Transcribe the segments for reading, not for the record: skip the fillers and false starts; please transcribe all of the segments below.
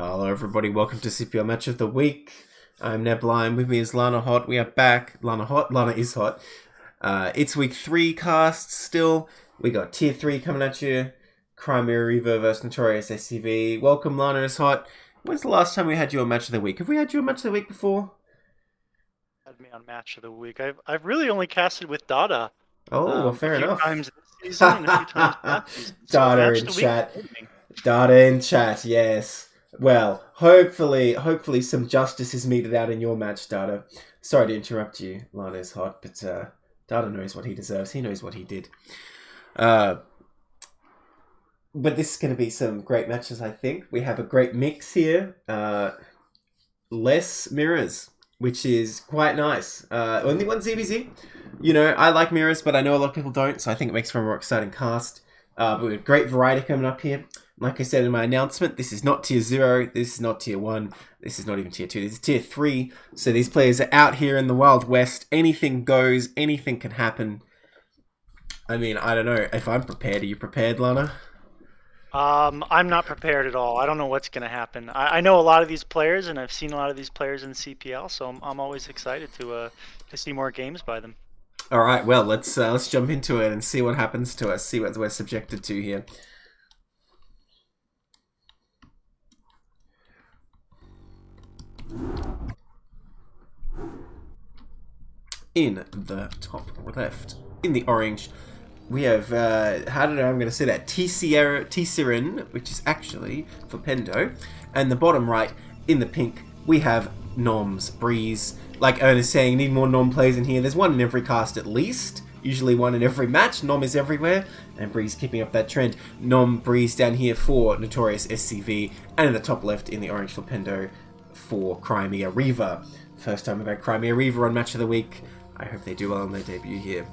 Hello everybody, welcome to CPL Match of the Week. I'm Neblime, with me is Lanaishot. We are back. Lana is hot. It's week 3 casts still. We got tier 3 coming at you. Reaver versus Notorious S.C.V. Welcome Lanaishot. When's the last time we had you on Match of the Week? Have we had you on Match of the Week before? Had me on Match of the Week. I've really only casted with Dada. Oh, well, fair enough. A few times this season and a few times last season. So Data in chat. Data in chat, yes. Well, hopefully some justice is meted out in your match, Data. Sorry to interrupt you, Lanaishot, but Data knows what he deserves. He knows what he did. But this is going to be some great matches, I think. We have a great mix here. Less mirrors, which is quite nice. Only one ZBZ. You know, I like mirrors, but I know a lot of people don't, so I think it makes for a more exciting cast. But we have great variety coming up here. Like I said in my announcement, this is not tier 0, this is not tier 1, this is not even tier 2, this is tier 3. So these players are out here in the Wild West. Anything goes, anything can happen. I mean, I don't know. If I'm prepared, are you prepared, Lana? I'm not prepared at all. I don't know what's going to happen. I know a lot of these players, and I've seen a lot of these players in CPL, so I'm always excited to see more games by them. All right, well, let's jump into it and see what happens to us, see what we're subjected to here. In the top left, in the orange, we have, how did I'm going to say that, Solaerran, which is actually Flipendo, and the bottom right, in the pink, we have nOm.Breeze. Like Ern is saying, need more nOm players in here. There's one in every cast at least, usually one in every match. nOm is everywhere, and Breeze keeping up that trend. nOm.Breeze down here for Notorious S.C.V, and in the top left, in the orange Flipendo, for Reaver. First time we've had Reaver on Match of the Week. I hope they do well on their debut here.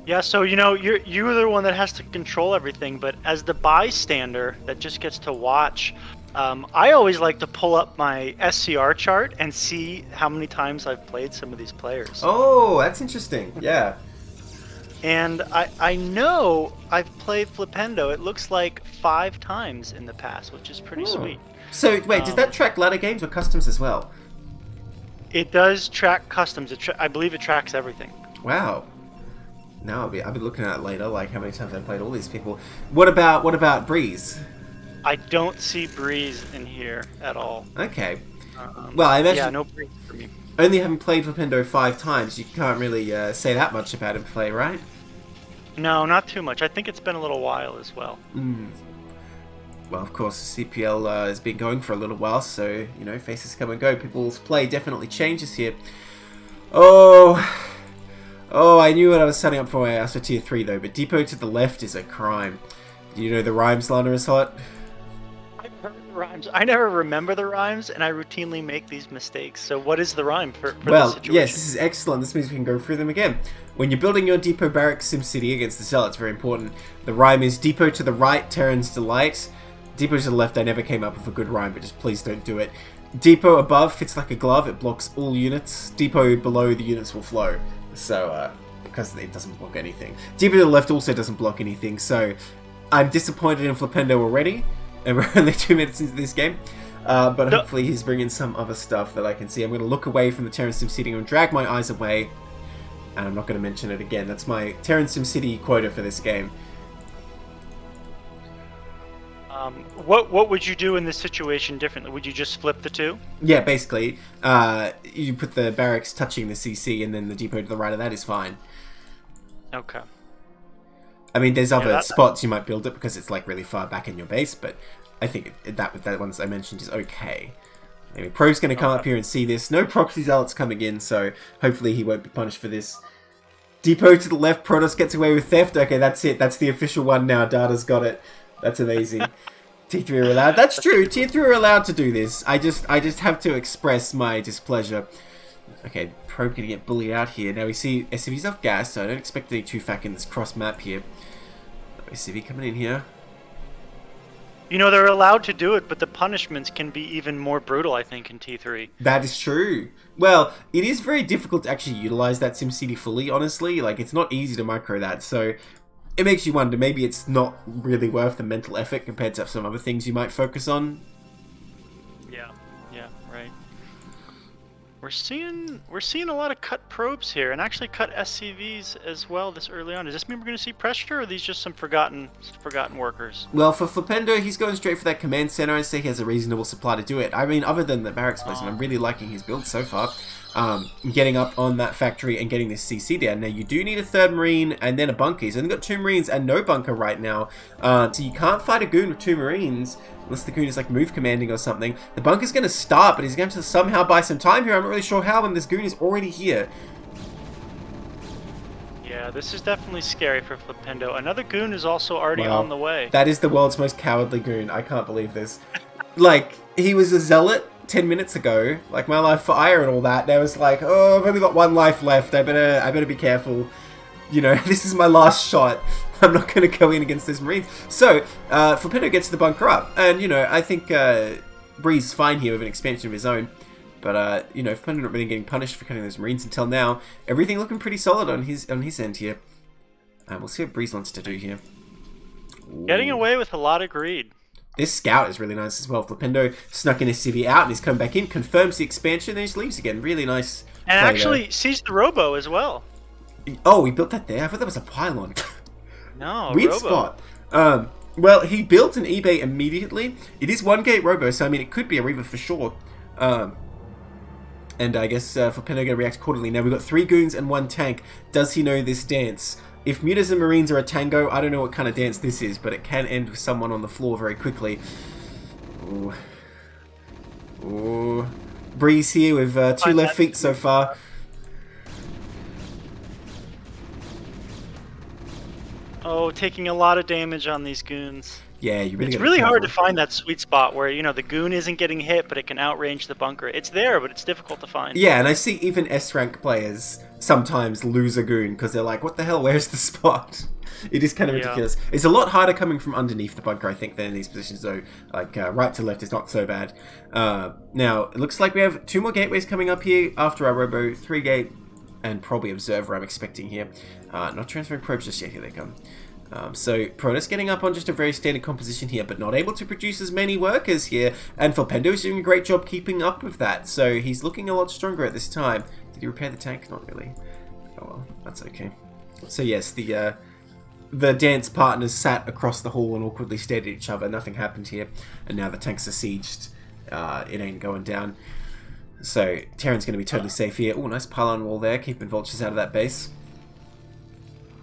Yeah, so you know, you're the one that has to control everything, but as the bystander that just gets to watch, I always like to pull up my SCR chart and see how many times I've played some of these players. Oh, that's interesting. Yeah. And I know I've played Flipendo. It looks like 5 times in the past, which is pretty sweet. So wait, does that track ladder games or customs as well? It does track customs. I believe it tracks everything. Wow. Now I'll be looking at it later, like how many times I've played all these people. What about Breeze? I don't see Breeze in here at all. Okay. Well, I imagine. Yeah, no Breeze for me. Only having played Flipendo 5 times, you can't really say that much about him play, right? No, not too much. I think it's been a little while as well. Well, of course, CPL has been going for a little while, so, you know, faces come and go. People's play definitely changes here. Oh, I knew what I was setting up for when I asked for tier 3, though, but Depot to the left is a crime. Do you know the rhymes, Lanaishot? I've heard the rhymes. I never remember the rhymes, and I routinely make these mistakes. So what is the rhyme for this situation? Yes, this is excellent. This means we can go through them again. When you're building your Depot Barracks SimCity against the Cell, it's very important. The rhyme is Depot to the right, Terran's delight. Depot to the left, I never came up with a good rhyme, but just please don't do it. Depot above fits like a glove, it blocks all units. Depot below, the units will flow. So, because it doesn't block anything. Depot to the left also doesn't block anything, so I'm disappointed in Flipendo already, and we're only 2 minutes into this game. But hopefully he's bringing some other stuff that I can see. I'm going to look away from the Terran SimCity and drag my eyes away, and I'm not going to mention it again. That's my Terran SimCity quota for this game. What would you do in this situation differently? Would you just flip the 2? Yeah, basically. You put the barracks touching the CC, and then the depot to the right of that is fine. Okay. I mean, there's other spots you might build it because it's like really far back in your base, but I think that ones I mentioned is okay. Maybe Pro's going to come up here and see this. No proxy zealots coming in, so hopefully he won't be punished for this. Depot to the left, Protoss gets away with theft. Okay, that's it. That's the official one now. Data's got it. That's amazing. Tier 3 are allowed. That's true. Tier 3 are allowed to do this. I just have to express my displeasure. Okay, Probe gonna get bullied out here. Now we see SCV's off gas, so I don't expect any 2-fac in this cross map here. SCV coming in here. You know, they're allowed to do it, but the punishments can be even more brutal, I think, in T3. That is true. Well, it is very difficult to actually utilize that SimCity fully, honestly. Like, it's not easy to micro that, so it makes you wonder, maybe it's not really worth the mental effort compared to some other things you might focus on. Yeah, right. We're seeing a lot of cut probes here, and actually cut SCVs as well this early on. Does this mean we're going to see pressure, or are these just some forgotten workers? Well, for Flipendo, he's going straight for that command center and say he has a reasonable supply to do it. I mean, other than the barracks placement, I'm really liking his build so far. Getting up on that factory and getting this CC down. Now, you do need a third Marine and then a bunker. He's only got 2 Marines and no bunker right now. So you can't fight a goon with 2 Marines unless the goon is like move commanding or something. The bunker's going to start, but he's going to somehow buy some time here. I'm not really sure how when this goon is already here. Yeah, this is definitely scary for Flipendo. Another goon is also already on the way. That is the world's most cowardly goon. I can't believe this. Like, he was a zealot 10 minutes ago, like my life for ire and all that. There was like, oh, I've only got 1 life left. I better be careful. You know, this is my last shot. I'm not going to go in against this Marine. So, Flipendo gets the bunker up. And, you know, I think Breeze is fine here with an expansion of his own. But, you know, Flipendo not really getting punished for cutting those Marines until now. Everything looking pretty solid on his end here. We'll see what Breeze wants to do here. Ooh. Getting away with a lot of greed. This scout is really nice as well. Flipendo snuck in S.C.V out and he's come back in, confirms the expansion, then just leaves again. Really nice. And actually sees the robo as well. Oh, he built that there? I thought that was a pylon. No, Weird robo. spot. Well, he built an eBay immediately. It is 1 gate robo, so I mean, it could be a Reaver for sure. And I guess Flipendo going to react accordingly. Now, we've got 3 goons and 1 tank. Does he know this dance? If mutas and marines are a tango, I don't know what kind of dance this is, but it can end with someone on the floor very quickly. Ooh. Ooh. Breeze here with 2 left feet so far. Oh, taking a lot of damage on these goons. Yeah, you really. It's really hard to find that sweet spot where, you know, the goon isn't getting hit, but it can outrange the bunker. It's there, but it's difficult to find. Yeah, and I see even S-rank players sometimes lose a goon because they're like, what the hell, where's the spot? It is kind of ridiculous. It's a lot harder coming from underneath the bunker, I think, than in these positions, though. Like, right to left is not so bad. Now, it looks like we have 2 more gateways coming up here after our robo, 3 gate, and probably observer I'm expecting here. Not transferring probes just yet, here they come. So, Protoss getting up on just a very standard composition here, but not able to produce as many workers here, and Flipendo is doing a great job keeping up with that, so he's looking a lot stronger at this time. Did he repair the tank? Not really. Oh well, that's okay. So yes, the dance partners sat across the hall and awkwardly stared at each other, nothing happened here, and now the tanks are sieged. It ain't going down. So, Terran's going to be totally safe here. Oh, nice pylon wall there, keeping vultures out of that base.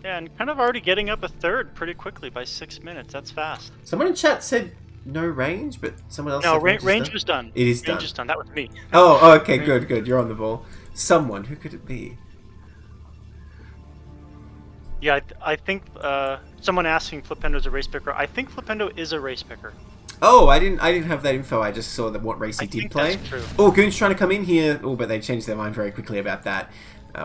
Yeah, and kind of already getting up a third pretty quickly by 6 minutes. That's fast. Someone in chat said no range, but someone else no, said range was done. It is range done. Range is done. That was me. Oh, okay, good. You're on the ball. Someone. Who could it be? Yeah, I think someone asking Flipendo's a race picker. I think Flipendo is a race picker. Oh, I didn't have that info. I just saw that what race he did play. That's true. Oh, Goon's trying to come in here. Oh, but they changed their mind very quickly about that.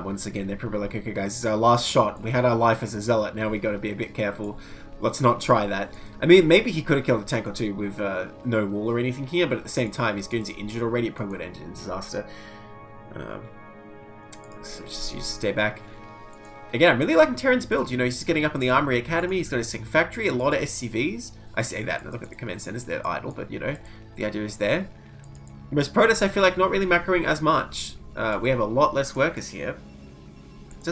Once again, they're probably like, okay, guys, this is our last shot. We had our life as a zealot. Now we got to be a bit careful. Let's not try that. I mean, maybe he could have killed a tank or 2 with no wall or anything here, but at the same time, his goons are injured already. It probably would end in disaster. So just stay back. Again, I'm really liking Terran's build. You know, he's just getting up in the Armory Academy. He's got a second factory, a lot of SCVs. I say that, and I look at the command centers. They're idle, but, you know, the idea is there. Whereas Protoss, I feel like, not really macroing as much. We have a lot less workers here.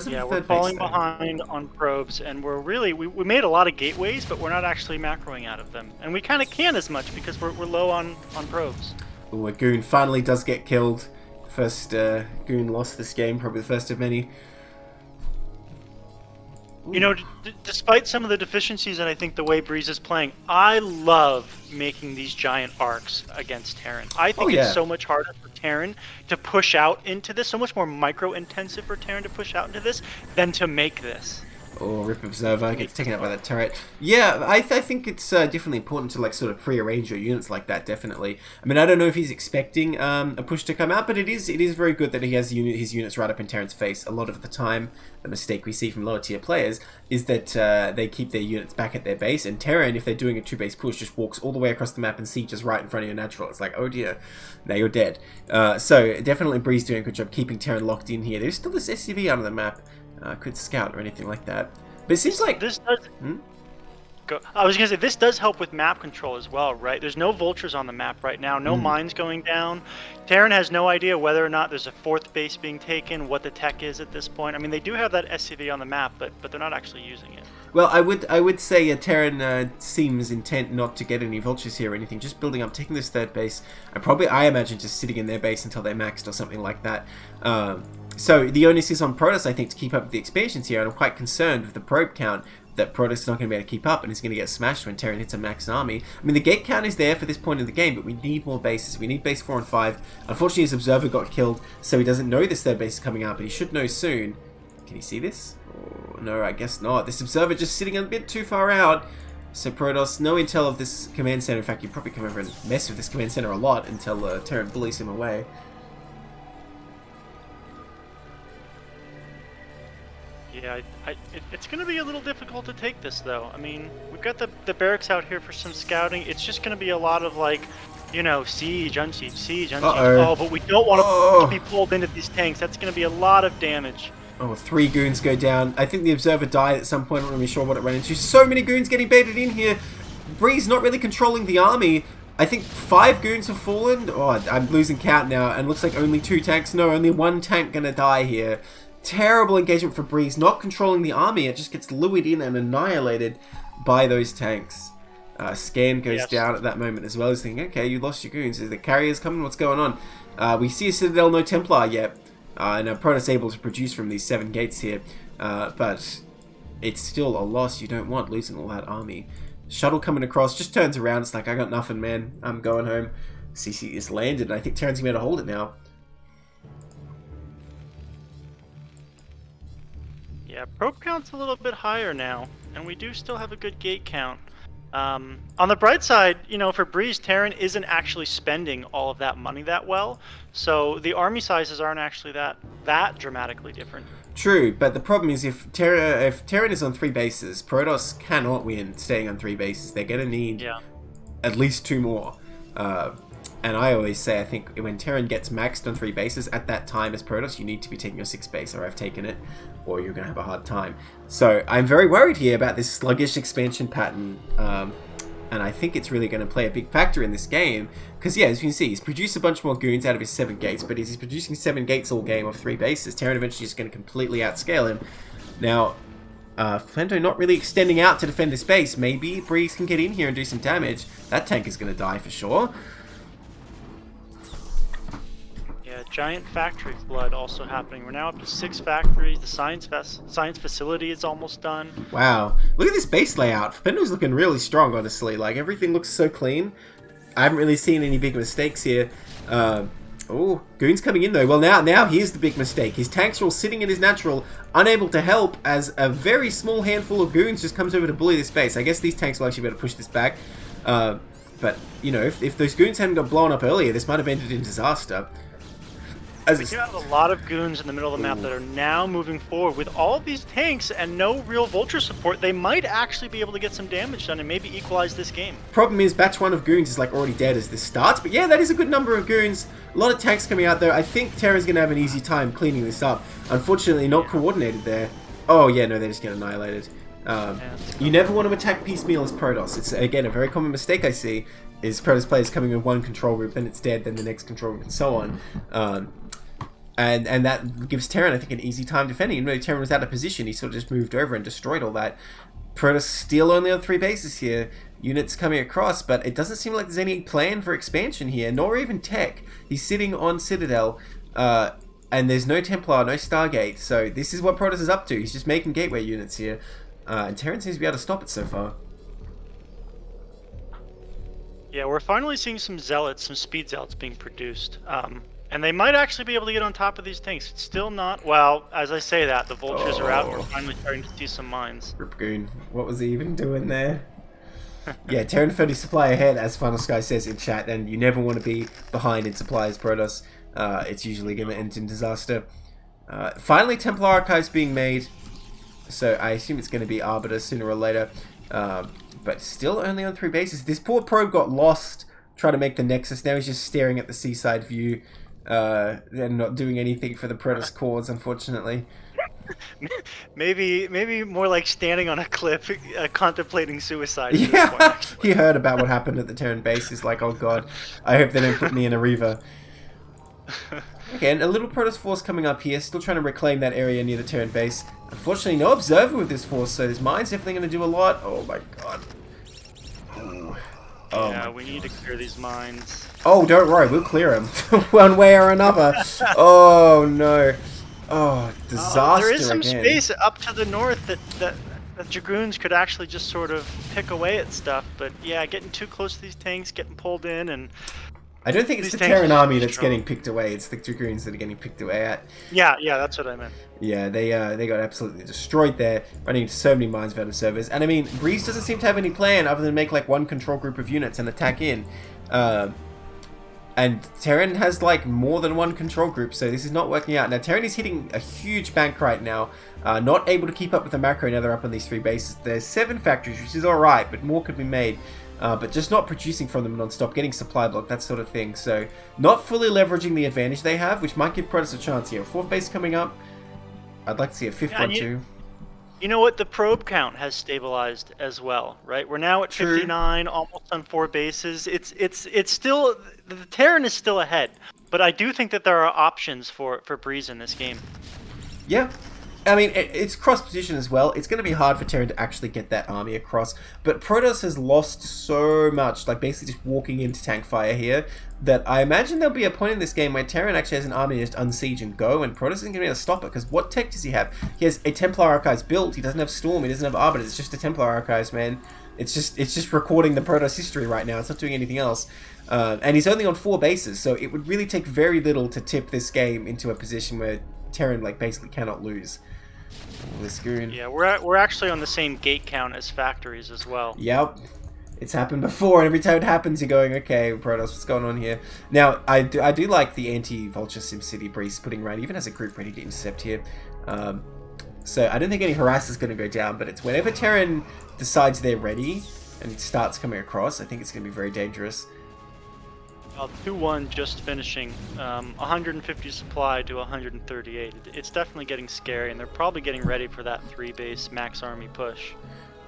Yeah, we're falling behind on probes, and we're really... We made a lot of gateways, but we're not actually macroing out of them. And we kind of can't as much because we're low on probes. Ooh, a goon finally does get killed. First goon lost this game, probably the first of many. You know, despite some of the deficiencies and I think the way Breeze is playing, I love making these giant arcs against Terran. I think it's so much harder for Terran to push out into this, so much more micro-intensive for Terran to push out into this than to make this. Oh, Rip Observer gets taken out by that turret. Yeah, I think it's definitely important to like sort of pre-arrange your units like that, definitely. I mean, I don't know if he's expecting a push to come out, but it is very good that he has his units right up in Terran's face. A lot of the time, the mistake we see from lower tier players is that they keep their units back at their base, and Terran, if they're doing a 2-base push, just walks all the way across the map and sieges right in front of your natural. It's like, oh dear, now you're dead. So definitely Breeze doing a good job keeping Terran locked in here. There's still this SCV out of the map. Could scout or anything like that. But it seems like... This does... I was going to say, this does help with map control as well, right? There's no vultures on the map right now, no mines going down. Terran has no idea whether or not there's a 4th base being taken, what the tech is at this point. I mean, they do have that SCV on the map, but they're not actually using it. Well, I would say Terran seems intent not to get any vultures here or anything, just building up, taking this 3rd base, and probably, I imagine, just sitting in their base until they're maxed or something like that. So the onus is on Protoss, I think, to keep up with the expansions here, and I'm quite concerned with the probe count that Protoss is not going to be able to keep up and is going to get smashed when Terran hits a max army. I mean, the gate count is there for this point in the game, but we need more bases. We need base 4 and 5. Unfortunately, his observer got killed, so he doesn't know this 3rd base is coming out, but he should know soon. Can he see this? Oh, no, I guess not. This observer just sitting a bit too far out. So Protoss, no intel of this command center. In fact, you probably come over and mess with this command center a lot until Terran bullies him away. Yeah, it's going to be a little difficult to take this, though. I mean, we've got the barracks out here for some scouting. It's just going to be a lot of, like, you know, siege, unsiege, siege, unsiege. Oh, but we don't want to be pulled into these tanks. That's going to be a lot of damage. Oh, 3 goons go down. I think the observer died at some point. I'm not really sure what it ran into. So many goons getting baited in here. Breeze not really controlling the army. I think 5 goons have fallen. Oh, I'm losing count now. And looks like only 2 tanks. No, only 1 tank going to die here. Terrible engagement for Breeze, not controlling the army. It just gets lured in and annihilated by those tanks. Scan goes down at that moment as well. He's thinking, okay, you lost your goons. Is the carriers coming? What's going on? We see a Citadel, no Templar yet. And Protoss able to produce from these 7 gates here. But it's still a loss you don't want, losing all that army. Shuttle coming across, just turns around. It's like, I got nothing, man. I'm going home. CC is landed, and I think Terran's going to hold it now. Yeah, probe count's a little bit higher now, and we do still have a good gate count. On the bright side, you know, for Breeze, Terran isn't actually spending all of that money that well, so the army sizes aren't actually that dramatically different. True, but the problem is if Terran is on 3 bases, Protoss cannot win staying on 3 bases. They're going to need at least 2 more. And I always say, I think when Terran gets maxed on 3 bases, at that time as Protoss, you need to be taking your 6th base, or I've taken it, or you're going to have a hard time. So I'm very worried here about this sluggish expansion pattern, and I think it's really going to play a big factor in this game, because yeah, as you can see, he's produced a bunch more goons out of his 7 gates, but he's producing 7 gates all game of 3 bases. Terran eventually is going to completely outscale him. Now, Flipendo not really extending out to defend this base. Maybe Breeze can get in here and do some damage. That tank is going to die for sure. Giant factory flood also happening. We're now up to 6 factories. The science facility is almost done. Wow. Look at this base layout. Flipendo's looking really strong, honestly. Like, everything looks so clean. I haven't really seen any big mistakes here. Oh, Goon's coming in, though. Well, now here's the big mistake. His tanks are all sitting in his natural, unable to help, as a very small handful of Goons just comes over to bully this base. I guess these tanks will actually be able to push this back. But, you know, if those Goons hadn't got blown up earlier, this might have ended in disaster. We do have a lot of goons in the middle of the map that are now moving forward. With all of these tanks and no real vulture support, they might actually be able to get some damage done and maybe equalize this game. Problem is, batch 1 of goons is like already dead as this starts. But yeah, that is a good number of goons. A lot of tanks coming out there. I think Terra's going to have an easy time cleaning this up. Unfortunately, not coordinated there. Oh yeah, no, they're just getting annihilated. You never want to attack piecemeal as Protoss. It's, again, a very common mistake I see, is Protoss players coming in one control group, then it's dead, then the next control group, and so on. And that gives Terran, I think, an easy time defending. Even though Terran was out of position, he sort of just moved over and destroyed all that. Protoss still only on 3 bases here. Units coming across, but it doesn't seem like there's any plan for expansion here, nor even tech. He's sitting on Citadel, and there's no Templar, no Stargate. So this is what Protoss is up to. He's just making gateway units here. And Terran seems to be able to stop it so far. Yeah, we're finally seeing some zealots, some speed zealots being produced. And they might actually be able to get on top of these tanks. It's still not... Well, as I say that, the vultures are out and we're finally starting to see some mines. Ripgoon, what was he even doing there? Yeah, Terran 30 supply ahead, as Final Sky says in chat, and you never want to be behind in supplies, Protoss. It's usually going to end in disaster. Finally, Templar Archives being made, so I assume it's going to be Arbiter sooner or later. But still only on 3 bases. This poor probe got lost trying to make the Nexus. Now he's just staring at the seaside view. And not doing anything for the Protoss cause, unfortunately. Maybe more like standing on a cliff, contemplating suicide at this point. Yeah, Actually. he heard about what happened at the Terran base. He's like, oh god, I hope they don't put me in a Reaver. Okay, and a little Protoss force coming up here, still trying to reclaim that area near the Terran base. Unfortunately, no observer with this force, so this mine's definitely going to do a lot. Oh my god. Ooh. Oh Yeah, my we need to clear these mines. Oh, don't worry, we'll clear them. One way or another. Oh no. Oh, disaster There is some again. space up to the north that Dragoons could actually just sort of pick away at stuff, but yeah, getting too close to these tanks, getting pulled in, and I don't think it's the these tanks Terran are army so that's strong. getting picked away. It's the Dragoons that are getting picked away at. Yeah, that's what I meant. Yeah, they got absolutely destroyed there, running into so many mines without observers. And I mean, Breeze doesn't seem to have any plan other than make like one control group of units and attack in. And Terran has like more than one control group, so this is not working out. Now Terran is hitting a huge bank right now, not able to keep up with the macro now they're up on these 3 bases. There's 7 factories, which is alright, but more could be made. But just not producing from them non-stop, getting supply block, that sort of thing. So not fully leveraging the advantage they have, which might give Protoss a chance here. 4th base coming up. I'd like to see a 5th one too. You know what? The probe count has stabilized as well, right? We're now at 59, almost on 4 bases. It's still, the Terran is still ahead, but I do think that there are options for Breeze in this game. Yeah. I mean, it's cross position as well. It's going to be hard for Terran to actually get that army across. But Protoss has lost so much, like basically just walking into tank fire here, that I imagine there'll be a point in this game where Terran actually has an army just unsiege and go, and Protoss isn't going to be able to stop it. Because what tech does he have? He has a Templar Archives built. He doesn't have Storm. He doesn't have Arbiter. It's just a Templar Archives, man. It's just recording the Protoss history right now. It's not doing anything else. And he's only on 4 bases, so it would really take very little to tip this game into a position where Terran like basically cannot lose. Yeah, we're actually on the same gate count as factories as well. Yep. It's happened before, and every time it happens, you're going, okay, Protoss, what's going on here? Now, I do like the anti-Vulture SimCity Breeze putting around, even as a group ready to intercept here. So I don't think any harass is going to go down, but it's whenever Terran decides they're ready and it starts coming across, I think it's going to be very dangerous. 2-1 just finishing, 150 supply to 138. It's definitely getting scary, and they're probably getting ready for that 3-base max army push.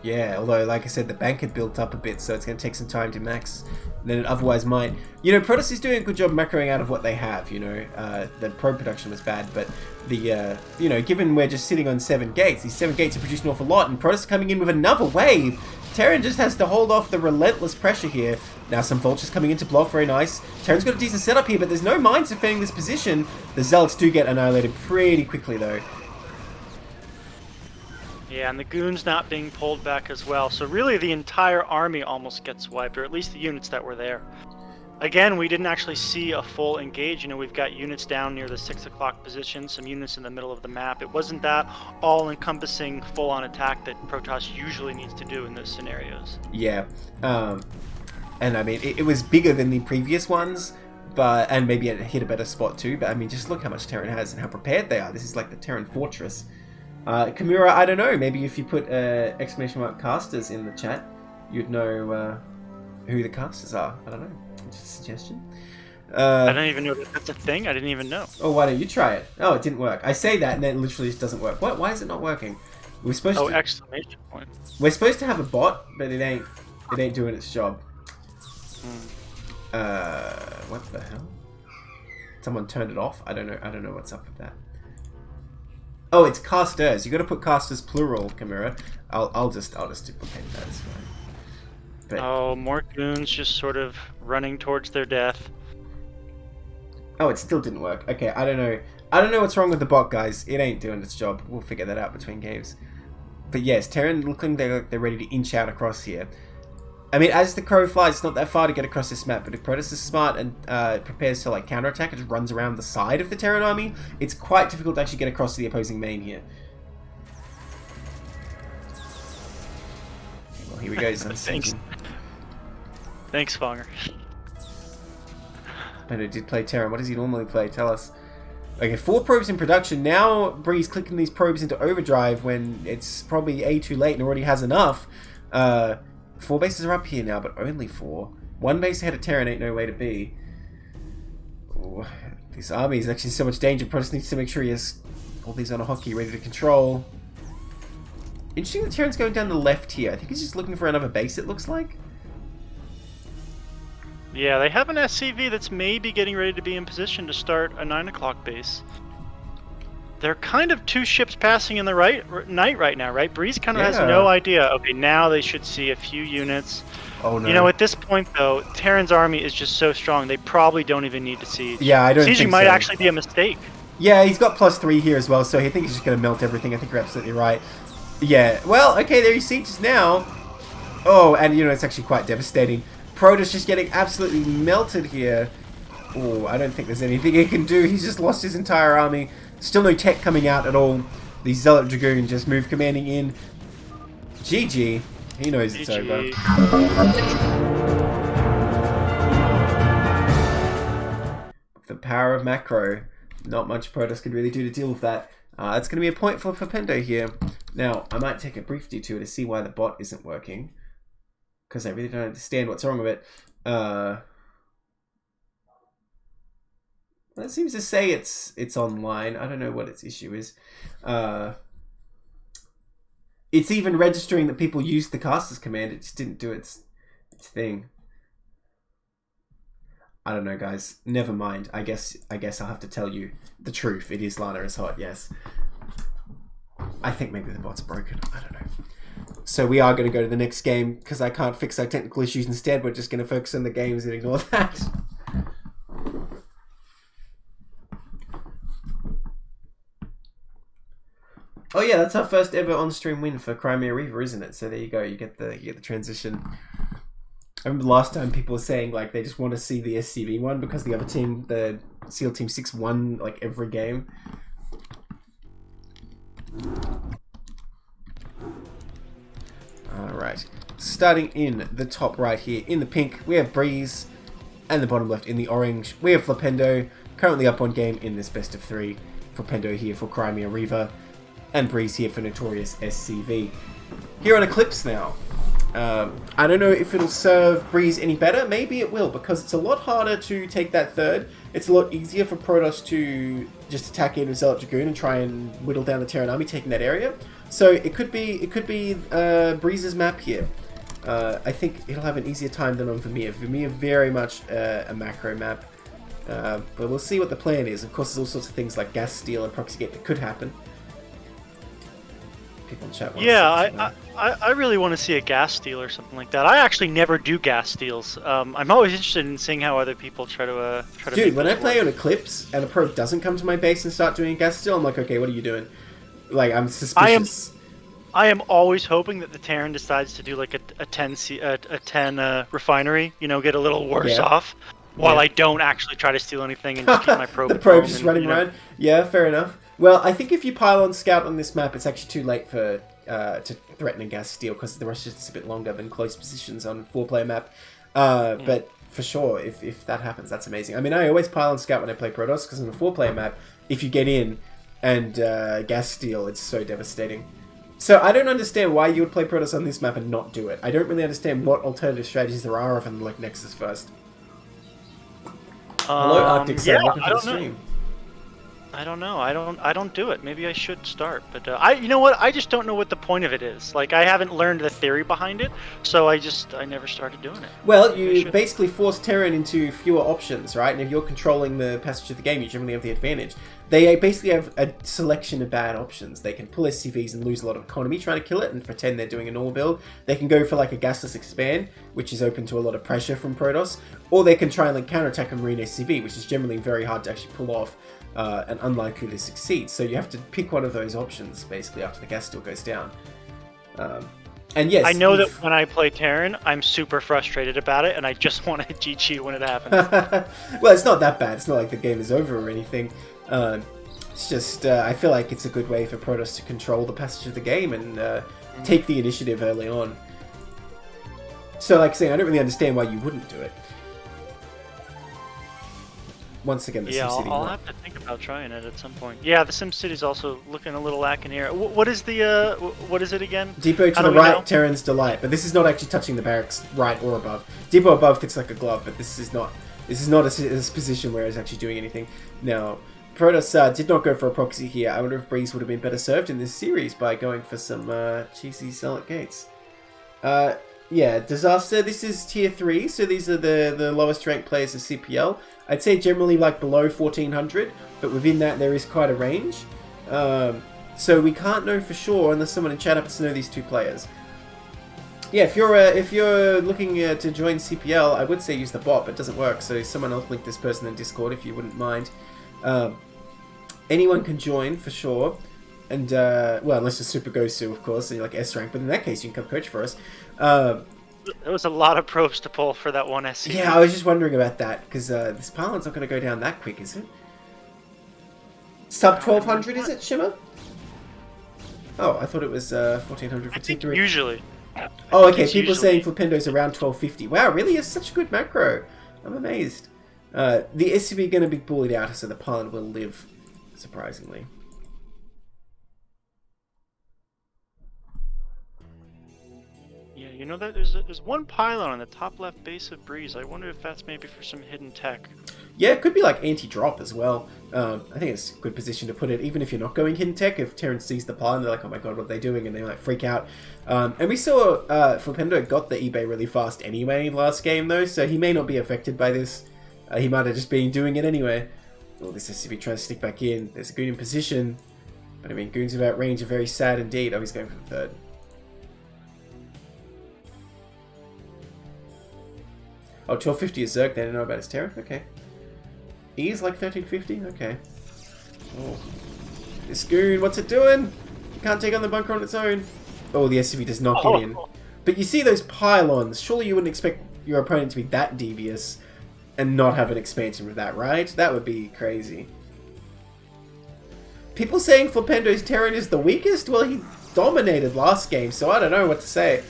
Yeah, although, like I said, the bank had built up a bit, so it's going to take some time to max than it otherwise might. You know, Protoss is doing a good job macroing out of what they have, you know. The probe production was bad, but the, you know, given we're just sitting on 7 gates, these 7 gates are producing an awful lot, and Protoss coming in with another wave. Terran just has to hold off the relentless pressure here. Now some Vultures coming in to block, very nice. Terran's got a decent setup here, but there's no mines defending this position. The Zealots do get annihilated pretty quickly, though. Yeah, and the Goons not being pulled back as well. So really the entire army almost gets wiped, or at least the units that were there. Again, we didn't actually see a full engage. You know, we've got units down near the 6 o'clock position, some units in the middle of the map. It wasn't that all-encompassing full-on attack that Protoss usually needs to do in those scenarios. Yeah, and I mean, it was bigger than the previous ones, but and maybe it hit a better spot too, but I mean, just look how much Terran has and how prepared they are. This is like the Terran fortress. Kimura, I don't know, maybe if you put exclamation mark casters in the chat, you'd know who the casters are. I don't know, just a suggestion. I don't even know that that's a thing. I didn't even know. Oh, why don't you try it? Oh, it didn't work. I say that and then it literally just doesn't work. What? Why is it not working? We're supposed to... exclamation point. We're supposed to have a bot, but it ain't doing its job. What the hell? Someone turned it off? I don't know what's up with that. Oh, it's casters. You got to put casters plural, Kimura. I'll just duplicate that. It's fine. But, oh, more Goons just sort of running towards their death. oh, it still didn't work. Okay, I don't know what's wrong with the bot, guys. It ain't doing its job. We'll figure that out between games. But yes, Terran looking they're ready to inch out across here. I mean, as the crow flies, it's not that far to get across this map, but if Protoss is smart and prepares to like counterattack, it just runs around the side of the Terran army, it's quite difficult to actually get across to the opposing main here. Well, here we go. Thanks, Fonger. But it did play Terran. What does he normally play? Tell us. Okay, 4 probes in production. Now Breeze clicking these probes into overdrive when it's probably too late and already has enough. 4 bases are up here now, but only 4. 1 base ahead of Terran ain't no way to be. Ooh, this army is actually in so much danger. Protoss needs to make sure he has All these on a hockey, ready to control. Interesting that Terran's going down the left here. I think he's just looking for another base, it looks like. Yeah, they have an S.C.V that's maybe getting ready to be in position to start a 9 o'clock base. They're kind of 2 ships passing in the night right now, right? Breeze kind of has no idea. Okay, now they should see a few units. Oh, no. You know, at this point, though, Terran's army is just so strong, they probably don't even need to siege. Yeah, I don't think so. Sieging might actually be a mistake. Yeah, he's got +3 here as well, so I think he's just going to melt everything. I think you're absolutely right. Yeah, well, okay, there he sieges now. Oh, and, you know, it's actually quite devastating. Protoss just getting absolutely melted here. Oh, I don't think there's anything he can do. He's just lost his entire army. Still no tech coming out at all. The Zealot Dragoon just move commanding in. GG. He knows it's over. The power of macro. Not much Protoss could really do to deal with that. That's going to be a point for Flipendo here. Now, I might take a brief detour to see why the bot isn't working. Because I really don't understand what's wrong with it. That seems to say it's online. I don't know what its issue is. It's even registering that people used the casters command. It just didn't do its thing. I don't know, guys. Never mind. I guess I'll have to tell you the truth. It is Lanaishot, yes. I think maybe the bot's broken. I don't know. So we are going to go to the next game because I can't fix our technical issues. Instead, we're just going to focus on the games and ignore that. Oh yeah, that's our first ever on-stream win for Crimea Reaver, isn't it? So there you go. You get the transition. I remember last time people were saying like they just want to see the S.C.V one because the other team, the SEAL Team 6, won like every game. Alright, starting in the top right here, in the pink, we have Breeze, and the bottom left in the orange, we have Flipendo, currently up on game in this best of 3. Flipendo here for Crimea Reaver, and Breeze here for Notorious S.C.V. Here on Eclipse now. I don't know if it'll serve Breeze any better. Maybe it will, because it's a lot harder to take that third. It's a lot easier for Protoss to just attack in with Zealot Dragoon and try and whittle down the Terran army taking that area. So it could be Breeze's map here. I think it'll have an easier time than on Vermeer. Vermeer very much a macro map. But we'll see what the plan is. Of course, there's all sorts of things like gas steal and proxy gate that could happen. People in chat want I really want to see a gas steal or something like that. I actually never do gas steals. I'm always interested in seeing how other people try to Dude, when I play on Eclipse and a pro doesn't come to my base and start doing a gas steal, I'm like, okay, what are you doing? Like, I'm suspicious. I am always hoping that the Terran decides to do like a 10 refinery, you know, get a little worse off, while I don't actually try to steal anything and just keep my probe. The probe's just running around. Yeah, fair enough. Well, I think if you pile on Scout on this map, it's actually too late for to threaten a gas steal because the rest is just a bit longer than close positions on 4-player map. But for sure, if that happens, that's amazing. I mean, I always pile on Scout when I play Protoss because on a 4-player map, if you get in and gas steal, it's so devastating. So I don't understand why you would play Protoss on this map and not do it. I don't really understand what alternative strategies there are other than like Nexus first. Hello, Arctic Sun. Welcome to the stream. I don't know. I don't do it. Maybe I should start, but you know what? I just don't know what the point of it is. Like, I haven't learned the theory behind it, so I never started doing it. Well, you basically force Terran into fewer options, right? And if you're controlling the passage of the game, you generally have the advantage. They basically have a selection of bad options. They can pull SCVs and lose a lot of economy trying to kill it and pretend they're doing a normal build. They can go for like a gasless expand, which is open to a lot of pressure from Protoss, or they can try and like counterattack a Marine SCV, which is generally very hard to actually pull off. And unlikely to succeed. So you have to pick one of those options, basically, after the gas steal goes down. And yes... I know that when I play Terran, I'm super frustrated about it, and I just want to GG when it happens. Well, it's not that bad. It's not like the game is over or anything. It's just, I feel like it's a good way for Protoss to control the passage of the game and take the initiative early on. So, like I say, I don't really understand why you wouldn't do it. Once again, the SimCity. I'll have to think about trying it at some point. Yeah, the SimCity's also looking a little lacking here. What is it again? Depot to the right, Terran's Delight. But this is not actually touching the barracks right or above. Depot above fits like a glove, but this is not a position where it's actually doing anything. Now, Protoss did not go for a proxy here. I wonder if Breeze would have been better served in this series by going for some cheesy Zealot gates. Yeah, Disaster, this is tier 3, so these are the lowest ranked players of CPL. I'd say generally like below 1400, but within that there is quite a range. So we can't know for sure unless someone in chat happens to know these two players. Yeah, if you're looking to join CPL, I would say use the bot, but it doesn't work. So someone else link this person in Discord if you wouldn't mind. Anyone can join for sure, and well, unless you're Super Gosu, of course, and you're like S rank. But in that case, you can come coach for us. There was a lot of probes to pull for that one SC. Yeah, I was just wondering about that because this pylon's not going to go down that quick, is it? Sub 1200, is it, Shimmer? Oh, I thought it was 1400 for T3. Usually. Oh, okay. People saying Flipendo's around 1250. Wow, really? It's such a good macro. I'm amazed. The SCV going to be bullied out, so the pylon will live, surprisingly. Yeah, you know that there's one pylon on the top left base of Breeze. I wonder if that's maybe for some hidden tech. Yeah, it could be like anti-drop as well. I think it's a good position to put it, even if you're not going hidden tech. If Terran sees the pylon, they're like, oh my god, what are they doing? And they might freak out. And we saw Flipendo got the eBay really fast anyway last game, though, so he may not be affected by this. He might have just been doing it anyway. Oh, this SCV trying to stick back in. There's a Goon in position. But I mean, Goons without range are very sad indeed. Oh, he's going for the third. Oh, 1250 is Zerg. They don't know about his Terran. Okay. He's like 1350. Okay. Oh. This Goon, what's it doing? It can't take on the bunker on its own. Oh, the SCV does not get in. But you see those pylons. Surely you wouldn't expect your opponent to be that devious and not have an expansion with that, right? That would be crazy. People saying Flipendo's Terran is the weakest? Well, he dominated last game, so I don't know what to say.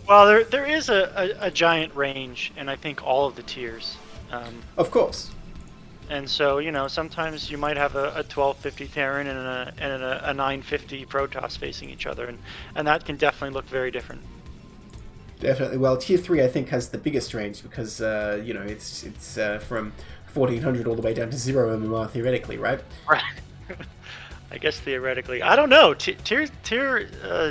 Well, there is a giant range, and I think all of the tiers. Of course. And so, you know, sometimes you might have a 1250 Terran and a 950 Protoss facing each other, and that can definitely look very different. Definitely. Well, tier 3 I think has the biggest range because you know it's from 1400 all the way down to 0 MMR theoretically, right? Right. I guess theoretically. I don't know. Tier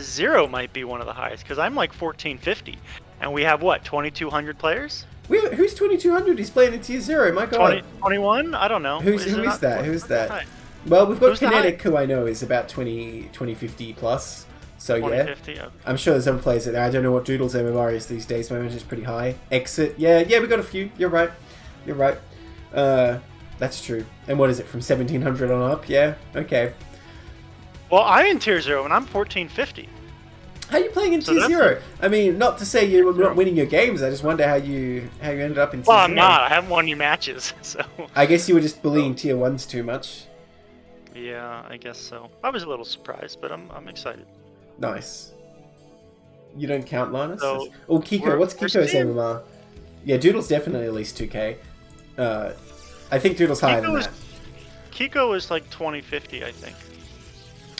0 might be one of the highest because I'm like 1450, and we have what 2200 players. Who's 2200? He's playing in tier 0. My God. 21? I don't know. Who is that? Who's that? Well, we've got Kinetic, who I know is about 2050 plus. So yeah, okay. I'm sure there's other players there. I don't know what Doodle's MMR is these days. My image is pretty high. Exit, yeah, we got a few. You're right. That's true. And what is it, from 1700 on up? Yeah, okay. Well, I'm in tier 0 and I'm 1450. How are you playing in tier 0? I mean, not to say you're not winning your games. I just wonder how you ended up in tier 0. Well, I'm not. I haven't won any matches, so. I guess you were just bullying tier 1s too much. Yeah, I guess so. I was a little surprised, but I'm excited. Nice. You don't count Lanais? So, oh, Kiko. What's Kiko's MMR? Yeah, Doodle's definitely at least 2k. I think Doodle's higher than that. Kiko is like 2050, I think.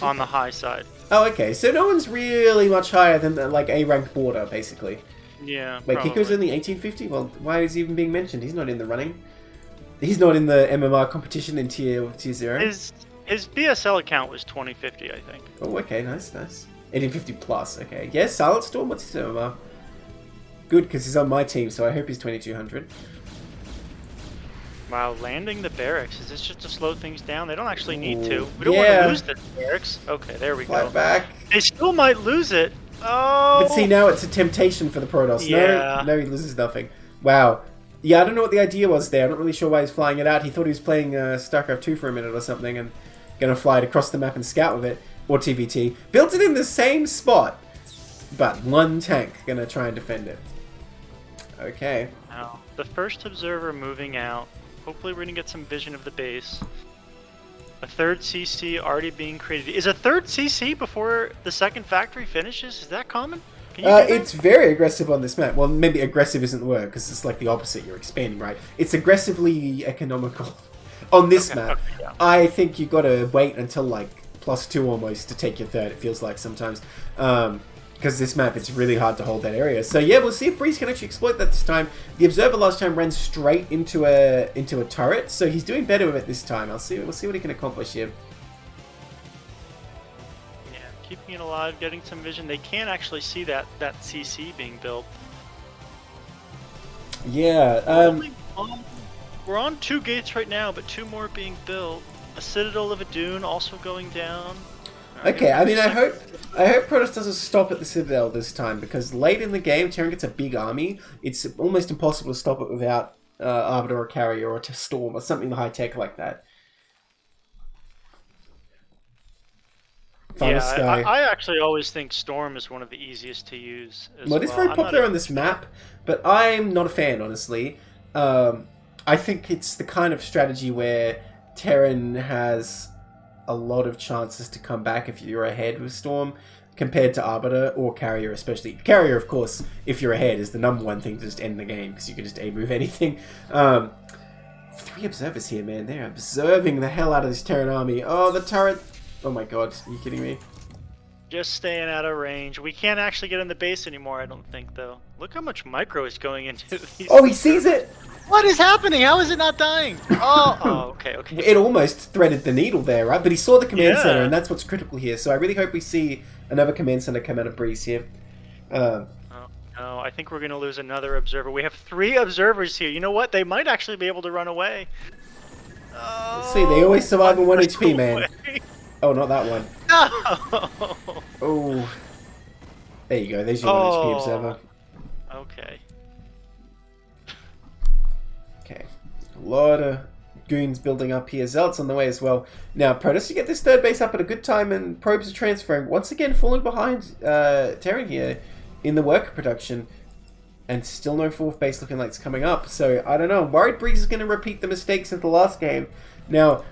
On the high side. Oh, okay. So no one's really much higher than like a rank border, basically. Yeah. Wait, probably. Kiko's only 1850? Well, why is he even being mentioned? He's not in the running. He's not in the MMR competition in tier 0. His BSL account was 2050, I think. Oh, okay. Nice. 1850 plus. Okay. Yes, Silent Storm. What's his MMR? Good, because he's on my team, so I hope he's 2200. Wow, landing the barracks. Is this just to slow things down? They don't actually need to. We don't want to lose the barracks. Okay, there we go. Back. They still might lose it. Oh! But see, now it's a temptation for the Protoss. Yeah. No, he loses nothing. Wow. Yeah, I don't know what the idea was there. I'm not really sure why he's flying it out. He thought he was playing StarCraft 2 for a minute or something and going to fly it across the map and scout with it. Or TVT. Built it in the same spot, but one tank going to try and defend it. Okay. Now, the first observer moving out. Hopefully we're going to get some vision of the base. A third CC already being created. Is a third CC before the second factory finishes? Is that common? Can you it's very aggressive on this map. Well, maybe aggressive isn't the word, because it's like the opposite. You're expanding, right? It's aggressively economical on this map. Okay, yeah. I think you've got to wait until like +2 almost to take your third, it feels like sometimes. because this map, it's really hard to hold that area. So yeah, we'll see if Breeze can actually exploit that this time. The Observer last time ran straight into a turret, so he's doing better with it this time. We'll see what he can accomplish here. Yeah, keeping it alive, getting some vision. They can actually see that CC being built. Yeah. We're on 2 gates right now, but 2 more being built. A Citadel of a Dune also going down. Okay, I mean, I hope Protoss doesn't stop at the Citadel this time, because late in the game, Terran gets a big army. It's almost impossible to stop it without Arbiter or Carrier or Storm or something high tech like that. Yeah, I actually always think Storm is one of the easiest to use as well. It's very popular on this map, but I'm not a fan, honestly. I think it's the kind of strategy where Terran has a lot of chances to come back if you're ahead with Storm, compared to Arbiter or Carrier especially. Carrier, of course, if you're ahead, is the #1 thing to just end the game, because you can just A-move anything. 3 observers here, man. They're observing the hell out of this Terran army. Oh, the turret! Oh my god, are you kidding me? Just staying out of range. We can't actually get in the base anymore, I don't think, though. Look how much micro is going into these. Oh, he sees it! What is happening? How is it not dying? Oh, okay. It almost threaded the needle there, right? But he saw the command center, and that's what's critical here. So I really hope we see another command center come out of Breeze here. No, I think we're going to lose another observer. We have 3 observers here. You know what? They might actually be able to run away. Let's see. They always survive on 1 HP, man. Oh, not that one. No! Oh. There you go. There's your 1 HP observer. Okay. Okay. A lot of goons building up here. Zealots on the way as well. Now, Protoss to get this 3rd base up at a good time, and probes are transferring. Once again, falling behind Terran here in the worker production. And still no 4th base looking like it's coming up. So, I don't know. I'm worried Breeze is going to repeat the mistakes of the last game. Now,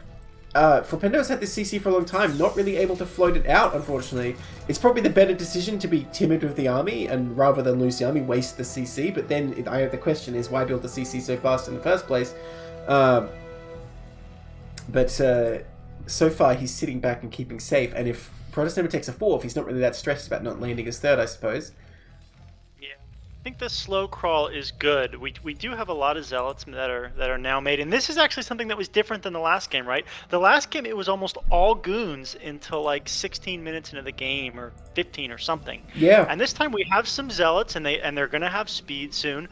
Flipendo's had this CC for a long time, not really able to float it out, unfortunately. It's probably the better decision to be timid with the army, and rather than lose the army, waste the CC. But then the question is, why build the CC so fast in the first place? But so far, he's sitting back and keeping safe. And if Protoss never takes a 4th, he's not really that stressed about not landing his 3rd, I suppose. I think the slow crawl is good. We do have a lot of zealots that are now made, and this is actually something that was different than the last game, right? The last game it was almost all goons until like 16 minutes into the game, or 15 or something. Yeah. And this time we have some zealots, and they're gonna have speed soon.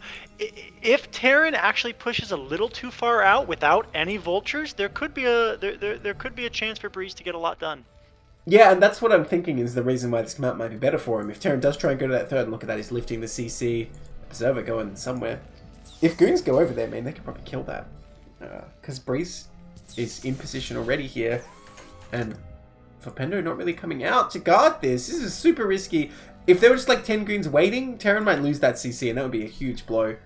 If Terran actually pushes a little too far out without any vultures, there could be a chance for Breeze to get a lot done. Yeah, and that's what I'm thinking is the reason why this map might be better for him. If Terran does try and go to that 3rd, and look at that, he's lifting the CC. Observer going somewhere. If goons go over there, man, they could probably kill that. Because Breeze is in position already here. And Flipendo not really coming out to guard this. This is super risky. If there were just like 10 goons waiting, Terran might lose that CC, and that would be a huge blow.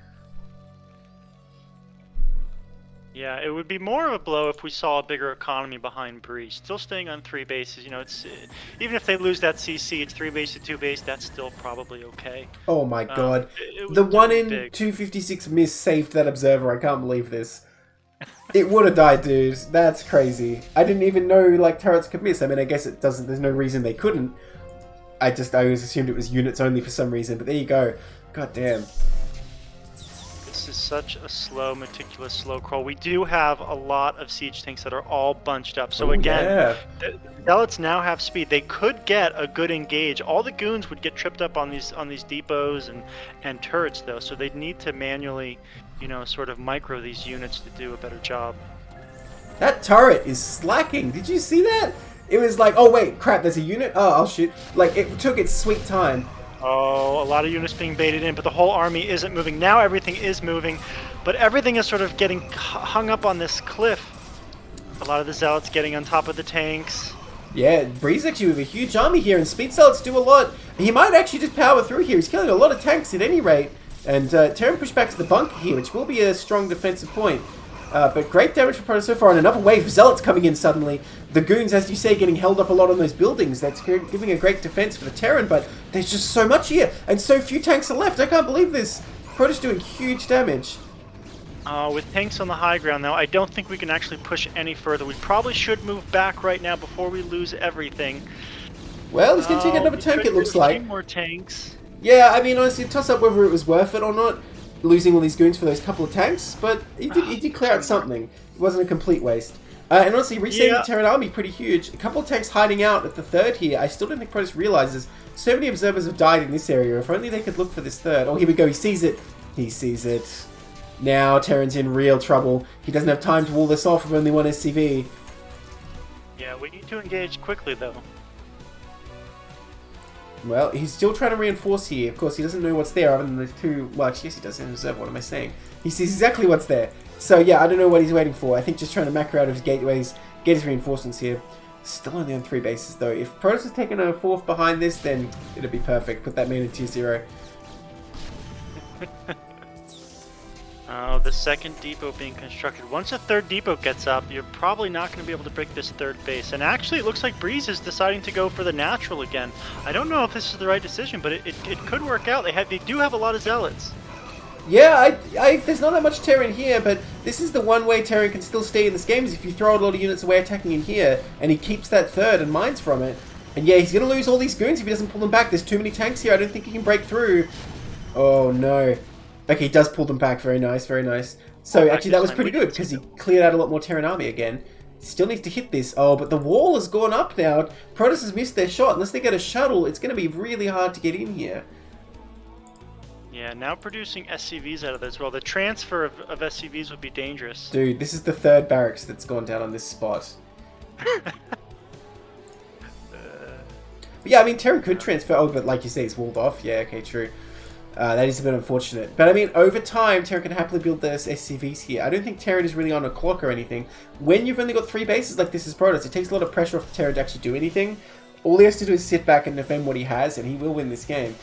Yeah, it would be more of a blow if we saw a bigger economy behind Breeze. Still staying on 3 bases, you know, it's even if they lose that CC, it's 3 base to 2 base. That's still probably okay. Oh my god, the 1 in 256 miss saved that observer. I can't believe this. It would have died, dude. That's crazy. I didn't even know like turrets could miss. I mean, I guess it doesn't. There's no reason they couldn't. I always assumed it was units only for some reason. But there you go. God damn. This is such a slow, meticulous, slow crawl. We do have a lot of siege tanks that are all bunched up. So again, the zealots now have speed. They could get a good engage. All the goons would get tripped up on these depots and turrets though. So they'd need to manually, you know, sort of micro these units to do a better job. That turret is slacking. Did you see that? It was like, oh wait, crap, there's a unit. Oh, I'll shoot. Like it took its sweet time. Oh, a lot of units being baited in, but the whole army isn't moving. Now everything is moving, but everything is sort of getting hung up on this cliff. A lot of the zealots getting on top of the tanks. Yeah, Breeze actually with a huge army here, and speed zealots do a lot. He might actually just power through here. He's killing a lot of tanks at any rate. And Terran push back to the bunker here, which will be a strong defensive point. But great damage for Protoss so far, and another wave of zealots coming in suddenly. The goons, as you say, getting held up a lot on those buildings. That's giving a great defense for the Terran, but there's just so much here, and so few tanks are left. I can't believe this. Protoss doing huge damage. With tanks on the high ground now, I don't think we can actually push any further. We probably should move back right now before we lose everything. Well, he's going to take another He tank, could it looks do like. more tanks. Yeah, I mean, honestly, toss up whether it was worth it or not, losing all these goons for those couple of tanks, but he did clear out something. It wasn't a complete waste. And honestly, resetting the Terran army pretty huge. A couple of tanks hiding out at the third here. I still don't think Protoss realizes so many observers have died in this area. If only they could look for this third. Oh, here we go. He sees it. He sees it. Now Terran's in real trouble. He doesn't have time to wall this off with only one SCV. Yeah, we need to engage quickly, though. Well, he's still trying to reinforce here. Of course, he doesn't know what's there other than the two... Well, actually, yes, he does in reserve. What am I saying? He sees exactly what's there. So, yeah, I don't know what he's waiting for. I think just trying to macro out of his gateways, get his reinforcements here. Still only on 3 bases, though. If Protoss has taken a 4th behind this, then it'll be perfect. Put that man in tier 0. Oh, the second depot being constructed. Once a third depot gets up, you're probably not going to be able to break this third base. And actually, it looks like Breeze is deciding to go for the natural again. I don't know if this is the right decision, but it could work out. They do have a lot of zealots. Yeah, there's not that much Terran here, but this is the one way Terran can still stay in this game, is if you throw a lot of units away attacking in here, and he keeps that third and mines from it. And yeah, he's going to lose all these goons if he doesn't pull them back. There's too many tanks here. I don't think he can break through. Oh, no. Okay, he does pull them back. Very nice, very nice. So, actually, that was pretty good, because he cleared out a lot more Terran army again. Still needs to hit this. Oh, but the wall has gone up now. Protoss has missed their shot. Unless they get a shuttle, it's going to be really hard to get in here. Yeah, now producing SCVs out of this. Well, the transfer of SCVs would be dangerous. Dude, this is the third barracks that's gone down on this spot. But yeah, I mean, Terran could transfer. Oh, but like you say, it's walled off. Yeah, okay, true. That is a bit unfortunate. But I mean, over time, Terran can happily build those SCVs here. I don't think Terran is really on a clock or anything. When you've only got 3 bases like this as Protoss, it takes a lot of pressure off the Terran to actually do anything. All he has to do is sit back and defend what he has, and he will win this game.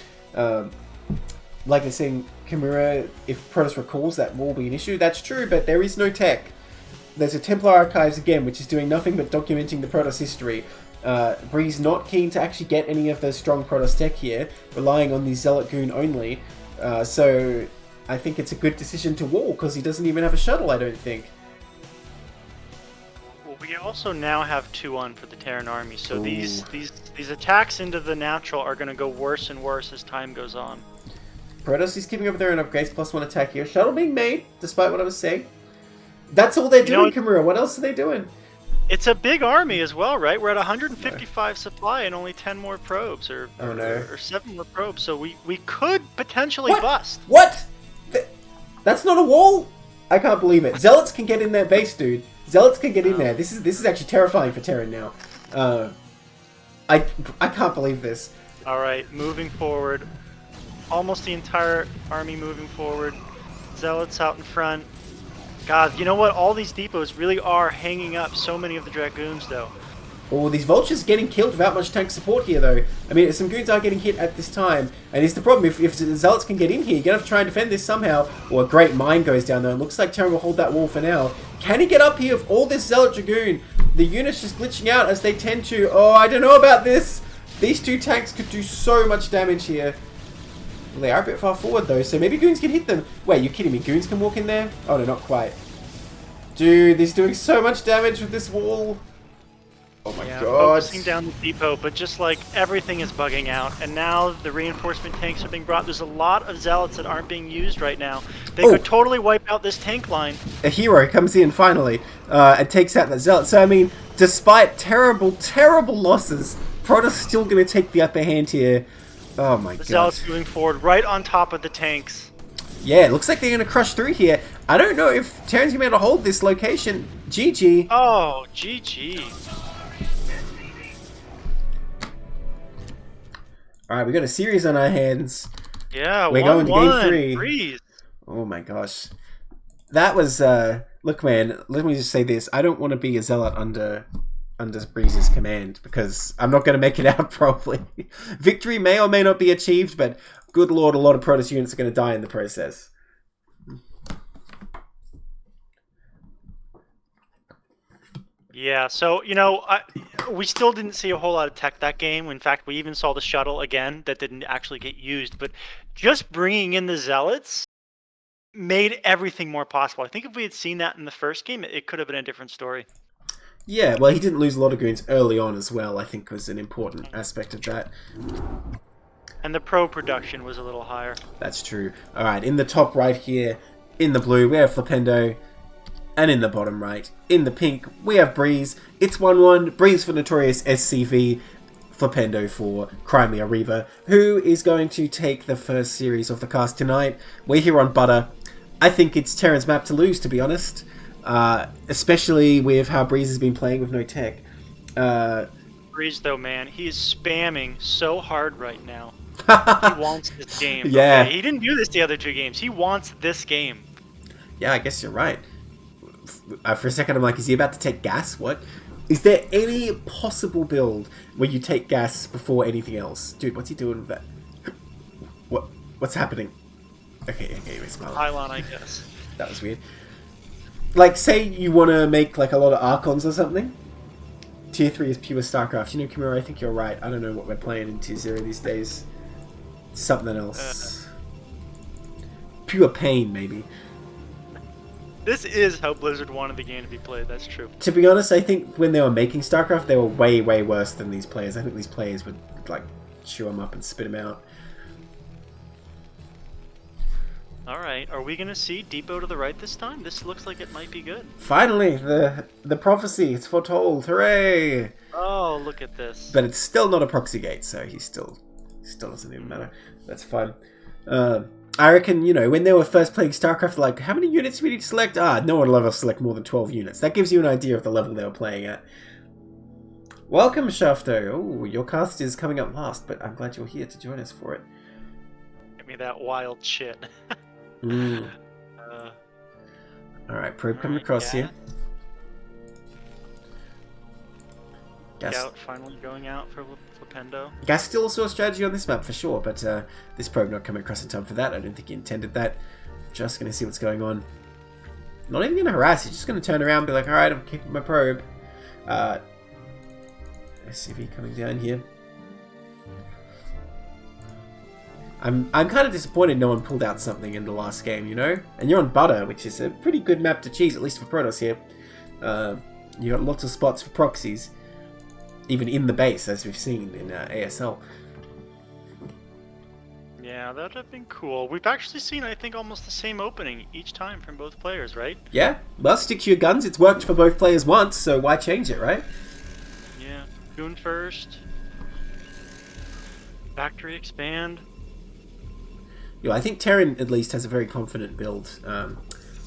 Like they're saying, Kimura, if Protoss recalls, that will be an issue. That's true, but there is no tech. There's a Templar Archives again, which is doing nothing but documenting the Protoss history. Breeze not keen to actually get any of the strong Protoss tech here, relying on the Zealot Goon only. So I think it's a good decision to wall, because he doesn't even have a shuttle, I don't think. Well, we also now have 2-on for the Terran army, so these attacks into the natural are going to go worse and worse as time goes on. Protoss is keeping up their own upgrades, +1 attack here. Shuttle being made, despite what I was saying. That's all they're doing, Kimura. What else are they doing? It's a big army as well, right? We're at 155 supply and only 10 more probes, or 7 more probes. So we could potentially bust. What? That's not a wall? I can't believe it. Zealots can get in their base, dude. Zealots can get in there. This is actually terrifying for Terran now. I can't believe this. All right, moving forward. Almost the entire army moving forward. Zealots out in front. God, you know what? All these depots really are hanging up so many of the Dragoons, though. Oh, these Vultures getting killed without much tank support here, though. I mean, some Goons are getting hit at this time. And it's the problem, if the Zealots can get in here, you're going to have to try and defend this somehow. Or a great mine goes down there. It looks like Terran will hold that wall for now. Can he get up here with all this Zealot Dragoon? The units just glitching out as they tend to. Oh, I don't know about this. These 2 tanks could do so much damage here. Well, they are a bit far forward, though, so maybe Goons can hit them. Wait, you kidding me? Goons can walk in there? Oh, no, not quite. Dude, he's doing so much damage with this wall. Oh my god. Focusing down the depot, but just like everything is bugging out. And now the reinforcement tanks are being brought. There's a lot of Zealots that aren't being used right now. They could totally wipe out this tank line. A hero comes in, finally, and takes out that Zealot. So, I mean, despite terrible, terrible losses, Protoss still going to take the upper hand here. Oh my god. The Zealots moving forward right on top of the tanks. Yeah, it looks like they're going to crush through here. I don't know if Terran's going to be able to hold this location. GG. Oh, GG. Alright, we got a series on our hands. Yeah, we're going to game 3. Breeze. Oh my gosh. That was, look man, let me just say this. I don't want to be a Zealot under Breeze's command, because I'm not going to make it out probably. Victory may or may not be achieved, but good lord, a lot of Protoss units are going to die in the process. Yeah, so, you know, we still didn't see a whole lot of tech that game. In fact, we even saw the shuttle again that didn't actually get used. But just bringing in the Zealots made everything more possible. I think if we had seen that in the first game, it could have been a different story. Yeah, well, he didn't lose a lot of goons early on as well, I think was an important aspect of that. And the pro production was a little higher. That's true. Alright, in the top right here, in the blue, we have Flipendo. And in the bottom right, in the pink, we have Breeze. It's 1-1. Breeze for Notorious S.C.V. Flipendo for Reaver, who is going to take the first series of the cast tonight. We're here on Butter. I think it's Terran's map to lose, to be honest. Especially with how Breeze has been playing with no tech. Breeze, though, man, he is spamming so hard right now. He wants this game. Yeah. Okay? He didn't do this the other 2 games. He wants this game. Yeah, I guess you're right. For a second, I'm like, is he about to take gas? What? Is there any possible build where you take gas before anything else? Dude, what's he doing with that? What's happening? Okay, he's Pylon, I guess. That was weird. Like, say you want to make, like, a lot of Archons or something. Tier 3 is pure StarCraft. You know, Kimura, I think you're right. I don't know what we're playing in Tier 0 these days. Something else. Pure pain, maybe. This is how Blizzard wanted the game to be played, that's true. To be honest, I think when they were making StarCraft, they were way, way worse than these players. I think these players would, like, chew them up and spit them out. Alright, are we going to see Depot to the right this time? This looks like it might be good. Finally, the prophecy, it's foretold, hooray! Oh, look at this. But it's still not a proxy gate, so he still doesn't even matter. That's fine. I reckon, you know, when they were first playing StarCraft, like, how many units do we need to select? No one will ever select more than 12 units. That gives you an idea of the level they were playing at. Welcome, Shaftoe. Oh, your cast is coming up last, but I'm glad you're here to join us for it. Give me that wild shit. Alright, probe coming across here. Scout finally going out for Flipendo. Gas still also a strategy on this map for sure, but this probe not coming across in time for that. I don't think he intended that. Just going to see what's going on. Not even going to harass, he's just going to turn around and be like, alright, I'm keeping my probe. S.C.V coming down here. I'm kind of disappointed no one pulled out something in the last game, you know? And you're on Butter, which is a pretty good map to cheese, at least for Protoss here. You got lots of spots for proxies. Even in the base, as we've seen in ASL. Yeah, that would have been cool. We've actually seen, I think, almost the same opening each time from both players, right? Yeah, well, stick to your guns. It's worked for both players once, so why change it, right? Yeah, Goon first. Factory expand. Yeah, I think Terran at least has a very confident build. I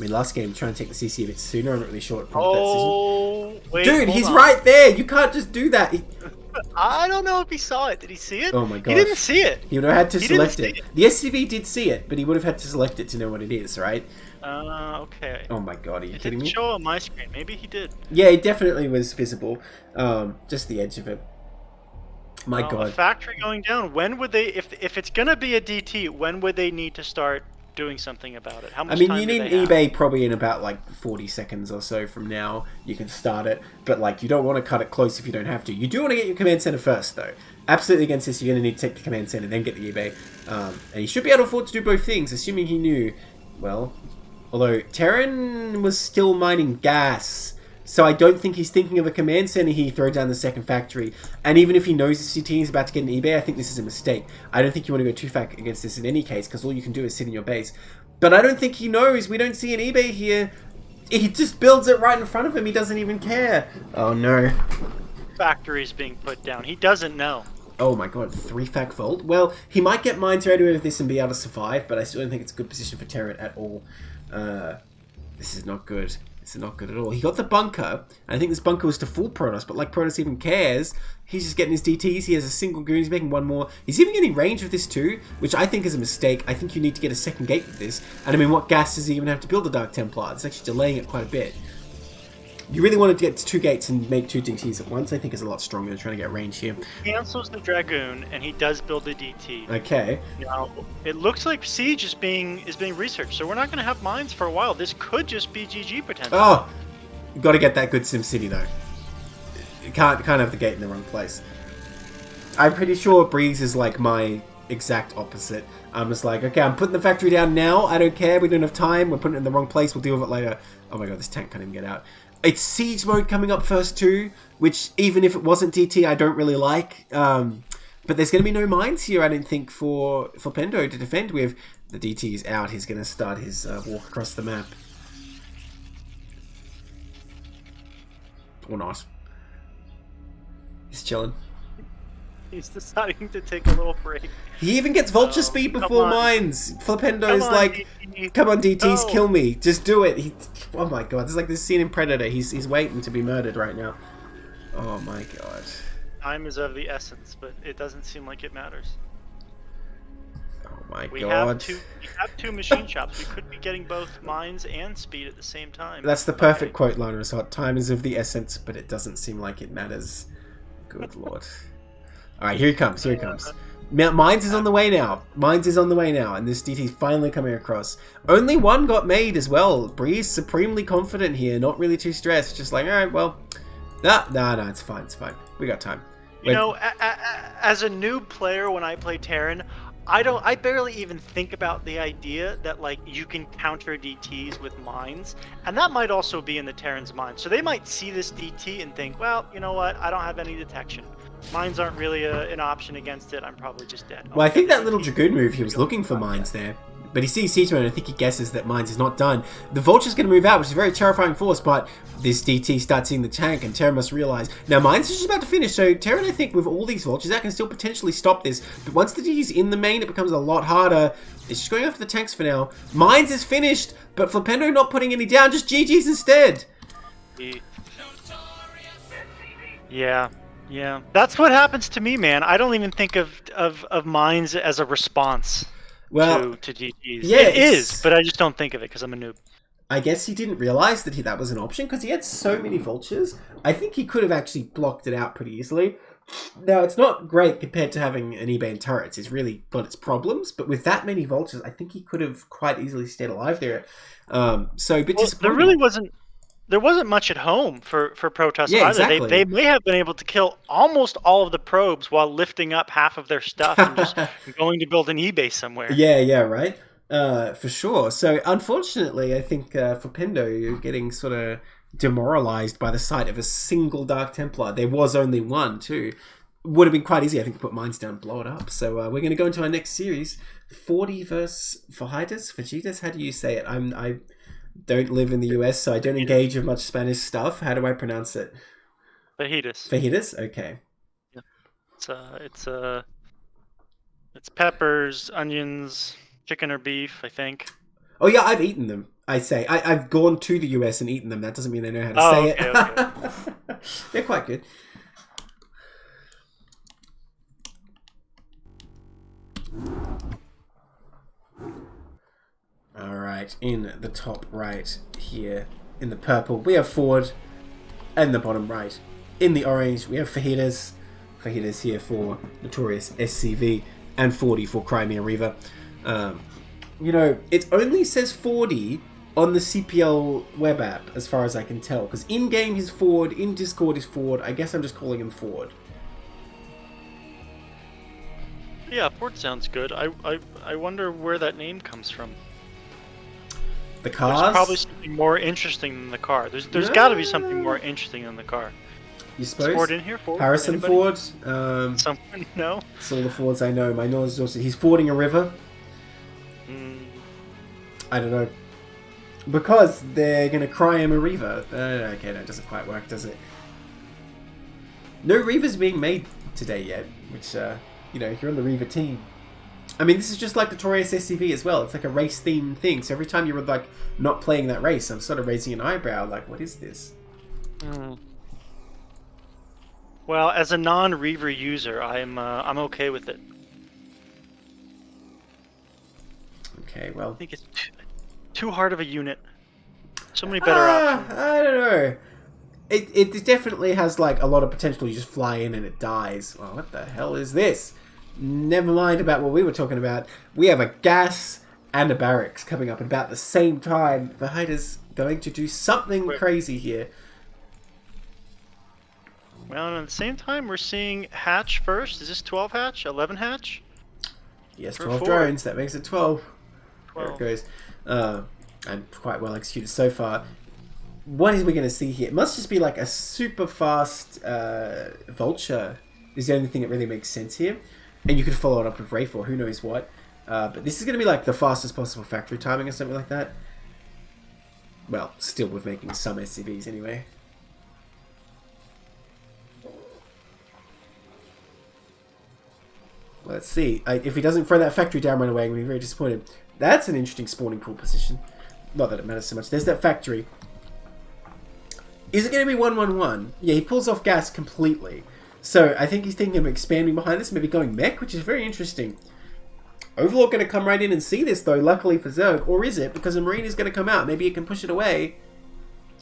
mean, last game, trying to take the CC a bit sooner. I'm not really sure what prompted that decision. Wait, dude, he's right there. You can't just do that. I don't know if he saw it. Did he see it? Oh my god. He didn't see it. He would have had to select it. The S.C.V did see it, but he would have had to select it to know what it is, right? Okay. Oh my god, are you kidding me? It didn't show on my screen. Maybe he did. Yeah, it definitely was visible. Just the edge of it. My god. A factory going down. When would they, if it's gonna be a DT, when would they need to start doing something about it? How much time you need an eBay probably in about like 40 seconds or so from now. You can start it, but like you don't want to cut it close if you don't have to. You do want to get your command center first, though. Absolutely against this, you're going to need to take the command center, then get the eBay. And he should be able to afford to do both things, assuming he knew. Well, although Terran was still mining gas. So I don't think he's thinking of a command center here, throw down the second factory. And even if he knows the CT is about to get an eBay, I think this is a mistake. I don't think you want to go 2-fac against this in any case, because all you can do is sit in your base. But I don't think he knows. We don't see an eBay here. He just builds it right in front of him. He doesn't even care. Oh no. Factory's being put down. He doesn't know. Oh my god, 3-fac vault? Well, he might get mines ready with this and be able to survive, but I still don't think it's a good position for Terran at all. This is not good. This is not good at all. He got the bunker. I think this bunker was to fool Protoss, but like Protoss even cares. He's just getting his DTs. He has a single goon. He's making one more. He's even getting range with this too, which I think is a mistake. I think you need to get a second gate with this. And I mean, what gas does he even have to build a Dark Templar? It's actually delaying it quite a bit. You really wanted to get to 2 gates and make 2 DTs at once, I think is a lot stronger than trying to get range here. He cancels the Dragoon, and he does build a DT. Okay. Now, it looks like Siege is being researched, so we're not going to have mines for a while. This could just be GG potential. Oh! You got to get that good SimCity, though. You can't have the gate in the wrong place. I'm pretty sure Breeze is like my exact opposite. I'm just like, okay, I'm putting the factory down now. I don't care. We don't have time. We're putting it in the wrong place. We'll deal with it later. Oh my god, this tank can't even get out. It's Siege mode coming up first too, which even if it wasn't DT, I don't really like. But there's going to be no mines here, I don't think, for Flipendo to defend with. The DT is out. He's going to start his walk across the map. Or not. He's chilling. He's deciding to take a little break. He even gets vulture speed before mines. Flipendo is like, DT. come on DTs, No. kill me. Just do it. Oh my god, there's like this scene in Predator. He's waiting to be murdered right now. Oh my god. Time is of the essence, but it doesn't seem like it matters. Oh my We god. have two machine shops. We could be getting both mines and speed at the same time. That's the perfect quote, Lanaishot. Time is of the essence, but it doesn't seem like it matters. Good lord. Alright, here he comes, here he comes. Mines is on the way now. Mines is on the way now, and this DT's finally coming across. Only one got made as well. Breeze supremely confident here, not really too stressed. Just like, alright, well, no, it's fine, it's fine. We got time. You know, as a new player, when I play Terran, I barely even think about the idea that like you can counter DTs with mines, and that might also be in the Terran's mind. So they might see this DT and think, well, you know what? I don't have any detection. Mines aren't really an option against it. I'm probably just dead. Well, I think that little Dragoon move, he was looking for mines there. But he sees Siege mode, and I think he guesses that mines is not done. The Vulture's going to move out, which is a very terrifying force, but this DT starts seeing the tank, and Terran must realize. Now, mines is just about to finish, so Terran, I think, with all these Vultures, that can still potentially stop this. But once the DT's in the main, it becomes a lot harder. It's just going after the tanks for now. Mines is finished, but Flipendo not putting any down, just GG's instead. Yeah. That's what happens to me, man. I don't even think of mines as a response. Well, to DTs. Yeah, it is, but I just don't think of it because I'm a noob. I guess he didn't realize that that was an option because he had so many vultures. I think he could have actually blocked it out pretty easily. Now, it's not great compared to having an E-band turret. It's really got its problems, but with that many vultures, I think he could have quite easily stayed alive there. So a bit disappointing. There wasn't much at home for Protoss Yeah, either. exactly. They may have been able to kill almost all of the probes while lifting up half of their stuff and just going to build an E-base somewhere. Yeah, right. For sure. So, unfortunately, I think for Pendo, you're getting sort of demoralized by the sight of a single Dark Templar. There was only one, too. Would have been quite easy, I think, to put mines down and blow it up. So, we're going to go into our next series. Fordy versus Fajitas? How do you say it? I don't live in the US, so I don't engage with much Spanish stuff. How do I pronounce it? Fajitas? Okay. Yeah. It's peppers, onions, chicken or beef, I think. Oh yeah, I've eaten them. I've gone to the US and eaten them. That doesn't mean I know how to say it. Okay. They're quite good. Alright, in the top right here, in the purple, we have Ford, and the bottom right, in the orange, we have Fajitas. Fajitas here for Notorious S.C.V, and Fordy for Crimea Reaver. You know, it only says Fordy on the CPL web app, as far as I can tell, because in-game he's Ford, in Discord is Ford. I guess I'm just calling him Ford. Yeah, Ford sounds good. I wonder where that name comes from. The cars? There's probably something more interesting than the car. There's got to be something more interesting than the car. You suppose? Is Ford in here? Ford? Harrison Anybody? Ford. Someone? No? It's all the Fords I know. My knowledge is also... He's fording a river. I don't know. Because they're going to cry him a Reaver. Okay, that doesn't quite work, does it? No Reavers being made today yet, which, you know, if you're on the Reaver team. I mean, this is just like Notorious S.C.V as well. It's like a race-themed thing. So every time you're, like, not playing that race, I'm sort of raising an eyebrow, like, what is this? Well, as a non-Reaver user, I'm okay with it. Okay, well... I think it's too hard of a unit. So many better options. I don't know. It definitely has, like, a lot of potential. You just fly in and it dies. Well, what the hell is this? Never mind about what we were talking about. We have a gas and a barracks coming up at about the same time. Fajitas going to do something crazy here. Well, and at the same time, we're seeing hatch first. Is this 12 hatch? 11 hatch? Yes, 12 drones. That makes it 12. 12. There it goes. And quite well executed so far. what is we going to see here? It must just be like a super fast Vulture is the only thing that really makes sense here. And you could follow it up with Reaver, who knows what. But this is going to be like the fastest possible factory timing or something like that. Well, still with making some SCVs anyway. Let's see. If he doesn't throw that factory down right away, I'm going to be very disappointed. That's an interesting spawning pool position. Not that it matters so much. There's that factory. Is it going to be 1-1-1? Yeah, he pulls off gas completely. So I think he's thinking of expanding behind this, maybe going mech, which is very interesting. Overlord going to come right in and see this, though, luckily for Zerg. Or is it? Because a Marine is going to come out. Maybe he can push it away.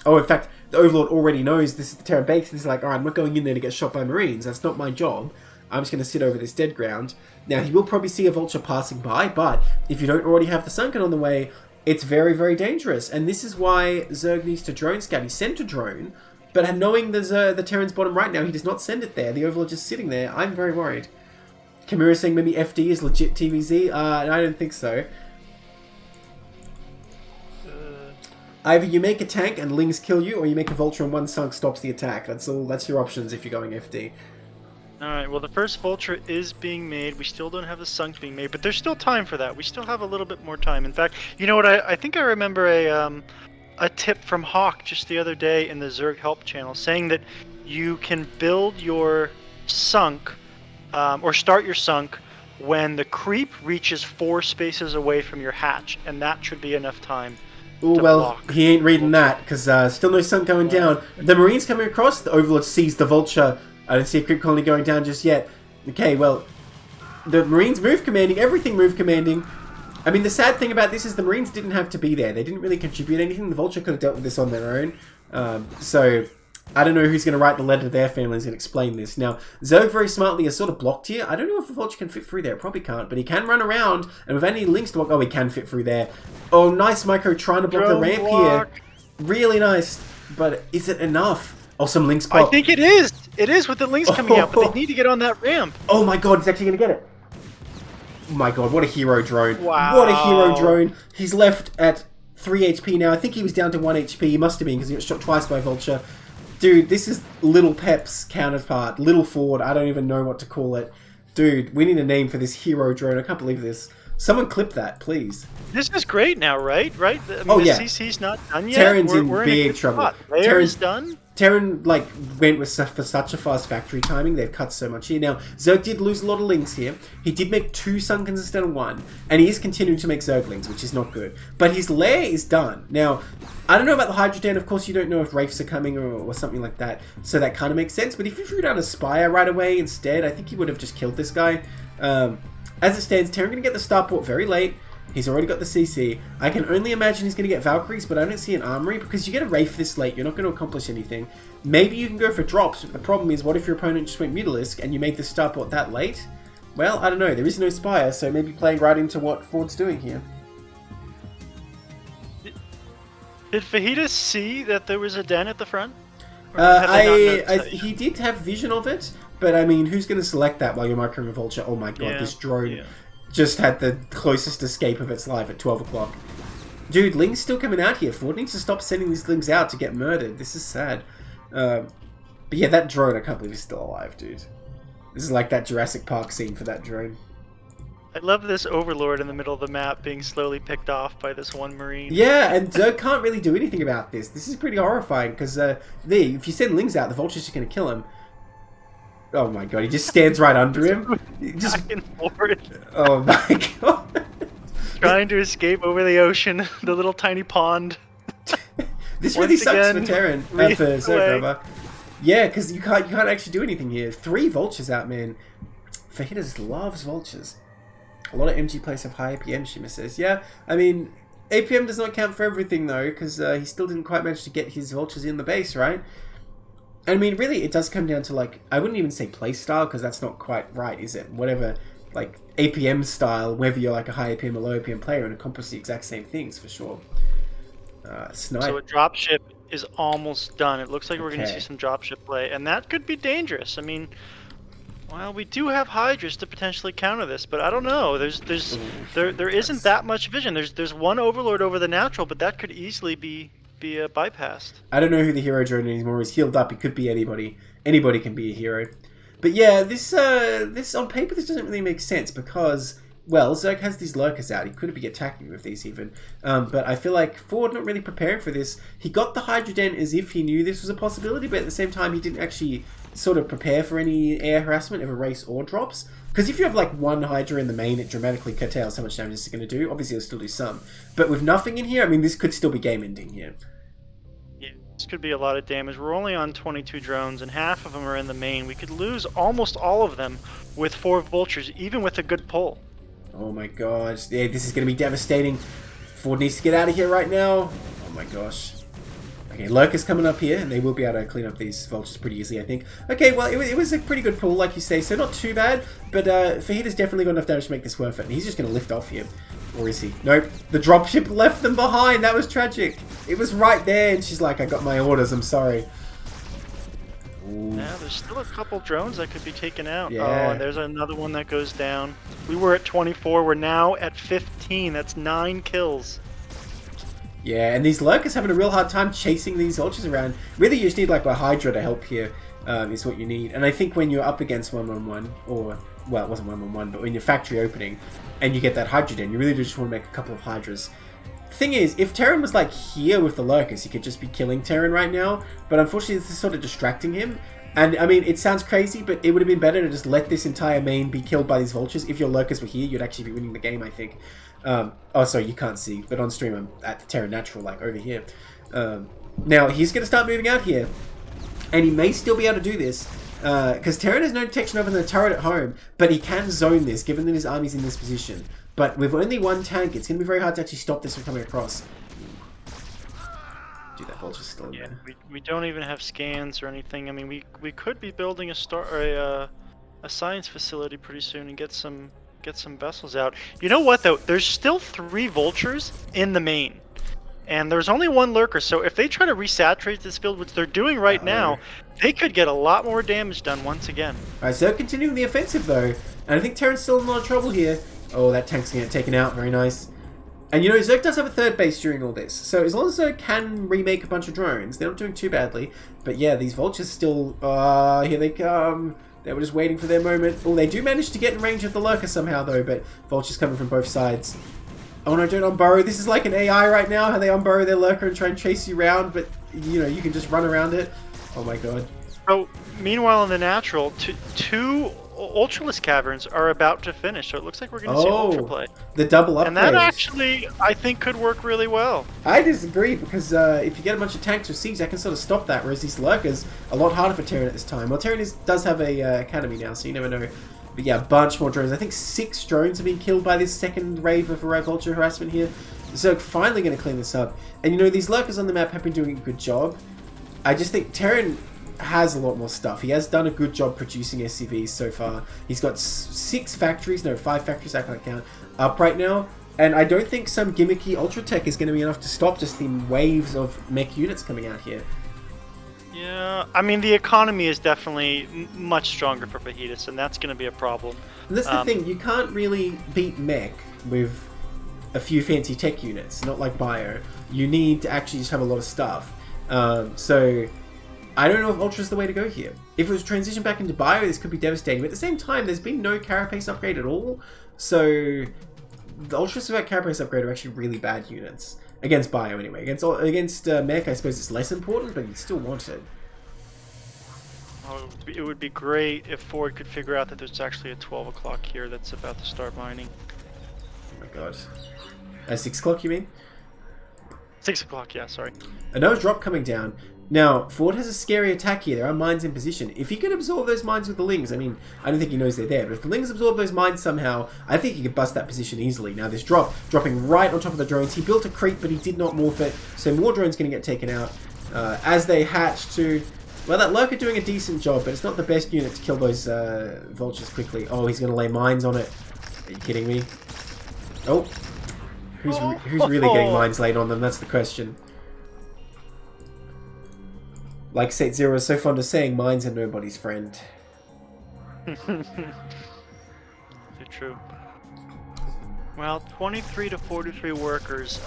Oh, in fact, the Overlord already knows this is the Terran base. He's like, alright, I'm not going in there to get shot by Marines. That's not my job. I'm just going to sit over this dead ground. Now, he will probably see a Vulture passing by, but if you don't already have the Sunken on the way, it's very, very dangerous. And this is why Zerg needs to drone scout. He sent a drone, but knowing the Terran's bottom right now, he does not send it there. The Overlord just sitting there. I'm very worried. Chimera saying maybe FD is legit TVZ. I don't think so. Either you make a tank and Lings kill you, or you make a Vulture and one Sunk stops the attack. That's all. That's your options if you're going FD. Alright, well the first Vulture is being made. We still don't have the Sunk being made, but there's still time for that. We still have a little bit more time. In fact, you know what? I think I remember a tip from Hawk just the other day in the Zerg Help channel saying that you can build your Sunk or start your Sunk when the creep reaches 4 spaces away from your hatch, and that should be enough time. Oh well, he ain't reading that, because still no Sunk going down. The Marines coming across, the Overlord sees the Vulture. I don't see a creep colony going down just yet. Okay, well, the Marines move commanding, everything move commanding. I mean, the sad thing about this is the Marines didn't have to be there. They didn't really contribute anything. The Vulture could have dealt with this on their own. So, I don't know who's going to write the letter to their families and explain this. Now, Zerg very smartly is sort of blocked here. I don't know if the Vulture can fit through there. It probably can't, but he can run around. And with any links to block... Oh, he can fit through there. Oh, nice micro trying to block the ramp here. Really nice. But is it enough? Oh, some links pop. I think it is. It is with the links coming out, but they need to get on that ramp. Oh my god, he's actually going to get it. Oh my god, what a hero drone. Wow. What a hero drone. He's left at 3 HP now. I think he was down to 1 HP. He must have been because he got shot twice by Vulture. Dude, this is Little Pep's counterpart. Little Ford. I don't even know what to call it. Dude, we need a name for this hero drone. I can't believe this. Someone clip that, please. This is great now, right? I mean, oh, yeah. The CC's not done yet. Terran's in big trouble. Terran's done. Terran, like, went with for such a fast factory timing. They've cut so much here. Now, Zerg did lose a lot of links here. He did make 2 Sunkens instead of 1. And he is continuing to make Zerglings, which is not good. But his lair is done. Now, I don't know about the Hydra Den. Of course, you don't know if Wraiths are coming or something like that. So that kind of makes sense. But if you threw down a Spire right away instead, I think he would have just killed this guy. As it stands, Terran going to get the starport very late. He's already got the CC. I can only imagine he's going to get Valkyries, but I don't see an armory, because you get a Wraith this late, you're not going to accomplish anything. Maybe you can go for drops, but the problem is, what if your opponent just went Mutalisk, and you made the starport that late? Well, I don't know. There is no Spire, so maybe playing right into what Ford's doing here. Did Fajitas see that there was a den at the front? He did have vision of it, but I mean, who's going to select that while you're microing a Vulture? Oh my god, this drone just had the closest escape of its life at 12 o'clock. Dude, Ling's still coming out here. Ford needs to stop sending these Lings out to get murdered. This is sad. But yeah, that drone, I can't believe he's still alive, dude. This is like that Jurassic Park scene for that drone. I love this Overlord in the middle of the map being slowly picked off by this one Marine. Yeah, and Zerg can't really do anything about this. This is pretty horrifying, because if you send Lings out, the Vulture's just going to kill him. Oh my god, he just stands right under him. Just back and forth. Oh my god. Trying to escape over the ocean, the little tiny pond. This really sucks for Terran, for Zerg. Yeah, because you can't actually do anything here. 3 Vultures out, man. Fajitas loves Vultures. A lot of MG players have high APM, Shimmer says. Yeah, I mean, APM does not count for everything, though, because he still didn't quite manage to get his Vultures in the base, right? I mean, really, it does come down to, like, I wouldn't even say playstyle, because that's not quite right, is it? Whatever, like, APM style, whether you're, like, a high APM or low APM player, and accomplish the exact same things, for sure. Snipe. So a dropship is almost done. It looks like we're going to see some dropship play, and that could be dangerous. I mean, well, we do have Hydras to potentially counter this, but I don't know. There isn't that much vision. There's one Overlord over the natural, but that could easily be be bypassed. I don't know who the hero drone anymore. He's healed up. He could be anybody. Anybody can be a hero. But yeah, this on paper this doesn't really make sense because, well, Zerg has these lurkers out. He could be attacking with these even. But I feel like Ford not really preparing for this. He got the Hydra Den as if he knew this was a possibility, but at the same time he didn't actually sort of prepare for any air harassment of a race or drops. Because if you have like one Hydra in the main, it dramatically curtails how much damage it's going to do. Obviously it'll still do some. But with nothing in here, I mean, this could still be game ending here. Yeah, this could be a lot of damage. We're only on 22 drones, and half of them are in the main. We could lose almost all of them with 4 vultures, even with a good pull. Oh my god. Yeah, this is going to be devastating. Ford needs to get out of here right now. Oh my gosh. Okay, Lurker's coming up here, and they will be able to clean up these vultures pretty easily, I think. Okay, well, it was a pretty good pull, like you say, so not too bad, but Fajitas definitely got enough damage to make this worth it, and he's just going to lift off here. Or is he? Nope. The dropship left them behind. That was tragic. It was right there, and she's like, I got my orders, I'm sorry. Ooh. Yeah, there's still a couple drones that could be taken out. Yeah. Oh, and there's another one that goes down. We were at 24. We're now at 15. That's 9 kills. Yeah, and these lurkers having a real hard time chasing these vultures around. Really, you just need like a Hydra to help here, is what you need. And I think when you're up against 1-on-1, or, well, it wasn't 1-on-1, but when you're factory opening, and you get that Hydra Den, you really just want to make a couple of Hydras. Thing is, if Terran was like here with the lurkers, he could just be killing Terran right now, but unfortunately this is sort of distracting him. And I mean, it sounds crazy, but it would have been better to just let this entire main be killed by these vultures. If your lurkers were here, you'd actually be winning the game, I think. Oh, sorry, you can't see, but on stream I'm at the Terra Natural, like over here. Now, he's going to start moving out here, and he may still be able to do this, because Terran has no detection over the turret at home, but he can zone this, given that his army's in this position. But with only one tank, it's going to be very hard to actually stop this from coming across. Dude, that vulture's still in there. We don't even have scans or anything. I mean, we could be building a science facility pretty soon and get some vessels out. You know what though? There's still 3 vultures in the main, and there's only 1 lurker. So if they try to resaturate this field, which they're doing right now, they could get a lot more damage done once again. Alright, so continuing the offensive though, and I think Terran's still in a lot of trouble here. Oh, that tank's gonna get taken out. Very nice. And you know, Zerg does have a 3rd base during all this, so as long as Zerg can remake a bunch of drones, they're not doing too badly. But yeah, these vultures still, here they come. They were just waiting for their moment. Oh, they do manage to get in range of the lurker somehow though, but vultures coming from both sides. Oh no, don't unburrow. This is like an AI right now, how they unburrow their lurker and try and chase you around, but you know, you can just run around it. Oh my god. So, meanwhile in the natural, 2 Ultraless Caverns are about to finish, so it looks like we're going to see Ultra play. The double upgrade. And that actually, I think, could work really well. I disagree, because if you get a bunch of tanks or sieges, that can sort of stop that, whereas these lurkers, a lot harder for Terran at this time. Well, Terran does have a academy now, so you never know. But yeah, a bunch more drones. I think 6 drones have been killed by this second wave of vulture harassment here. So finally going to clean this up. And you know, these lurkers on the map have been doing a good job. I just think Terran has a lot more stuff. He has done a good job producing SCVs so far. He's got 5 factories, I can't count, up right now. And I don't think some gimmicky Ultra Tech is going to be enough to stop just the waves of mech units coming out here. Yeah, I mean, the economy is definitely much stronger for Fajitas, and that's going to be a problem. And that's the thing, you can't really beat mech with a few fancy tech units, not like Bio. You need to actually just have a lot of stuff. So I don't know if Ultra's the way to go here. If it was transition back into Bio, this could be devastating. But at the same time, there's been no carapace upgrade at all. So the Ultras without carapace upgrade are actually really bad units. Against Bio, anyway. Against Mech, I suppose it's less important, but you still want it. Oh, it would be great if Ford could figure out that there's actually a 12 o'clock here that's about to start mining. Oh my god. 6 o'clock, you mean? 6 o'clock, yeah, sorry. Another drop coming down. Now, Ford has a scary attack here. There are mines in position. If he can absorb those mines with the Lings, I mean, I don't think he knows they're there, but if the Lings absorb those mines somehow, I think he could bust that position easily. Now, this dropping right on top of the drones. He built a creep, but he did not morph it, so more drones going to get taken out. As they hatch to... Well, that Lurker doing a decent job, but it's not the best unit to kill those vultures quickly. Oh, he's going to lay mines on it. Are you kidding me? Oh. Who's really getting mines laid on them? That's the question. Like Sate Zero is so fond of saying, mines are nobody's friend. They're true. Well, 23 to 43 workers.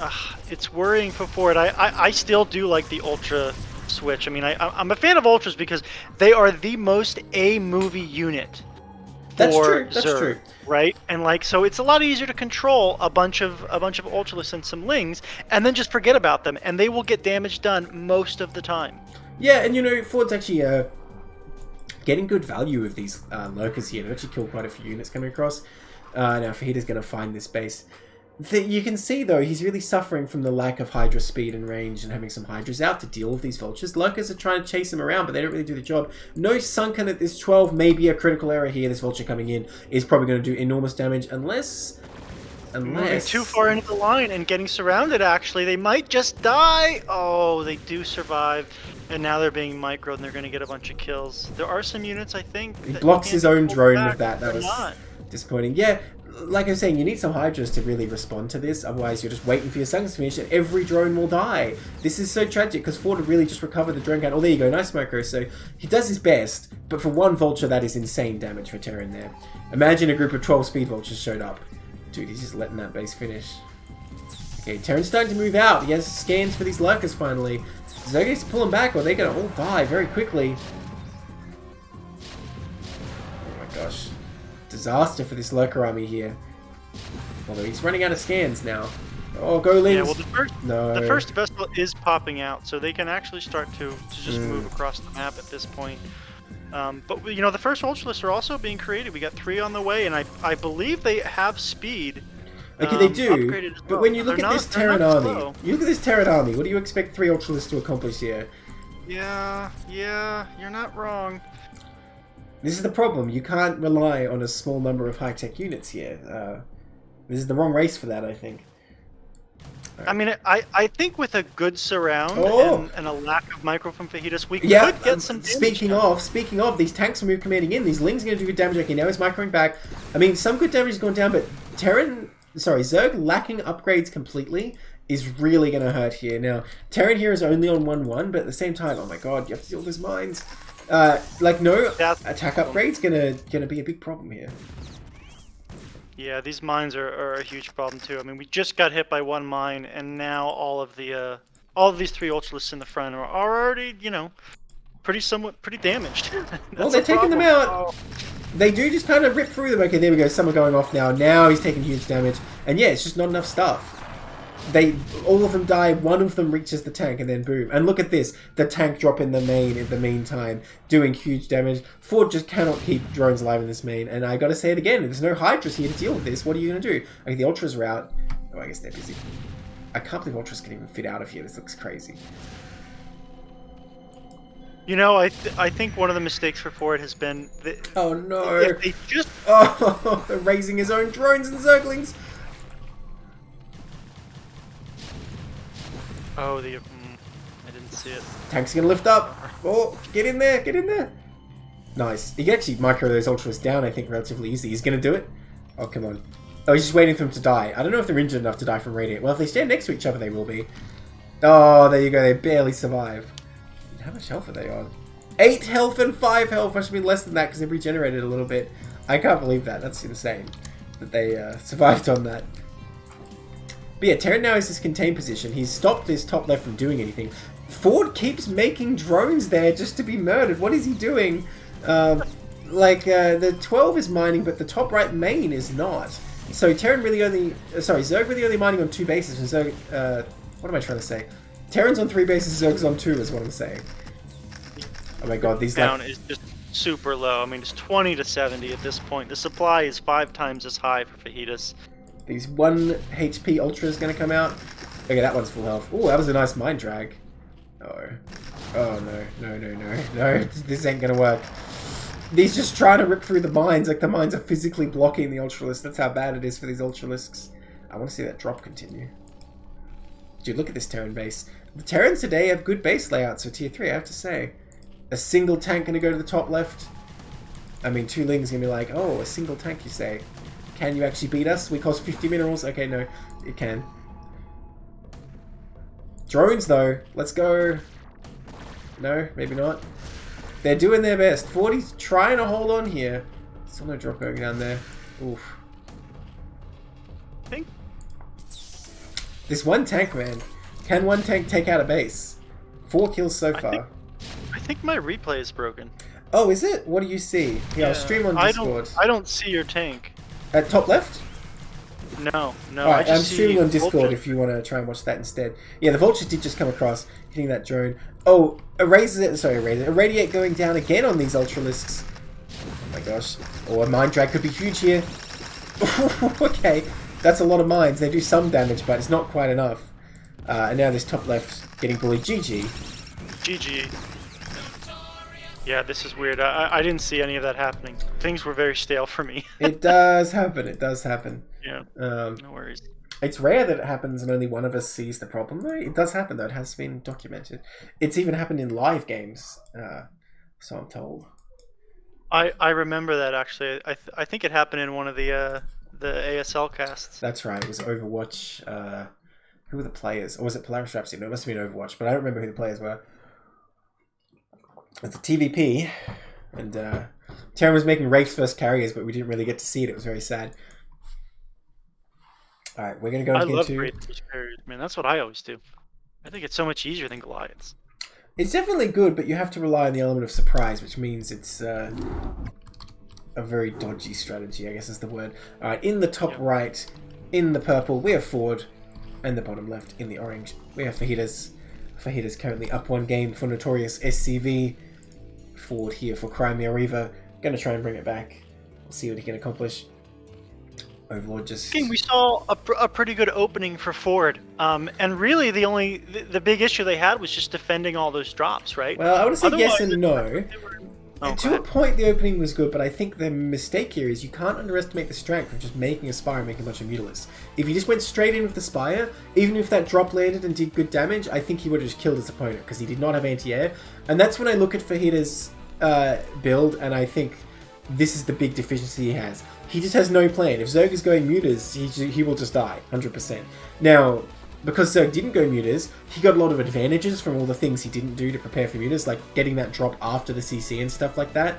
It's worrying for Ford. I still do like the Ultra switch. I mean, I'm a fan of Ultras because they are the most A-movie unit That's for true. That's Zerg, true. right? And like, so it's a lot easier to control a bunch of Ultralists and some Lings, and then just forget about them, and they will get damage done most of the time. Yeah, and you know, Ford's actually getting good value of these lurkers here. They've actually killed quite a few units coming across. Now, Fajitas going to find this base. You can see, though, he's really suffering from the lack of Hydra speed and range and having some Hydras out to deal with these Vultures. Lurkers are trying to chase him around, but they don't really do the job. No Sunken at this 12, maybe a critical error here. This Vulture coming in is probably going to do enormous damage, unless... Moving too far into the line and getting surrounded, actually. They might just die. Oh, they do survive. And now they're being microed and they're going to get a bunch of kills. There are some units, I think. He blocks his own drone back, with that. That was not. disappointing. Yeah, like I was saying, you need some Hydras to really respond to this. Otherwise, you're just waiting for your Sunkens to finish and every drone will die. This is so tragic because Ford really just recovered the drone count. Oh, there you go. Nice Micro. So he does his best. But for one Vulture, that is insane damage for Terran there. Imagine a group of 12 Speed Vultures showed up. Dude, he's just letting that base finish. Okay, Terran's starting to move out. He has scans for these Lurkers finally. Zerg needs to pull him back or they're going to all die very quickly. Oh my gosh. Disaster for this Lurker army here. Although he's running out of scans now. Oh, go Lings. Yeah, well, the first vessel is popping out, so they can actually start to just move across the map at this point. But, you know, the first Ultralists are also being created. We got 3 on the way, and I believe they have speed. Okay, they do. Upgraded as But well. when you look at this Terran army, slow. you look at this Terran army, what do you expect 3 Ultralists to accomplish here? Yeah, you're not wrong. This is the problem. You can't rely on a small number of high-tech units here. This is the wrong race for that, I think. I mean, I think with a good surround and a lack of micro from Fajitas, we could get some damage. Speaking of, these tanks are moving commanding in. These Lings are going to do good damage. Okay, now he's microing back. I mean, some good damage has gone down, but Zerg lacking upgrades completely is really going to hurt here. Now, Terran here is only on 1-1, but at the same time, oh my god, you have to deal with his mines. Like, no attack upgrades gonna be a big problem here. Yeah, these mines are a huge problem too. I mean, we just got hit by 1 mine, and now all of these 3 Ultralists in the front are already, you know, pretty damaged. Well, they're taking them out. Oh. They do just kind of rip through them. Okay, there we go. Some are going off now. Now he's taking huge damage, and yeah, it's just not enough stuff. All of them die. One of them reaches the tank, and then boom. And look at this. The tank drop in the main in the meantime, doing huge damage. Ford just cannot keep drones alive in this main. And I gotta say it again. There's no Hydras here to deal with this. What are you gonna do? Okay, the Ultras are out. Oh, I guess they're busy. I can't believe Ultras can even fit out of here. This looks crazy. You know, I think one of the mistakes for Ford has been that oh no! If they just they're raising his own drones and Zerglings. Oh, I didn't see it. Tank's gonna lift up. Oh, get in there, get in there. Nice. He can actually micro those Ultras down, I think, relatively easy. He's gonna do it. Oh, come on. Oh, he's just waiting for them to die. I don't know if they're injured enough to die from Radiant. Well, if they stand next to each other, they will be. Oh, there you go. They barely survive. How much health are they on? 8 health and 5 health. I should be less than that because they've regenerated a little bit. I can't believe that. That's insane that they survived on that. But yeah, Terran now has this contained position. He's stopped this top left from doing anything. Ford keeps making drones there just to be murdered. What is he doing? The 12 is mining, but the top right main is not. So Terran really only... Zerg really only mining on 2 bases. And Zerg... what am I trying to say? Terran's on 3 bases, Zerg's on 2 is what I'm saying. Oh my god, these... down is just super low. I mean, it's 20 to 70 at this point. The supply is 5 times as high for Fajitas. These 1 HP Ultra is going to come out. Okay, that one's full health. Oh, that was a nice mind drag. Oh no. No, this ain't going to work. He's just trying to rip through the mines. Like, the mines are physically blocking the Ultralisks. That's how bad it is for these Ultralisks. I want to see that drop continue. Dude, look at this Terran base. The Terrans today have good base layouts for tier 3, I have to say. A single tank going to go to the top left. I mean, 2 Lings going to be like, oh, a single tank, you say. Can you actually beat us? We cost 50 minerals. Okay, no, it can. Drones, though. Let's go. No, maybe not. They're doing their best. Fordy's trying to hold on here. Still no drop going down there. Oof. think. This one tank, man. Can one tank take out a base? 4 kills so far. I think my replay is broken. Oh, is it? What do you see? Yeah, I'll stream on Discord. I don't see your tank. At top left? No. Alright, I'm streaming on Discord if you want to try and watch that instead. Yeah, the vultures did just come across, hitting that drone. Oh, Irradiate going down again on these Ultralisks. Oh my gosh. Oh, a mine drag could be huge here. Okay, that's a lot of mines. They do some damage, but it's not quite enough. And now this top left getting bullied. GG. Yeah, this is weird. I didn't see any of that happening. Things were very stale for me. It does happen. It does happen. Yeah. No worries. It's rare that it happens and only one of us sees the problem, though. It does happen, though. It has been documented. It's even happened in live games, so I'm told. I remember that, actually. I think it happened in one of the ASL casts. That's right. It was Overwatch. Who were the players? Or was it Polaris Rhapsody? No, it must have been Overwatch, but I don't remember who the players were. It's a TVP, and TannerIrwin was making Wraith's first carriers, but we didn't really get to see it. It was very sad. Alright, we're going to go into... I love Wraith's first carriers, man. That's what I always do. I think it's so much easier than Goliaths. It's definitely good, but you have to rely on the element of surprise, which means it's a very dodgy strategy, I guess is the word. Alright, in the top right, in the purple, we have Ford, and the bottom left, in the orange, we have Fajitas. Fajitas currently up 1 game for Notorious S.C.V. Ford here for Crimea Reaver. Gonna try and bring it back. We'll see what he can accomplish. Overlord just... We saw a pretty good opening for Ford. And really the big issue they had was just defending all those drops, right? Well, I would say yes and no. To a point, the opening was good, but I think the mistake here is you can't underestimate the strength of just making a Spire and making a bunch of Mutalisks. If he just went straight in with the Spire, even if that drop landed and did good damage, I think he would have just killed his opponent, because he did not have anti-air. And that's when I look at Fajitas' build, and I think this is the big deficiency he has. He just has no plan. If Zerg is going Mutas, he will just die, 100%. Now, because Zerg didn't go Mutas, he got a lot of advantages from all the things he didn't do to prepare for Mutas, like getting that drop after the CC and stuff like that,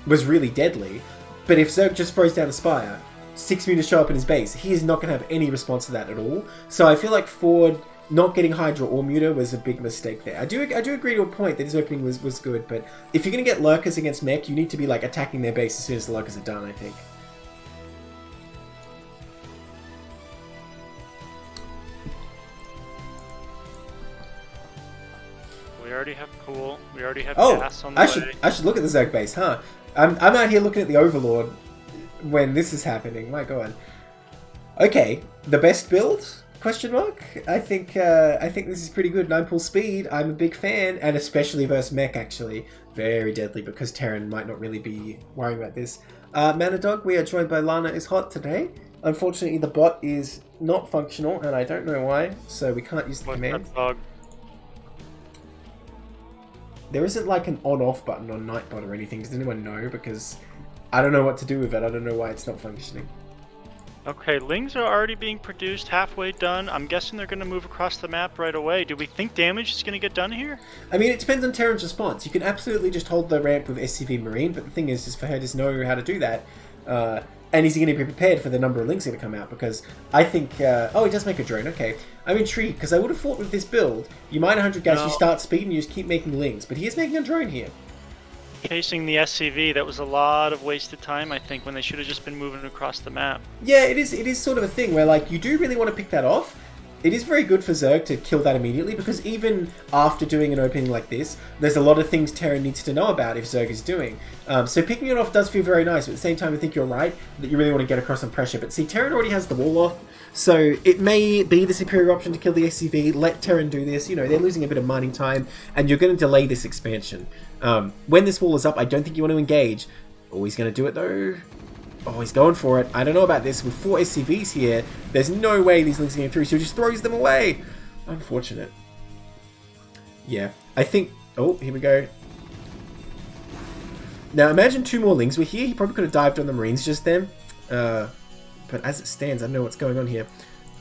was really deadly. But if Zerg just throws down a Spire, 6 Mutas show up in his base, he is not going to have any response to that at all. So I feel like Ford not getting Hydra or Muta was a big mistake there. I do agree to a point that his opening was good, but if you're going to get Lurkers against Mech, you need to be like attacking their base as soon as the Lurkers are done, I think. We already have pool. We already have gas on the way. I should look at the Zerg base, huh? I'm out here looking at the Overlord when this is happening. My god. Okay, the best build? Question mark? I think this is pretty good. 9-pull speed. I'm a big fan, and especially versus Mech, actually. Very deadly, because Terran might not really be worrying about this. Manadog, we are joined by Lanaishot today. Unfortunately, the bot is not functional, and I don't know why, so we can't use the command. There isn't like an on-off button on Nightbot or anything. Does anyone know? Because I don't know what to do with it. I don't know why it's not functioning. Okay, Lings are already being produced, halfway done. I'm guessing they're going to move across the map right away. Do we think damage is going to get done here? I mean, it depends on Terran's response. You can absolutely just hold the ramp with SCV Marine, but the thing is for her to know how to do that. And is he going to be prepared for the number of Lings going to come out? Because I think... oh, he does make a drone. Okay. I'm intrigued, because I would have thought with this build, you mine 100 gas, you start speed, and you just keep making Lings. But he is making a drone here. Chasing the SCV, that was a lot of wasted time, I think, when they should have just been moving across the map. Yeah, it is sort of a thing where, like, you do really want to pick that off. It is very good for Zerg to kill that immediately, because even after doing an opening like this, there's a lot of things Terran needs to know about if Zerg is doing. So picking it off does feel very nice, but at the same time I think you're right, that you really want to get across some pressure. But see, Terran already has the wall off, so it may be the superior option to kill the SCV, let Terran do this. You know, they're losing a bit of mining time, and you're going to delay this expansion. When this wall is up, I don't think you want to engage. Oh, he's going to do it though. Oh, he's going for it. I don't know about this. With 4 SCVs here, there's no way these Lings are getting through, so he just throws them away. Unfortunate. Yeah, I think... Oh, here we go. Now, imagine 2 more Lings were here. He probably could have dived on the Marines just then. But as it stands, I don't know what's going on here.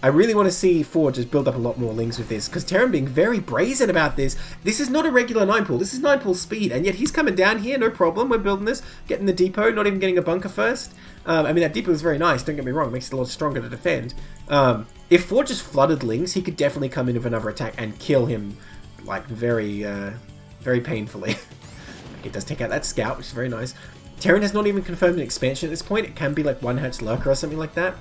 I really want to see Ford just build up a lot more Lings with this, because TannerIrwin being very brazen about this. This is not a regular 9-pull, this is 9-pull speed, and yet he's coming down here, no problem, we're building this, getting the depot, not even getting a bunker first. I mean, that depot is very nice, don't get me wrong, makes it a lot stronger to defend. If Ford just flooded Lings, he could definitely come in with another attack and kill him, like, very painfully. It does take out that scout, which is very nice. TannerIrwin has not even confirmed an expansion at this point, it can be like one hatch lurker or something like that.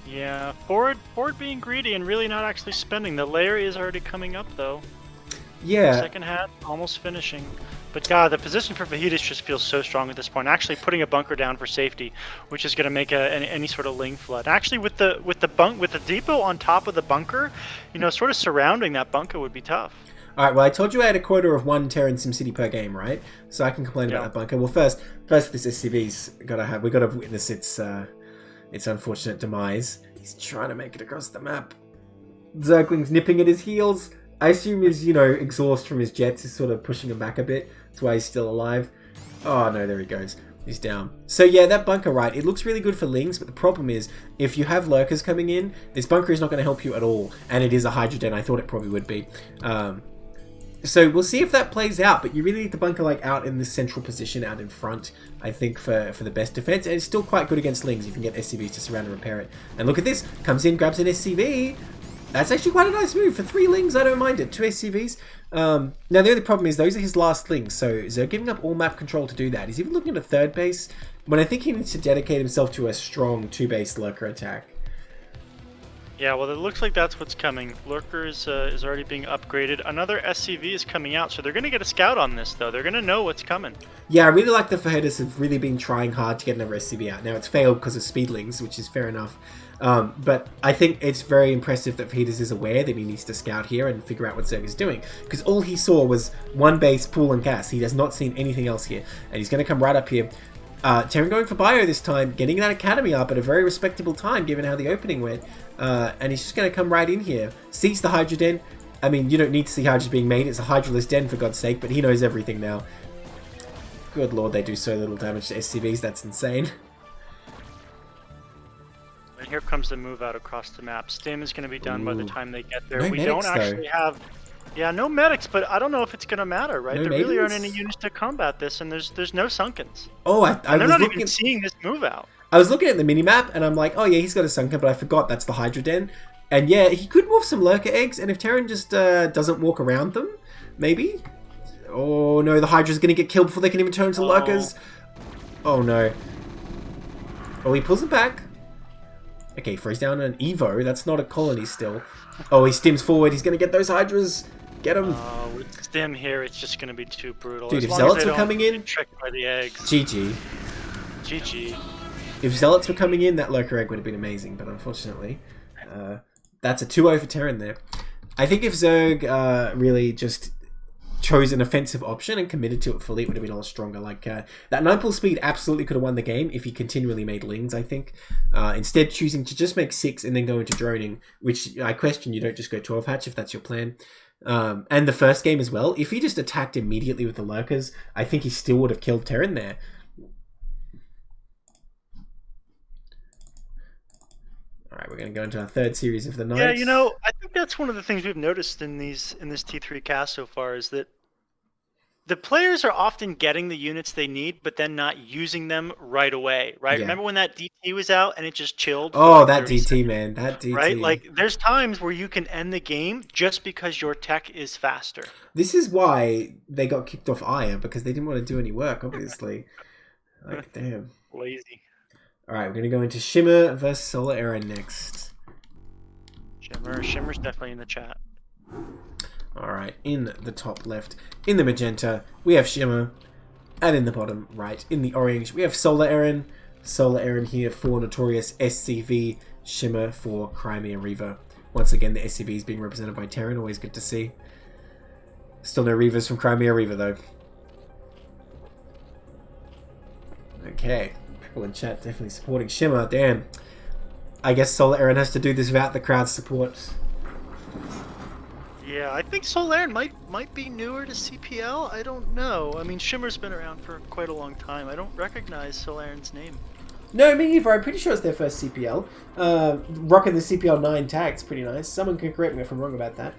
Yeah, Ford being greedy and really not actually spending. The layer is already coming up, though. Yeah. Second hat, almost finishing. But God, the position for Fajitas just feels so strong at this point. Actually putting a bunker down for safety, which is going to make any sort of Ling flood. Actually, with the depot on top of the bunker, you know, sort of surrounding that bunker would be tough. All right. Well, I told you I had a quota of 1 TannerIrwin SimCity per game, right? So I can complain about that bunker. Well, first this SCV's we got to witness its unfortunate demise. He's trying to make it across the map. Zergling's nipping at his heels. I assume his, exhaust from his jets is sort of pushing him back a bit. That's why he's still alive. Oh, no, there he goes. He's down. So, yeah, that bunker, right, it looks really good for Lings, but the problem is, if you have lurkers coming in, this bunker is not going to help you at all. And it is a Hydra Den. I thought it probably would be. So we'll see if that plays out, but you really need the bunker like out in the central position, out in front, I think, for the best defense. And it's still quite good against Lings if you can get SCVs to surround and repair it. And look at this, comes in, grabs an SCV. That's actually quite a nice move. For 3 Lings, I don't mind it. 2 SCVs. Now, the only problem is those are his last Lings, so they're giving up all map control to do that. He's even looking at a 3rd base, when I think he needs to dedicate himself to a strong 2-base lurker attack. Yeah, well, it looks like that's what's coming. Lurker is already being upgraded. Another SCV is coming out, so they're going to get a scout on this, though. They're going to know what's coming. Yeah, I really like the Fajitas have really been trying hard to get another SCV out. Now, it's failed because of speedlings, which is fair enough. But I think it's very impressive that Fajitas is aware that he needs to scout here and figure out what Zerg is doing. Because all he saw was 1 base, pool, and gas. He has not seen anything else here. And he's going to come right up here. TannerIrwin going for bio this time, getting that academy up at a very respectable time given how the opening went. And he's just going to come right in here. Sees the Hydra Den. I mean, you don't need to see Hydras being made. It's a Hydraless Den for God's sake, but he knows everything now. Good lord, they do so little damage to SCVs. That's insane. And here comes the move out across the map. Stim is going to be done by the time they get there. No we medics, don't actually have... Yeah, no medics, but I don't know if it's going to matter, right? No there maidens? really aren't any units to combat this, and there's no Sunkens. Oh, they're not even seeing this move out. I was looking at the minimap, and I'm like, oh yeah, he's got a Sunken, but I forgot that's the Hydra Den. And yeah, he could morph some Lurker eggs, and if TannerIrwin just doesn't walk around them, maybe? Oh no, the Hydra's going to get killed before they can even turn into Lurkers. Oh no. Oh, he pulls it back. Okay, throws down an Evo. That's not a colony still. Oh, he stims forward. He's going to get those Hydras. Get him. With Stim here, it's just going to be too brutal. Dude, if Zealots were coming in... Tricked by the eggs. GG. GG. If Zealots were coming in, that Lurker egg would have been amazing, but unfortunately, that's a 2-0 for TannerIrwin there. I think if Zerg really just chose an offensive option and committed to it fully, it would have been a lot stronger. Like, that 9-pull speed absolutely could have won the game if he continually made Lings, I think. Instead, choosing to just make 6 and then go into droning, which I question you don't just go 12 hatch if that's your plan. And the first game as well, if he just attacked immediately with the Lurkers, I think he still would have killed TannerIrwin there. Alright, we're going to go into our 3rd series of the night. Yeah, you know, I think that's one of the things we've noticed in this T3 cast so far is that the players are often getting the units they need, but then not using them right away, right? Yeah. Remember when that DT was out and it just chilled? Oh, like that DT, seconds, man. That DT. Right? Like, there's times where you can end the game just because your tech is faster. This is why they got kicked off Aya, because they didn't want to do any work, obviously. Like, damn. Lazy. Alright, we're going to go into Shimmer versus Solaerran next. Shimmer's definitely in the chat. Alright, in the top left, in the magenta, we have Shimmer. And in the bottom right, in the orange, we have Solaerran. Solaerran here for Notorious S.C.V. Shimmer for Crimea Reaver. Once again, the S.C.V. is being represented by TannerIrwin, always good to see. Still no Reavers from Crimea Reaver, though. Okay. People in chat definitely supporting Shimmer. Damn. I guess Solaerran has to do this without the crowd's support. Yeah, I think Solaerran might be newer to CPL. I don't know. I mean, Shimmer's been around for quite a long time. I don't recognize Solaerran's name. No, me either. I'm pretty sure it's their first CPL. Rocking the CPL 9 tag's pretty nice. Someone can correct me if I'm wrong about that.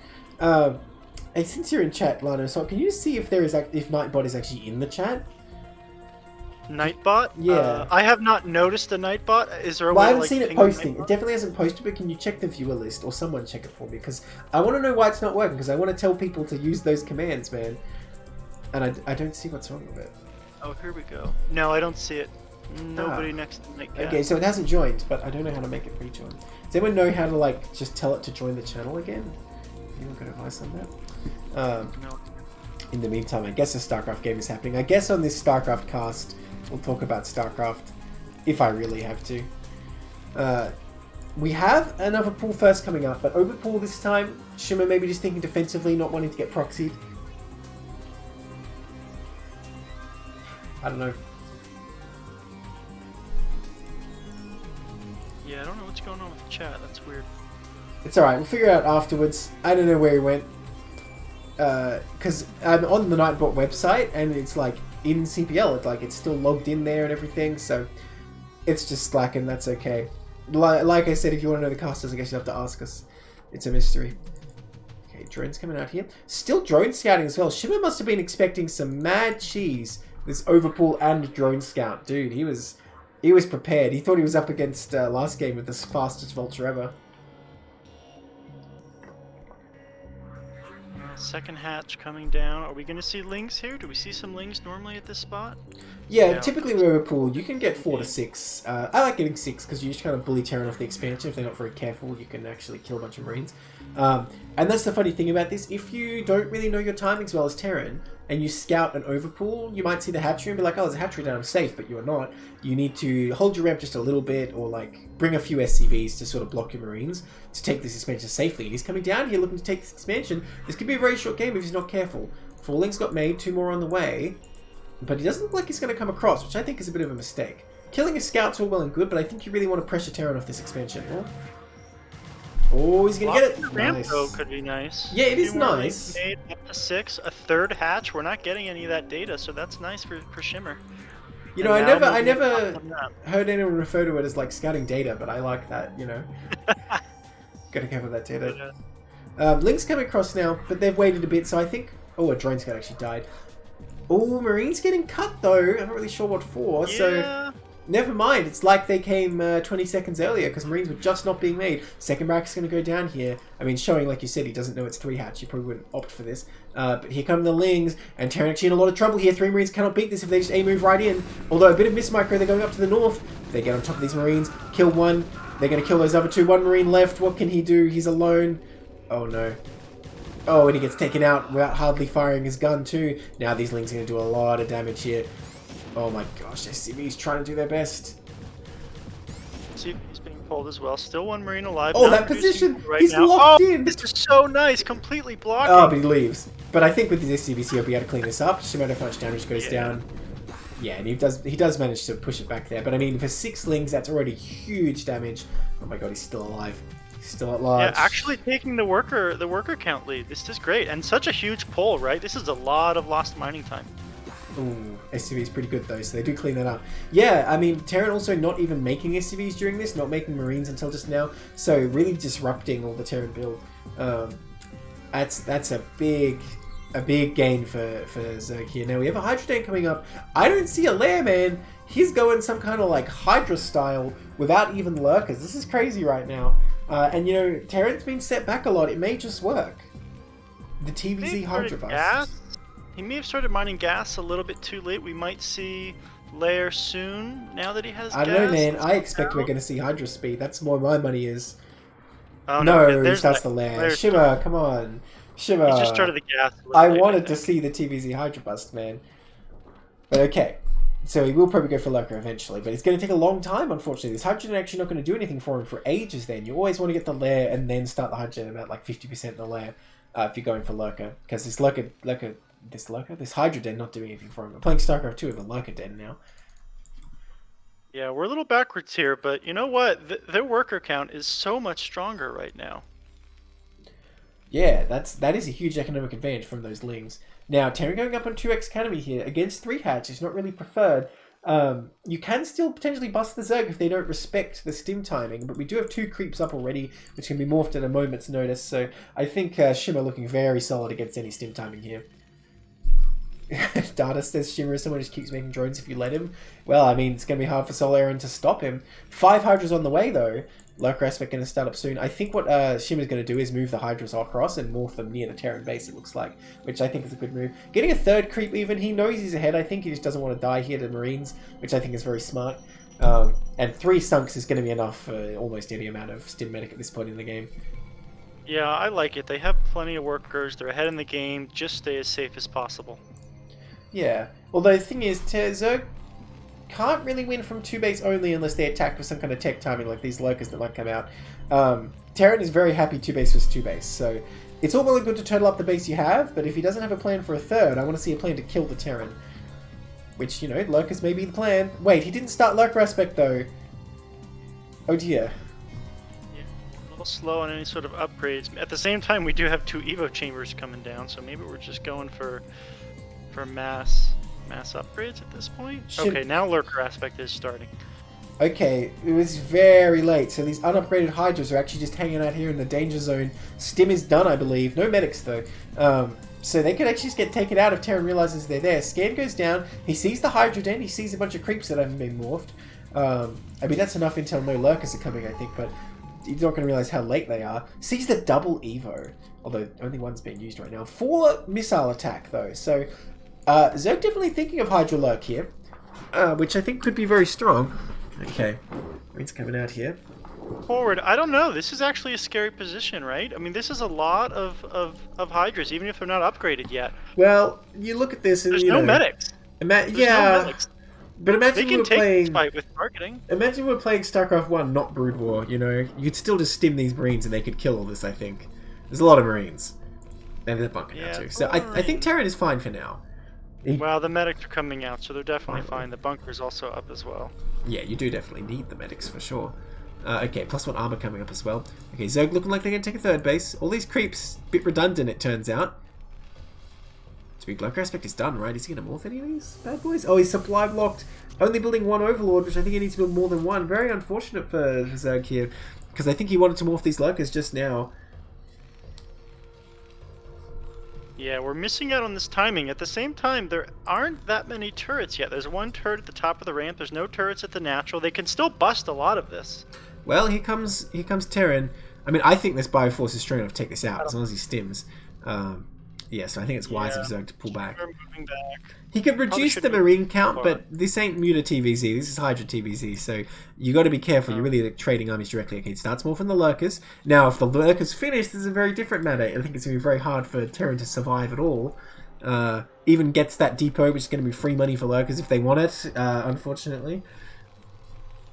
Hey, since you're in chat, Lanaishot, can you see if if Nightbot is actually in the chat? Nightbot? Yeah. I have not noticed a Nightbot. Is there a way Well, I to, haven't like, seen it ping posting. It Nightbot? definitely hasn't posted, but can you check the viewer list or someone check it for me? Because I want to know why it's not working, because I want to tell people to use those commands, man. And I don't see what's wrong with it. Oh, here we go. No, I don't see it. Nobody next to Nightcat. Okay, so it hasn't joined, but I don't know how to make it rejoin. Does anyone know how to, like, just tell it to join the channel again? Anyone got advice on that? No. In the meantime, I guess a StarCraft game is happening. I guess on this StarCraft cast, we'll talk about StarCraft, if I really have to. We have another pool first coming up, but over pool this time, Shimmer maybe just thinking defensively, not wanting to get proxied. I don't know. Yeah, I don't know what's going on with the chat. That's weird. It's alright, we'll figure it out afterwards. I don't know where he went. Because I'm on the Nightbot website, and it's like in CPL, it's still logged in there and everything, so it's just slacking, that's okay. Like I said, if you want to know the casters, I guess you have to ask us. It's a mystery. Okay, drones coming out here. Still drone scouting as well. Shimmer must have been expecting some mad cheese. This overpool and drone scout. Dude, he was prepared. He thought he was up against last game with the fastest vulture ever. Second hatch coming down. Are we going to see lings here? Do we see some lings normally at this spot? Yeah, typically with overpool, you can get 4 to 6. I like getting 6 because you just kind of bully Terran off the expansion. If they're not very careful, you can actually kill a bunch of Marines. And that's the funny thing about this. If you don't really know your timings well as Terran, and you scout an overpool, you might see the hatchery and be like, oh, there's a hatchery down, I'm safe, but you're not. You need to hold your ramp just a little bit, or like bring a few SCVs to sort of block your Marines to take this expansion safely. And he's coming down here looking to take this expansion. This could be a very short game if he's not careful. 4 links got made, 2 more on the way, but he doesn't look like he's going to come across, which I think is a bit of a mistake. Killing a scout's all well and good, but I think you really want to pressure Terran off this expansion. Oh, he's going to get it. Ramp, Nice. though, could be nice. Yeah, it is more nice. Made up to 6, a third hatch. We're not getting any of that data, so that's nice for Shimmer. You know, I never heard anyone refer to it as like scouting data, but I like that, you know. Gotta cover that data. Link's coming across now, but they've waited a bit, so I think... Oh, a drone scout actually died. Oh, Marine's getting cut though. I'm not really sure what for, so... Never mind, it's like they came 20 seconds earlier because Marines were just not being made. Second barrack's going to go down here. I mean, showing, like you said, he doesn't know it's 3 hatch. He probably wouldn't opt for this. But here come the Lings, and Terran actually in a lot of trouble here. 3 Marines cannot beat this if they just A-move right in. Although a bit of mismicro, they're going up to the north. They get on top of these Marines, kill 1. They're going to kill those other 2. 1 Marine left. What can he do? He's alone. Oh, no. Oh, and he gets taken out without hardly firing his gun too. Now these Lings are going to do a lot of damage here. Oh my gosh, SCV's trying to do their best. See, he's being pulled as well. Still 1 Marine alive. Oh, that position! Right He's now. locked in! This is so nice, completely blocking. Oh, but he leaves. But I think with his SCVs, he'll be able to clean this up. Just no matter how much damage goes down. Yeah, and he does manage to push it back there. But I mean, for 6 Lings, that's already huge damage. Oh my god, he's still alive. He's still at large. Yeah, actually taking the worker count lead. This is great, and such a huge pull, right? This is a lot of lost mining time. Ooh, SCV is pretty good though, so they do clean that up. Yeah, I mean, Terran also not even making SCVs during this, not making Marines until just now, so really disrupting all the Terran build. That's a big gain for Zerg here. Now we have a Hydra tank coming up. I don't see a lair, man. He's going some kind of like Hydra style without even lurkers. This is crazy right now. And you know, Terran's been set back a lot. It may just work. The TVZ Hydra bust. He may have started mining gas a little bit too late. We might see lair soon now that he has gas. I don't know, man. I expect we're going to see Hydra speed. That's more my money is. Oh, no, that's the lair. Shimmer, come on. Shimmer. He just started the gas. I wanted to see the TVZ Hydra bust, man. But okay. So he will probably go for Lurker eventually, but it's going to take a long time, unfortunately. This Hydrogen actually not going to do anything for him for ages then. You always want to get the lair and then start the Hydrogen about like 50% in the lair if you're going for Lurker. Because this this Hydra Den not doing anything for him. We're playing StarCraft 2 with a Lurker Den now. Yeah, we're a little backwards here, but you know what? Their worker count is so much stronger right now. Yeah, that is a huge economic advantage from those Lings. Now, Terran going up on 2x Academy here against 3 hatch is not really preferred. You can still potentially bust the Zerg if they don't respect the stim timing, but we do have 2 creeps up already, which can be morphed at a moment's notice, so I think Shimmer looking very solid against any stim timing here. Data says Shimmer, someone just keeps making drones if you let him. Well, I mean, it's going to be hard for Solaerran to stop him. 5 Hydras on the way, though. Lurker Aspect going to start up soon. I think what Shimmer's going to do is move the Hydras across and morph them near the Terran base, it looks like, which I think is a good move. Getting a 3rd creep even, he knows he's ahead. I think he just doesn't want to die here to Marines, which I think is very smart. And 3 Sunks is going to be enough for almost any amount of Stim Medic at this point in the game. Yeah, I like it. They have plenty of workers. They're ahead in the game. Just stay as safe as possible. Yeah, although the thing is, Zerg can't really win from 2 base only unless they attack with some kind of tech timing, like these lurkers that might come out. Terran is very happy 2 base versus 2 base, so it's all well and good to total up the base you have, but if he doesn't have a plan for a 3rd, I want to see a plan to kill the Terran. Which, you know, lurkers may be the plan. Wait, he didn't start Lurker Aspect though. Oh dear. Yeah, a little slow on any sort of upgrades. At the same time, we do have 2 Evo chambers coming down, so maybe we're just going for mass upgrades at this point. Okay, now Lurker Aspect is starting. Okay, it was very late, so these unupgraded Hydras are actually just hanging out here in the danger zone. Stim is done, I believe. No medics, though. So they could actually just get taken out if Terran realizes they're there. Scan goes down, he sees the Hydra den, he sees a bunch of creeps that haven't been morphed. I mean, that's enough until no lurkers are coming, I think, but he's not going to realize how late they are. Sees the double Evo, although only one's being used right now. 4 missile attack, though, so Zerg definitely thinking of Hydra Lurk here, which I think could be very strong. Okay, Marines coming out here. Forward, I don't know. This is actually a scary position, right? I mean, this is a lot of Hydras, even if they're not upgraded yet. Well, you look at this and there's no medics. There's no medics. But imagine they can take this fight with targeting. Imagine we're playing StarCraft 1, not Brood War, you know? You'd still just stim these Marines and they could kill all this, I think. There's a lot of Marines. Maybe they're bunker now too. So I think Terran is fine for now. Well, the medics are coming out, so they're definitely fine. The bunker's also up as well. Yeah, you do definitely need the medics for sure. Okay, +1 armor coming up as well. Okay, Zerg looking like they're going to take a 3rd base. All these creeps, a bit redundant it turns out. Sweet Lurker Aspect is done, right? Is he going to morph any of these bad boys? Oh, he's supply blocked. Only building 1 Overlord, which I think he needs to build more than 1. Very unfortunate for Zerg here, because I think he wanted to morph these Lurkers just now. Yeah, we're missing out on this timing. At the same time, there aren't that many turrets yet. There's 1 turret at the top of the ramp. There's no turrets at the natural. They can still bust a lot of this. Well, here comes Terran. I mean, I think this Bioforce is strong enough to take this out, as long as he stims. Yeah, so I think it's wise of Zerg to pull back. Moving back. He could reduce the Marine count, but this ain't Muta TVZ, this is Hydra TVZ, so you got to be careful. You're really trading armies directly. Okay, it starts more from the Lurkers. Now, if the Lurkers finish, this is a very different matter. I think it's going to be very hard for Terran to survive at all. Even gets that depot, which is going to be free money for Lurkers if they want it, unfortunately.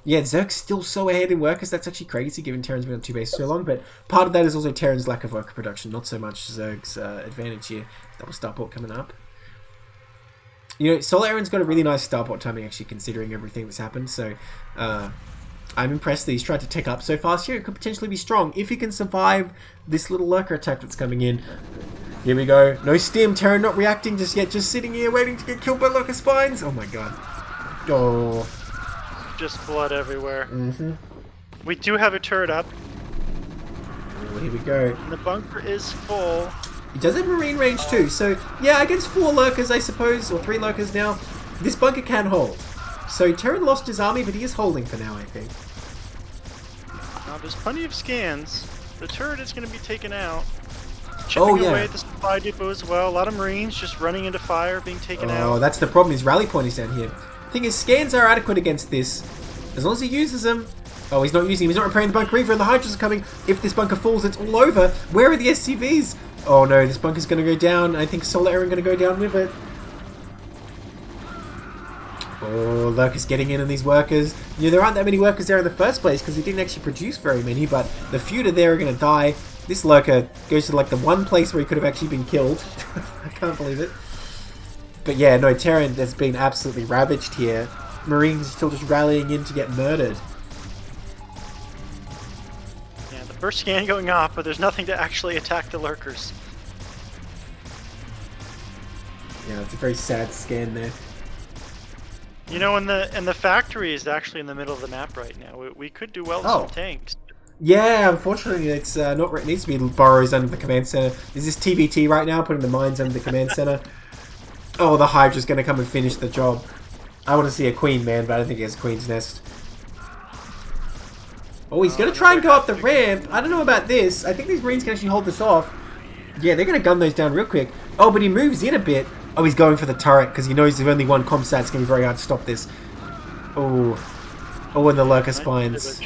Yeah, Zerg's still so ahead in workers. That's actually crazy, given Terran's been on 2 bases so long. But part of that is also Terran's lack of worker production, not so much Zerg's advantage here. Double starport coming up. You know, Solaerran's got a really nice starport timing, actually, considering everything that's happened. So, I'm impressed that he's tried to take up so fast here. It could potentially be strong if he can survive this little lurker attack that's coming in. Here we go. No stim. Terran not reacting just yet. Just sitting here waiting to get killed by lurker spines. Oh my god. Oh. Just blood everywhere. Mm-hmm. We do have a turret up. Oh, here we go. And the bunker is full. He does have marine range too, so yeah, against 4 lurkers, I suppose, or 3 lurkers now, this bunker can hold. So Terran lost his army, but he is holding for now, I think. Now, there's plenty of scans. The turret is going to be taken out. Chipping away at the supply depot as well. A lot of Marines just running into fire, being taken out. Oh, that's the problem. His rally point is down here. Thing is, scans are adequate against this, as long as he uses them. Oh, he's not using them. He's not repairing the bunker Reaver, and the Hydras are coming. If this bunker falls, it's all over. Where are the SCVs? Oh no, this bunker's going to go down. I think Solaerran going to go down with it. Oh, Lurker's getting in on these workers. You know, there aren't that many workers there in the first place because he didn't actually produce very many, but the few that are there are going to die. This Lurker goes to like the one place where he could have actually been killed. I can't believe it. But yeah, no, Terran has been absolutely ravaged here. Marines are still just rallying in to get murdered. Yeah, the first scan going off, but there's nothing to actually attack the Lurkers. Yeah, it's a very sad scan there. You know, and the factory is actually in the middle of the map right now. We could do well with some tanks. Yeah, unfortunately, it's not where it needs to be. Burrows under the command center. Is this TVT right now, putting the mines under the command center? Oh, the Hydra's going to come and finish the job. I want to see a queen, man, but I don't think he has a queen's nest. Oh, he's going to try and go up the ramp. I don't know about this. I think these Marines can actually hold this off. Yeah, they're going to gun those down real quick. Oh, but he moves in a bit. Oh, he's going for the turret because he knows if only one comsat, it's going to be very hard to stop this. Oh. Oh, and the lurker spines.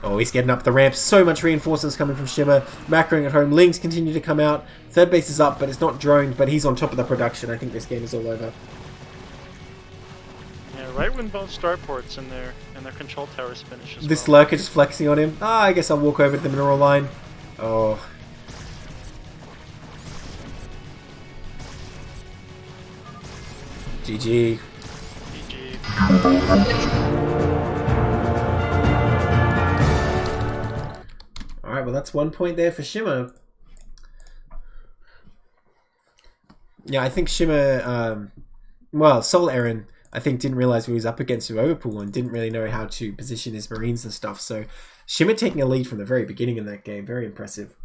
Oh, he's getting up the ramp. So much reinforcements coming from Shimmer. Macroing at home. Lings continue to come out. Third base is up, but it's not droned, but he's on top of the production. I think this game is all over. Yeah, right when both starports and their control towers finish as This well. lurker just flexing on him. Ah, I guess I'll walk over to the mineral line. Oh. GG. Alright, well that's 1 point there for Shimmer. Yeah, I think Shimmer, well, Solaerran, I think didn't realize he was up against Overpool and didn't really know how to position his Marines and stuff. So Shimmer taking a lead from the very beginning in that game. Very impressive.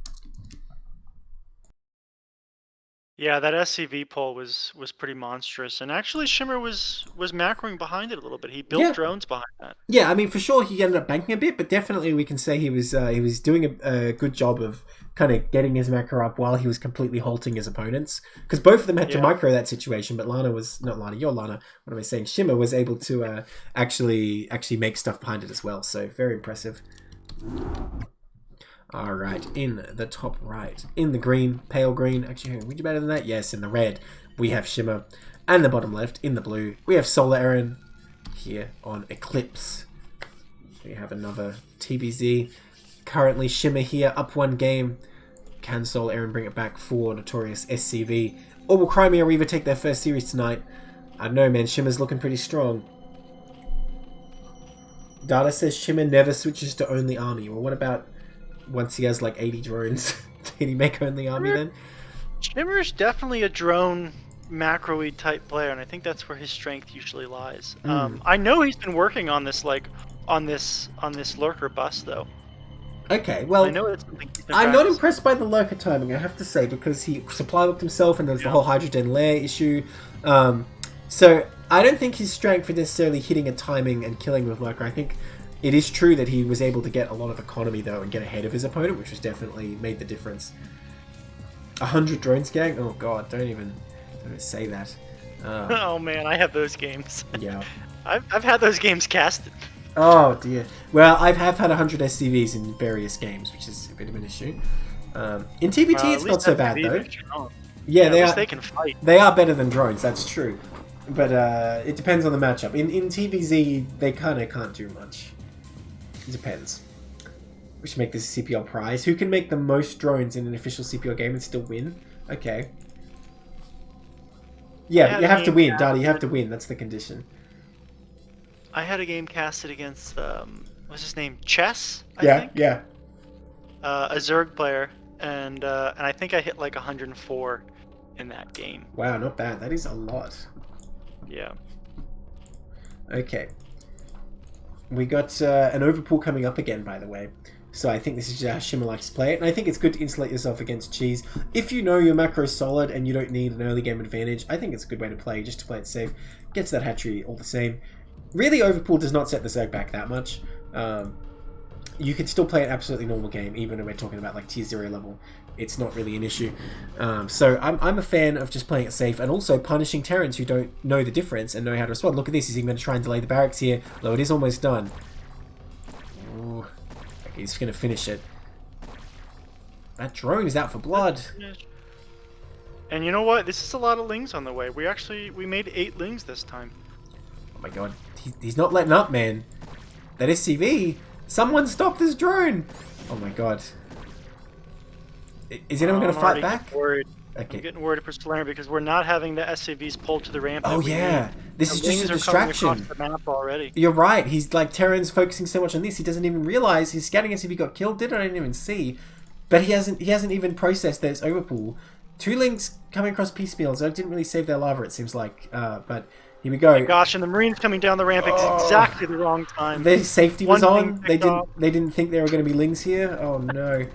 Yeah, that S.C.V pull was pretty monstrous, and actually Shimmer was macroing behind it a little bit. He built drones behind that. Yeah, I mean for sure he ended up banking a bit, but definitely we can say he was doing a good job of kind of getting his macro up while he was completely halting his opponents. Because both of them had to micro that situation, but Lana was not Lana. You're Lana. What am I saying? Shimmer was able to actually make stuff behind it as well. So very impressive. Alright, in the top right, in the green, pale green, actually, would you better than that? Yes, in the red, we have Shimmer, and the bottom left, in the blue, we have Solaerran, here on Eclipse. We have another TVZ, currently Shimmer here, up 1 game. Can Solaerran bring it back for Notorious S.C.V? Or will Crimea Reaver take their first series tonight? I don't know, man, Shimmer's looking pretty strong. Data says Shimmer never switches to only army. Well, what about once he has like 80 drones? Did he make only army then? Shimmer's definitely a drone macro-y type player, and I think that's where his strength usually lies. I know he's been working on this on this lurker bus though. Okay, well, I know it's something I'm not impressed by the lurker timing, I have to say, because he supply looked himself and there's the whole hydrogen layer issue. So I don't think his strength for necessarily hitting a timing and killing with lurker. I think it is true that he was able to get a lot of economy though and get ahead of his opponent, which was definitely made the difference. 100 drones gang? Oh god, don't even say that. Oh man, I have those games. Yeah. I've had those games casted. Oh dear. Well, I have had 100 SCVs in various games, which is a bit of an issue. In TVT, it's not so bad though. Yeah, they are. They can fight. They are better than drones. That's true, but it depends on the matchup. In TVZ, they kind of can't do much. It depends. We should make this a CPL prize. Who can make the most drones in an official CPL game and still win? Okay. Yeah, you have to win, Daddy. You have to win. That's the condition. I had a game casted against what's his name? Chess. I think? Yeah. A Zerg player, and I think I hit like 104 in that game. Wow, not bad. That is a lot. Yeah. Okay. We got an overpool coming up again, by the way. So I think this is how Shimmer likes to play it. And I think it's good to insulate yourself against cheese. If you know your macro is solid and you don't need an early game advantage, I think it's a good way to play, just to play it safe. Gets that hatchery all the same. Really, overpool does not set the Zerg back that much. You can still play an absolutely normal game, even when we're talking about like tier 0 level. It's not really an issue. So I'm a fan of just playing it safe and also punishing Terrans who don't know the difference and know how to respond. Look at this, he's even going to try and delay the barracks here, though it is almost done. Ooh. Okay, he's going to finish it. That drone is out for blood. And you know what? This is a lot of lings on the way. We made 8 lings this time. Oh my god, he's not letting up, man. That SCV. Someone stop this drone. Oh my god. Is anyone going to fight back? Worried. Okay. I'm getting worried for Solaerran because we're not having the SCVs pulled to the ramp. Oh yeah, this is just a distraction. Across the map already. You're right. He's like Terran's focusing so much on this, he doesn't even realize his scouting SCV got killed. I didn't even see, but he hasn't even processed that it's overpool. 2 links coming across piecemeals. That didn't really save their lava, it seems like. But here we go. Gosh, and the Marines coming down the ramp at exactly the wrong time. Their safety was on. They off. didn't think there were going to be lings here. Oh no.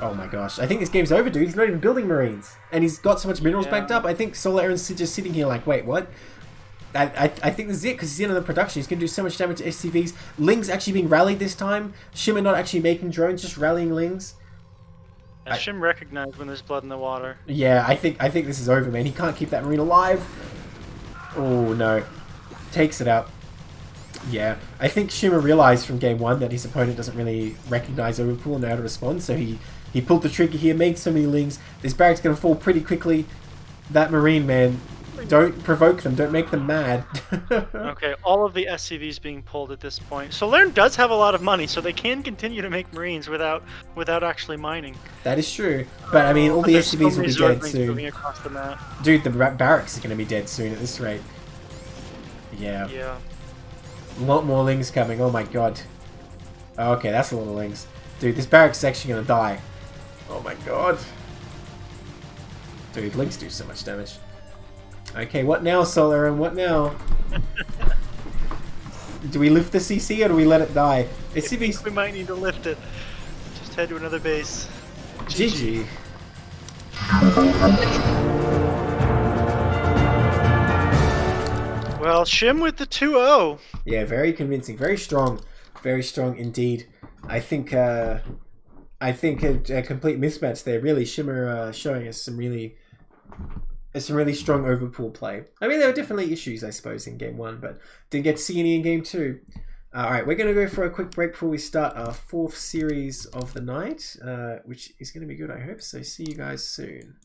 Oh my gosh. I think this game's over, dude. He's not even building Marines. And he's got so much minerals backed up. I think Solaerran's just sitting here like, wait, what? I think this is it, because he's in on the production. He's going to do so much damage to SCVs. Lings actually being rallied this time. Shimmer not actually making drones, just rallying Lings. And Shim recognized when there's blood in the water. Yeah, I think this is over, man. He can't keep that Marine alive. Oh, no. Takes it out. Yeah, I think Shimmer realized from game 1 that his opponent doesn't really recognize Overpool and know how to respond, so he pulled the trigger here, made so many Lings. This barrack's going to fall pretty quickly. That Marine, man, don't provoke them, don't make them mad. Okay, all of the SCVs being pulled at this point. Solaerran does have a lot of money, so they can continue to make Marines without actually mining. That is true, but I mean, all the SCVs will be dead soon. Across the map. Dude, the barracks are going to be dead soon at this rate. Yeah. Yeah. A lot more Lings coming, oh my god. Okay, that's a lot of Lings. Dude, this barrack's is actually going to die. Oh my god. Dude, Lings do so much damage. Okay, what now, Solaerran? What now? Do we lift the CC or do we let it die? I think we might need to lift it. Just head to another base. GG. Well, Shim with the 2-0. Yeah, very convincing. Very strong. Very strong indeed. I think a complete mismatch there. Really, Shimmer showing us some really strong overpool play. I mean, there were definitely issues, I suppose, in game 1, but didn't get to see any in game 2. Alright, we're going to go for a quick break before we start our 4th series of the night, which is going to be good, I hope. So see you guys soon.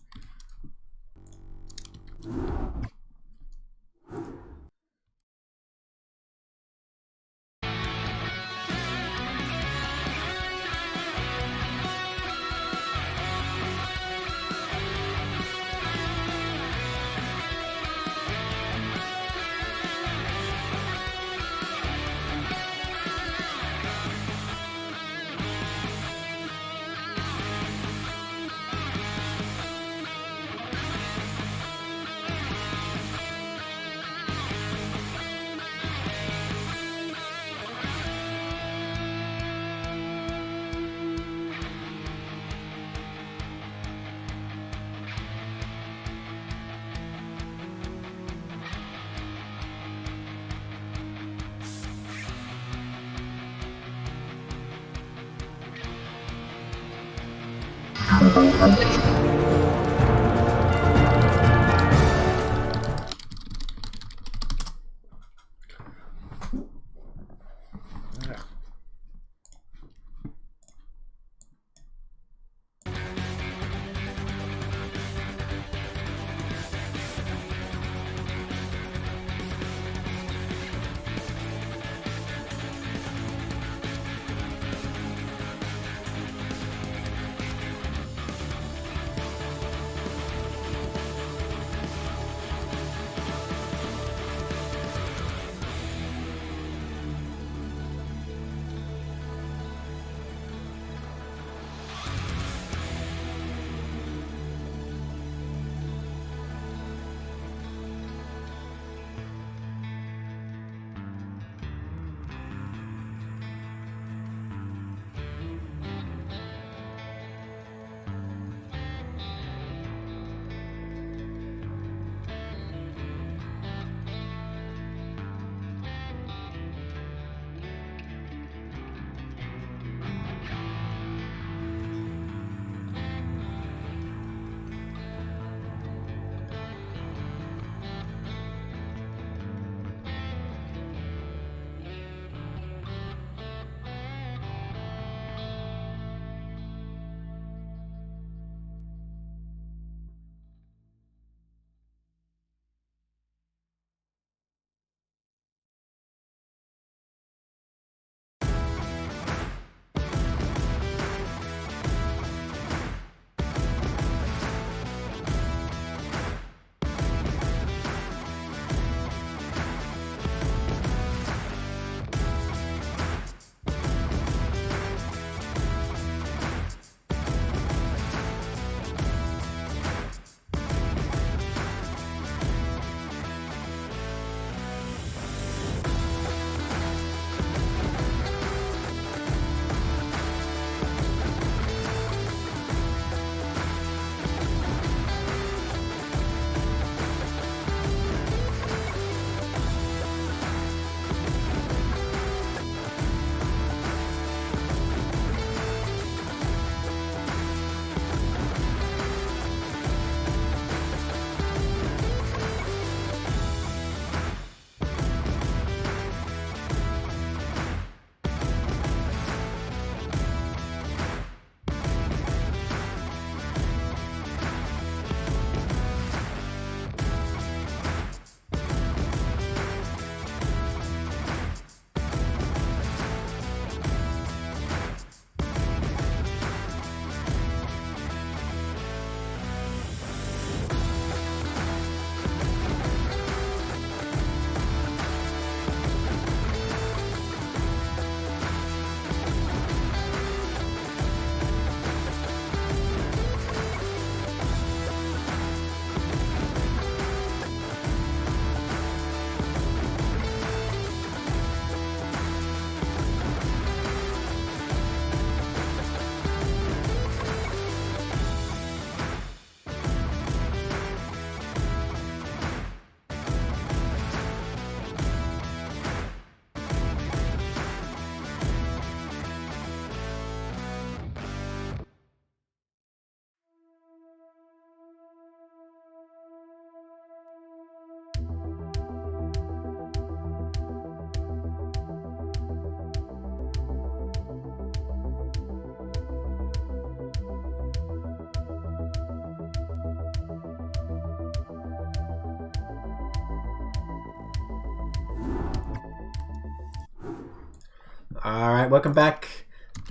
Alright, welcome back.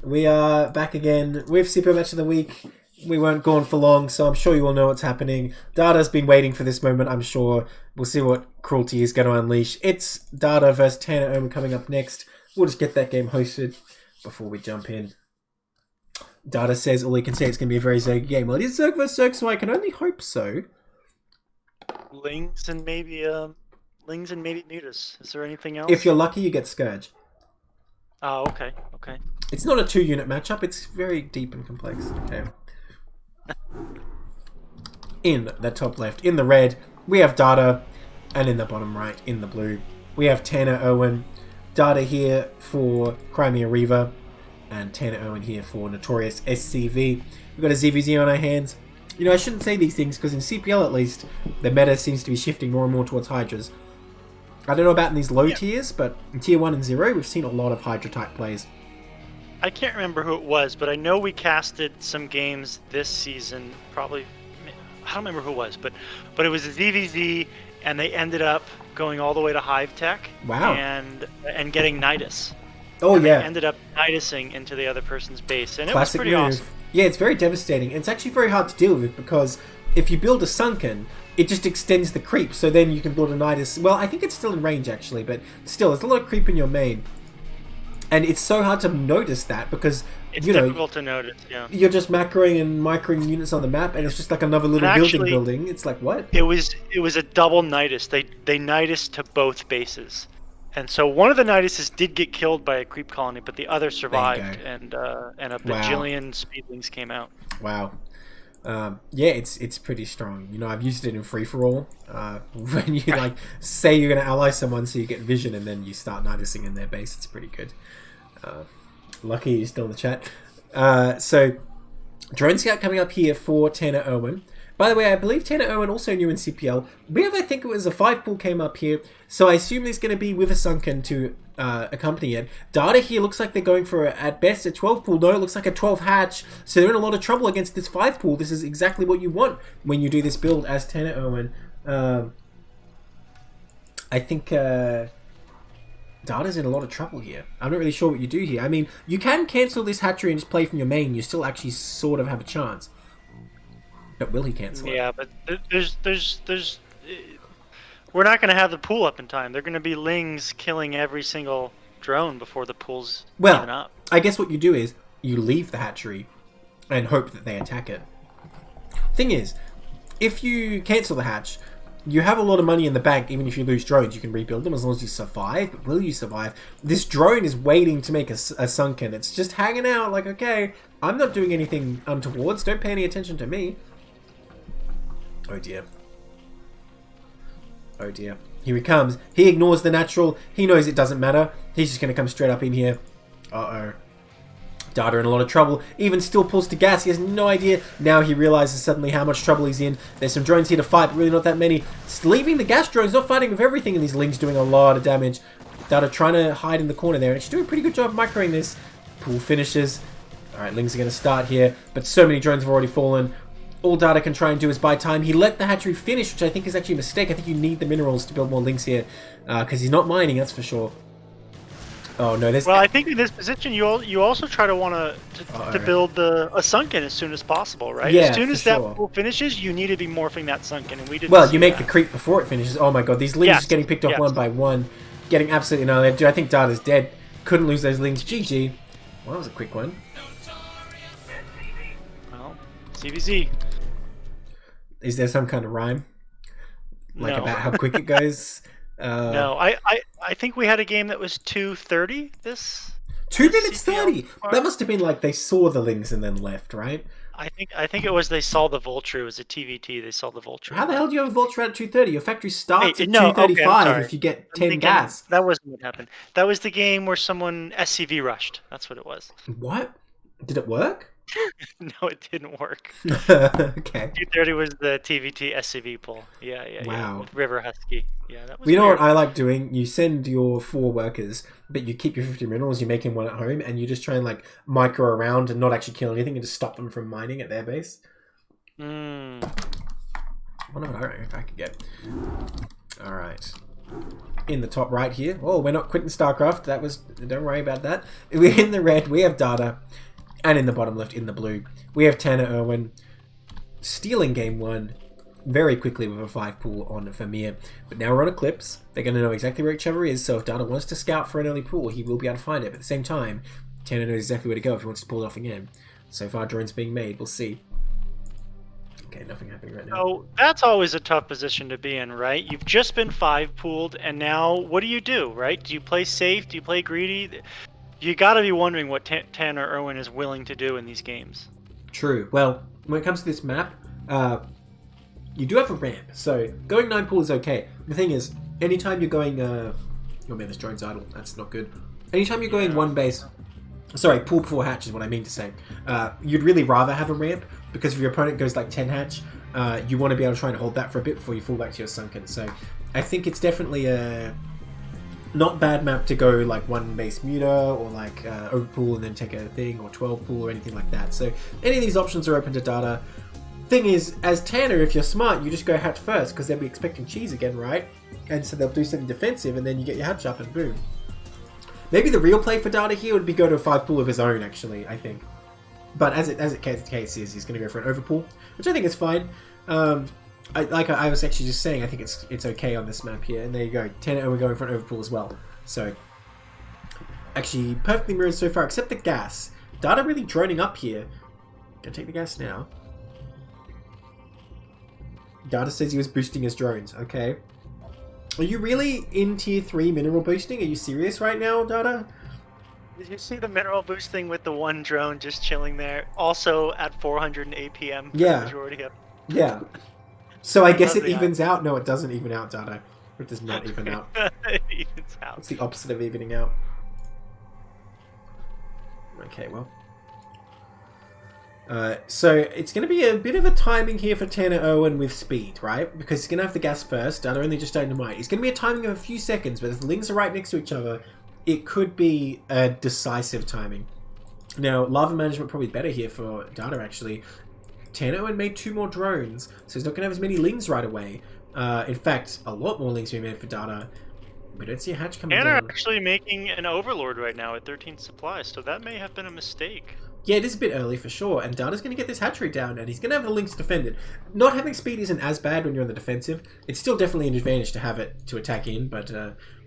We are back again with CPL Match of the Week. We weren't gone for long, so I'm sure you all know what's happening. Data's been waiting for this moment, I'm sure. We'll see what cruelty is going to unleash. It's Data versus TannerIrwin coming up next. We'll just get that game hosted before we jump in. Data says all he can say it's going to be a very Zerg game. Well, it is Zerg versus Zerg, so I can only hope so. Lings and maybe Mutas. Is there anything else? If you're lucky, you get Scourge. Oh, okay. Okay. It's not a 2-unit matchup. It's very deep and complex. Okay. In the top left, in the red, we have Data, and in the bottom right, in the blue, we have TannerIrwin. Data here for Crimea Reaver, and TannerIrwin here for Notorious S.C.V. We've got a ZVZ on our hands. You know, I shouldn't say these things because in CPL at least, the meta seems to be shifting more and more towards Hydras. I don't know about in these low tiers, but in tier 1 and 0, we've seen a lot of Hydra type plays. I can't remember who it was, but I know we casted some games this season. Probably, I don't remember who it was, but it was a ZVZ, and they ended up going all the way to Hive Tech. Wow. And getting Nidus. Oh, and yeah. They ended up Nidusing into the other person's base, and Classic it was pretty move. awesome. Yeah, it's very devastating. It's actually very hard to deal with because if you build a Sunken, it just extends the creep, so then you can build a Nidus. Well, I think it's still in range, actually, but still, there's a lot of creep in your main. And it's so hard to notice that because, It's you know, difficult to notice, yeah. you're just macroing and microing units on the map, and it's just like another little building. It's like, what? It was a double Nidus. They Nidus to both bases. And so one of the Niduses did get killed by a creep colony, but the other survived, and a bajillion speedlings came out. Wow. Yeah, it's pretty strong. You know, I've used it in free-for-all. When you like say you're going to ally someone so you get vision and then you start Nidusing in their base, it's pretty good. Lucky you're still in the chat. So, Drone Scout coming up here for TannerIrwin. By the way, I believe TannerIrwin also new in CPL. I think it was a 5-pool came up here, so I assume there's going to be with a Sunken to accompany it. Data here looks like they're going for, at best, a 12-pool. No, it looks like a 12 hatch, so they're in a lot of trouble against this 5-pool. This is exactly what you want when you do this build as TannerIrwin. I think Data's in a lot of trouble here. I'm not really sure what you do here. I mean, you can cancel this hatchery and just play from your main. You still actually sort of have a chance. But will he cancel it? Yeah, but there's we're not going to have the pool up in time. They're going to be Lings killing every single drone before the pool's even up. I guess what you do is you leave the hatchery and hope that they attack it. Thing is, if you cancel the hatch, you have a lot of money in the bank. Even if you lose drones, you can rebuild them as long as you survive. But will you survive? This drone is waiting to make a Sunken. It's just hanging out like, okay, I'm not doing anything untowards. Don't pay any attention to me. Oh dear. Oh dear. Here he comes. He ignores the natural. He knows it doesn't matter. He's just going to come straight up in here. Uh-oh. Data in a lot of trouble. Even still pulls to gas. He has no idea. Now he realizes suddenly how much trouble he's in. There's some drones here to fight, but really not that many. Just leaving the gas drones, not fighting with everything, and these Lings doing a lot of damage. Data trying to hide in the corner there, and she's doing a pretty good job microing this. Pool finishes. Alright, Lings are going to start here, but so many drones have already fallen. All Data can try and do is buy time. He let the hatchery finish, which I think is actually a mistake. I think you need the minerals to build more Lings here, because he's not mining, that's for sure. Oh no, there's... Well, I think in this position, you also try to want to build a Sunken as soon as possible, right? Yeah, as soon as that sure. pool finishes, you need to be morphing that Sunken, and we didn't. Well, you make the creep before it finishes. Oh my god, these Lings are getting picked off one by one, getting absolutely annihilated. I think Data's dead. Couldn't lose those Lings. GG. Well, that was a quick one. Well, CVZ. Is there some kind of rhyme? Like No. about how quick it goes? No, I think we had a game that was 2:30. 2 minutes CPL 30. That must have been like they saw the Lings and then left, right? I think it was they saw the Vulture. It was a TVT. They saw the Vulture. How the hell do you have a Vulture at 2:30? Your factory starts at no, 2:35 okay, if you get I'm 10 thinking gas. That wasn't what happened. That was the game where someone S.C.V rushed. That's what it was. What? Did it work? No, it didn't work. Okay. 2:30 was the TVT SCV pull. Yeah. Wow. With River Husky. Yeah, that was. You know weird. what I like doing? You send your 4 workers, but you keep your 50 minerals, you make him one at home, and you just try and like micro around and not actually kill anything and just stop them from mining at their base. Mm. Wonder what I reckon I could get. Alright. in the top right here. Oh, we're not quitting StarCraft. Don't worry about that. We're in the red. We have Data. And in the bottom left, in the blue, we have TannerIrwin stealing game 1 very quickly with a 5 pool on Vermeer. But now we're on Eclipse. They're going to know exactly where each other is, so if Data wants to scout for an early pool, he will be able to find it. But at the same time, Tanner knows exactly where to go if he wants to pull it off again. So far, drones being made. We'll see. Okay, nothing happening right now. So that's always a tough position to be in, right? You've just been 5 pooled, and now what do, right? Do you play safe? Do you play greedy? You got to be wondering what TannerIrwin is willing to do in these games. True. Well, when it comes to this map, you do have a ramp, so going 9 pool is okay. The thing is, anytime you're going... oh man, this drone's idle. That's not good. Anytime you're going 1 base... Sorry, pool before hatch is what I mean to say. You'd really rather have a ramp, because if your opponent goes like 10 hatch, you want to be able to try and hold that for a bit before you fall back to your sunken. So I think it's definitely a not bad map to go like 1 base muter or like overpool and then take a thing, or 12 pool or anything like that. So any of these options are open to Data. Thing is, as Tanner, if you're smart, you just go hatch first, because they'll be expecting cheese again, right? And so they'll do something defensive, and then you get your hatch up and boom. Maybe the real play for Data here would be go to a 5 pool of his own, actually, I think. But as the case is, he's going to go for an overpool, which I think is fine. I was actually just saying, I think it's okay on this map here. And there you go, TannerIrwin going for an overpool as well. So, actually, perfectly mirrored so far, except the gas. Data really droning up here. Gonna take the gas now. Data says he was boosting his drones. Okay. Are you really in tier 3 mineral boosting? Are you serious right now, Data? Did you see the mineral boosting with the 1 drone just chilling there? Also at 400 APM for the majority of... Yeah. So I guess it evens out. No, it doesn't even out, Data. It does not even out. It evens out. It's the opposite of evening out. Okay, well. So it's going to be a bit of a timing here for TannerIrwin with speed, right? Because he's going to have the gas first. Data only just starting to mine. It's going to be a timing of a few seconds, but if the links are right next to each other, it could be a decisive timing. Now, lava management probably better here for Data, actually. TannerIrwin made 2 more drones, so he's not going to have as many lings right away. In fact, a lot more lings being made for Data. We don't see a hatch coming down. Actually making an Overlord right now at 13 supplies, so that may have been a mistake. Yeah, it is a bit early for sure, and Data's going to get this hatchery down, and he's going to have the links defended. Not having speed isn't as bad when you're on the defensive. It's still definitely an advantage to have it to attack in, but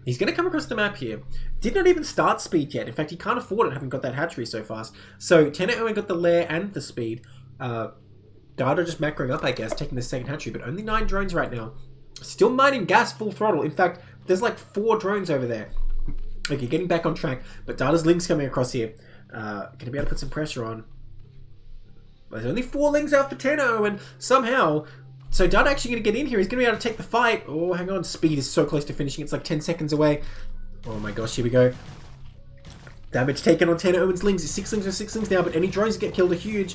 he's going to come across the map here. Did not even start speed yet. In fact, he can't afford it, having got that hatchery so fast. So TannerIrwin got the lair and the speed. Data just macroing up, I guess, taking the second hatchery, but only 9 drones right now. Still mining gas full throttle. In fact, there's like 4 drones over there. Okay, getting back on track, but Data's links coming across here. Gonna be able to put some pressure on. But there's only 4 links out for TannerIrwin somehow. So Data actually gonna get in here. He's gonna be able to take the fight. Oh, hang on. Speed is so close to finishing. It's like 10 seconds away. Oh my gosh, here we go. Damage taken on TannerIrwin's lings. It's 6 lings or 6 lings now, but any drones that get killed are huge.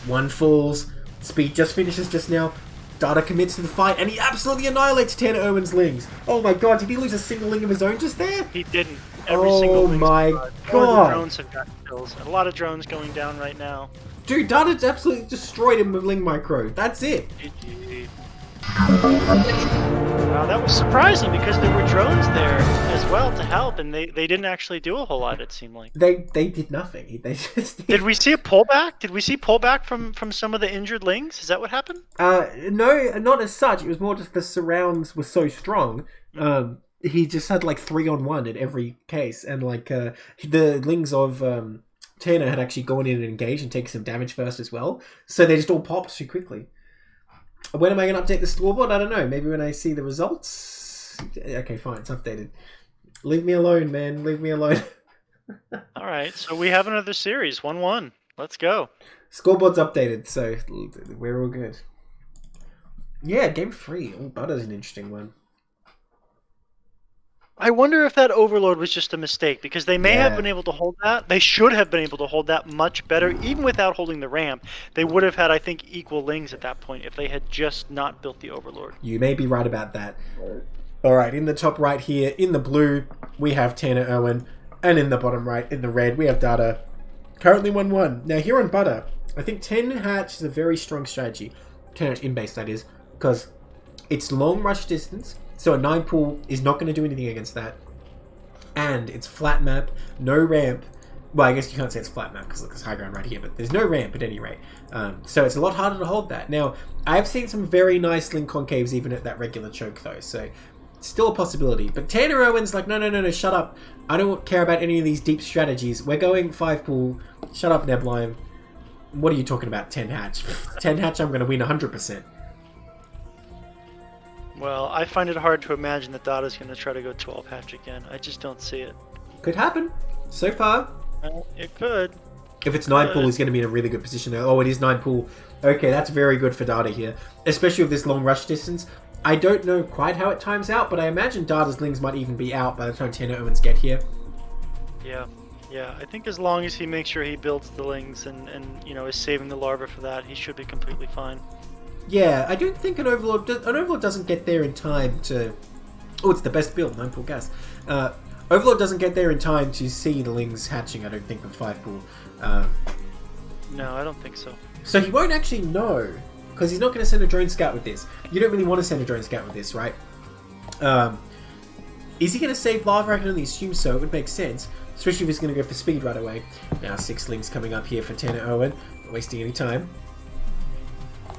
1 falls. Speed just finishes just now. Data commits to the fight, and he absolutely annihilates TannerIrwin's lings. Oh my god, did he lose a single ling of his own just there? He didn't. Every single ling's my god. All the drones have got kills. A lot of drones going down right now. Dude, Data absolutely destroyed him with Ling Micro. That's it. GG. Wow, that was surprising because there were drones there as well to help, and they didn't actually do a whole lot, it seemed like. They did nothing. They just did. We see a pullback? Did we see pullback from some of the injured lings? Is that what happened? No, not as such. It was more just the surrounds were so strong. He just had like 3-on-1 in every case, and like the lings of Tanner had actually gone in and engaged and taken some damage first as well. So they just all popped too quickly. When am I going to update the scoreboard? I don't know. Maybe when I see the results? Okay, fine. It's updated. Leave me alone, man. Leave me alone. All right. So we have another series. 1-1. Let's go. Scoreboard's updated, so we're all good. Yeah, game 3. Oh, Butter's an interesting one. I wonder if that Overlord was just a mistake, because they may have been able to hold that. They should have been able to hold that much better, even without holding the ramp. They would have had, I think, equal lings at that point if they had just not built the Overlord. You may be right about that. Alright, in the top right here, in the blue, we have TannerIrwin, and in the bottom right, in the red, we have Data. Currently 1-1. Now, here on Butter, I think 10 hatch is a very strong strategy. 10 hatch in base, that is, because it's long rush distance. So a 9 pool is not going to do anything against that. And it's flat map, no ramp. Well, I guess you can't say it's flat map because look, there's high ground right here, but there's no ramp at any rate. So it's a lot harder to hold that. Now, I've seen some very nice link concaves even at that regular choke though, so it's still a possibility. But TannerIrwin's like, no, shut up. I don't care about any of these deep strategies. We're going 5 pool. Shut up, Neblime. What are you talking about, 10 hatch? 10 hatch, I'm going to win 100%. Well, I find it hard to imagine that Dada's going to try to go 12 hatch again. I just don't see it. Could happen. So far. It could. If it's 9 pool, he's going to be in a really good position there. Oh, it is 9 pool. Okay, that's very good for Dada here. Especially with this long rush distance. I don't know quite how it times out, but I imagine Dada's lings might even be out by the time TannerIrwin's get here. Yeah, I think as long as he makes sure he builds the lings and you know, is saving the larva for that, he should be completely fine. Yeah, I don't think an Overlord doesn't get there in time to... Oh, it's the best build, 9 pool gas. Overlord doesn't get there in time to see the lings hatching, I don't think, with 5 pool. No, I don't think so. So he won't actually know, because he's not going to send a drone scout with this. You don't really want to send a drone scout with this, right? Is he going to save lava? I can only assume so. It would make sense, especially if he's going to go for speed right away. Now 6 lings coming up here for TannerIrwin, not wasting any time.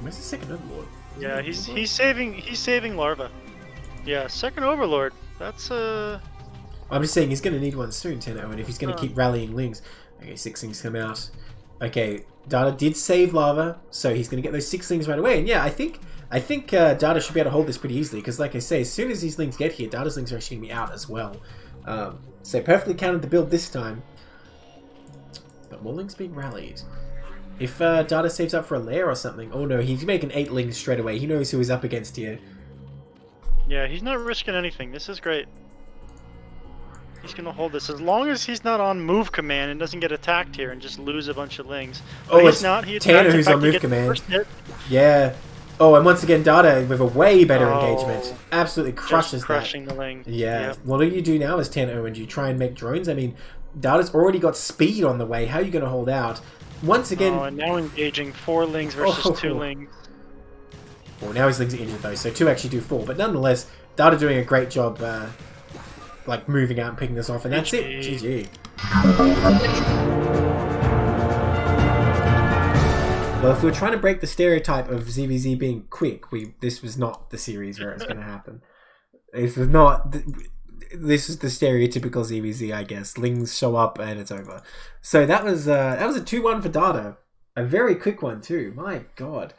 Where's the second Overlord? Yeah, he's saving larva. Yeah, second Overlord. That's I'm just saying he's going to need one soon, TannerIrwin, if he's going to keep rallying lings. Okay, 6 lings come out. Okay, Dada did save lava, so he's going to get those 6 lings right away. And yeah, I think Dada should be able to hold this pretty easily, because like I say, as soon as these lings get here, Dada's lings are actually going to be out as well. So perfectly counted the build this time. But more lings being rallied. If Dada saves up for a lair or something... Oh no, he's making 8 lings straight away. He knows who he's up against here. Yeah, he's not risking anything. This is great. He's going to hold this. As long as he's not on move command and doesn't get attacked here and just lose a bunch of lings. But Oh, he's it's not. He Tanner attacks. who's In fact, on he move gets the command. first hit. Yeah. Oh, and once again, Dada with a way better engagement. Oh, Absolutely crushes just crushing the ling. Yeah. Yep. What do you do now as TannerIrwin? Do you try and make drones? I mean, Dada's already got speed on the way. How are you going to hold out? Once again... Oh, and now engaging 4 lings versus 2 lings. Well, now his lings are injured though, so 2 actually do 4. But nonetheless, Dada doing a great job, like moving out and picking this off, and that's it. GG. Well, if we were trying to break the stereotype of ZVZ being quick, this was not the series where it's going to happen. This was not... This is the stereotypical ZVZ, I guess. Lings show up and it's over. So that was a 2-1 for Dada. A very quick one too. My God.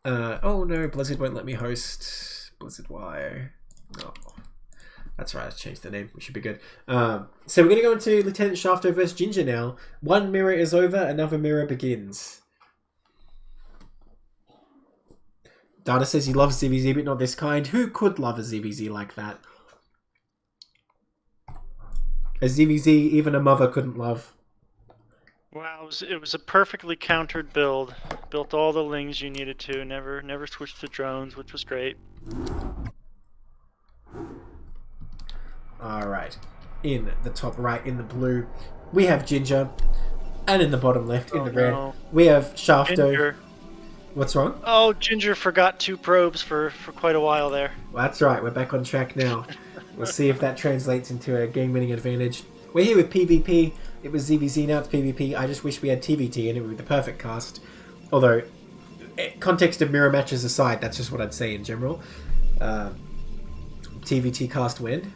Oh no, Blizzard won't let me host. Blizzard, why? No. That's right, I changed the name. We should be good. So we're going to go into Lieutenant Shaftoe versus Ginger now. One mirror is over, another mirror begins. Dada says he loves ZVZ, but not this kind. Who could love a ZVZ like that? A ZVZ even a mother couldn't love. Wow, it was a perfectly countered build. Built all the lings you needed to. Never switched to drones, which was great. Alright. In the top right, in the blue, we have Ginger. And in the bottom left, in the red, we have Shaftoe. Ginger. What's wrong? Oh, Ginger forgot 2 probes for quite a while there. Well, that's right, we're back on track now. We'll see if that translates into a game-winning advantage. We're here with PvP. It was ZVZ, now it's PvP. I just wish we had TVT and it would be the perfect cast. Although, context of mirror matches aside, that's just what I'd say in general. TVT cast win.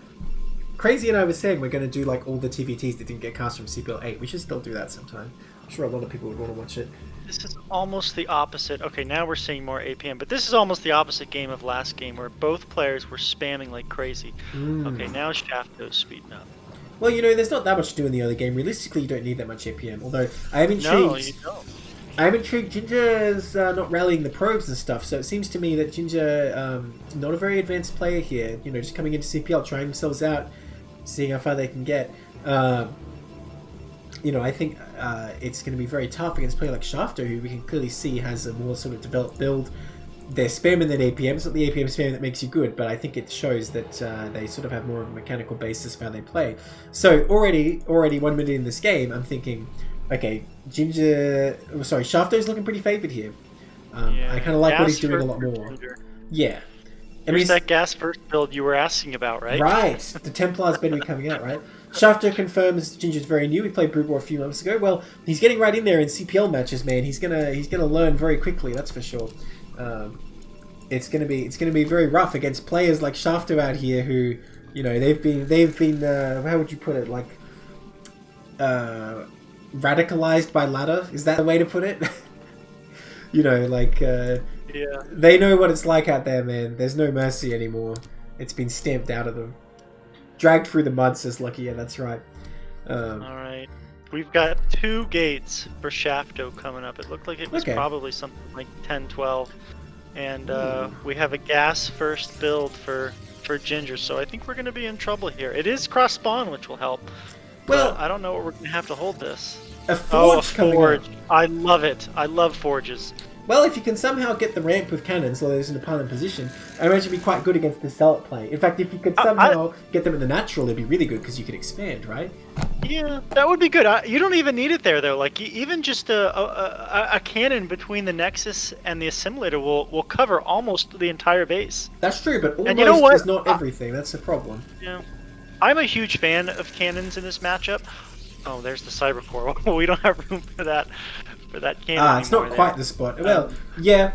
Crazy and I was saying we're going to do like all the TVTs that didn't get cast from CPL 8. We should still do that sometime. I'm sure a lot of people would want to watch it. This is almost the opposite. Okay, now we're seeing more APM, but this is almost the opposite game of last game where both players were spamming like crazy. Okay, now Shaftoe's speeding up. Well, you know, there's not that much to do in the early game. Realistically, you don't need that much APM. Although, I am intrigued. No, you don't. I am intrigued. Ginger's not rallying the probes and stuff, so it seems to me that Ginger, not a very advanced player here. You know, just coming into CPL, trying themselves out, seeing how far they can get. You know, I think it's going to be very tough against a player like Shaftoe, who we can clearly see has a more sort of developed build. They're spamming that APM. It's not the APM spam that makes you good, but I think it shows that they sort of have more of a mechanical basis for how they play. So already 1 minute in this game, I'm thinking, okay, Shaftoe's looking pretty favoured here. I kind of like what he's doing a lot more. Ginger. Yeah. There's that gas first build you were asking about, right? Right. The Templars better be coming out, right? Shaftoe confirms Ginger's very new. He played Brood War a few months ago. Well, he's getting right in there in CPL matches, man. He's gonna learn very quickly. That's for sure. It's gonna be very rough against players like Shaftoe out here who, you know, they've been how would you put it, like radicalized by ladder. Is that the way to put it? You know, like yeah. They know what it's like out there, man. There's no mercy anymore. It's been stamped out of them. Dragged through the mud, says Lucky. Yeah, that's right. Alright. We've got 2 gates for Shaftoe coming up. It looked like it was probably something like 10, 12. And we have a gas first build for Ginger, so I think we're going to be in trouble here. It is cross spawn, which will help. Well, I don't know what we're going to have to hold this. A forge coming up. I love it. I love forges. Well, if you can somehow get the ramp with cannons, so there's an opponent position, I imagine it'd be quite good against the Zealot play. In fact, if you could somehow get them in the natural, it'd be really good because you could expand, right? Yeah, that would be good. You don't even need it there, though. Like, even just a cannon between the Nexus and the Assimilator will cover almost the entire base. That's true, but almost is not everything. That's the problem. Yeah. I'm a huge fan of cannons in this matchup. Oh, there's the Cybercore. We don't have room for that cannon. It's not quite the spot. Well, yeah.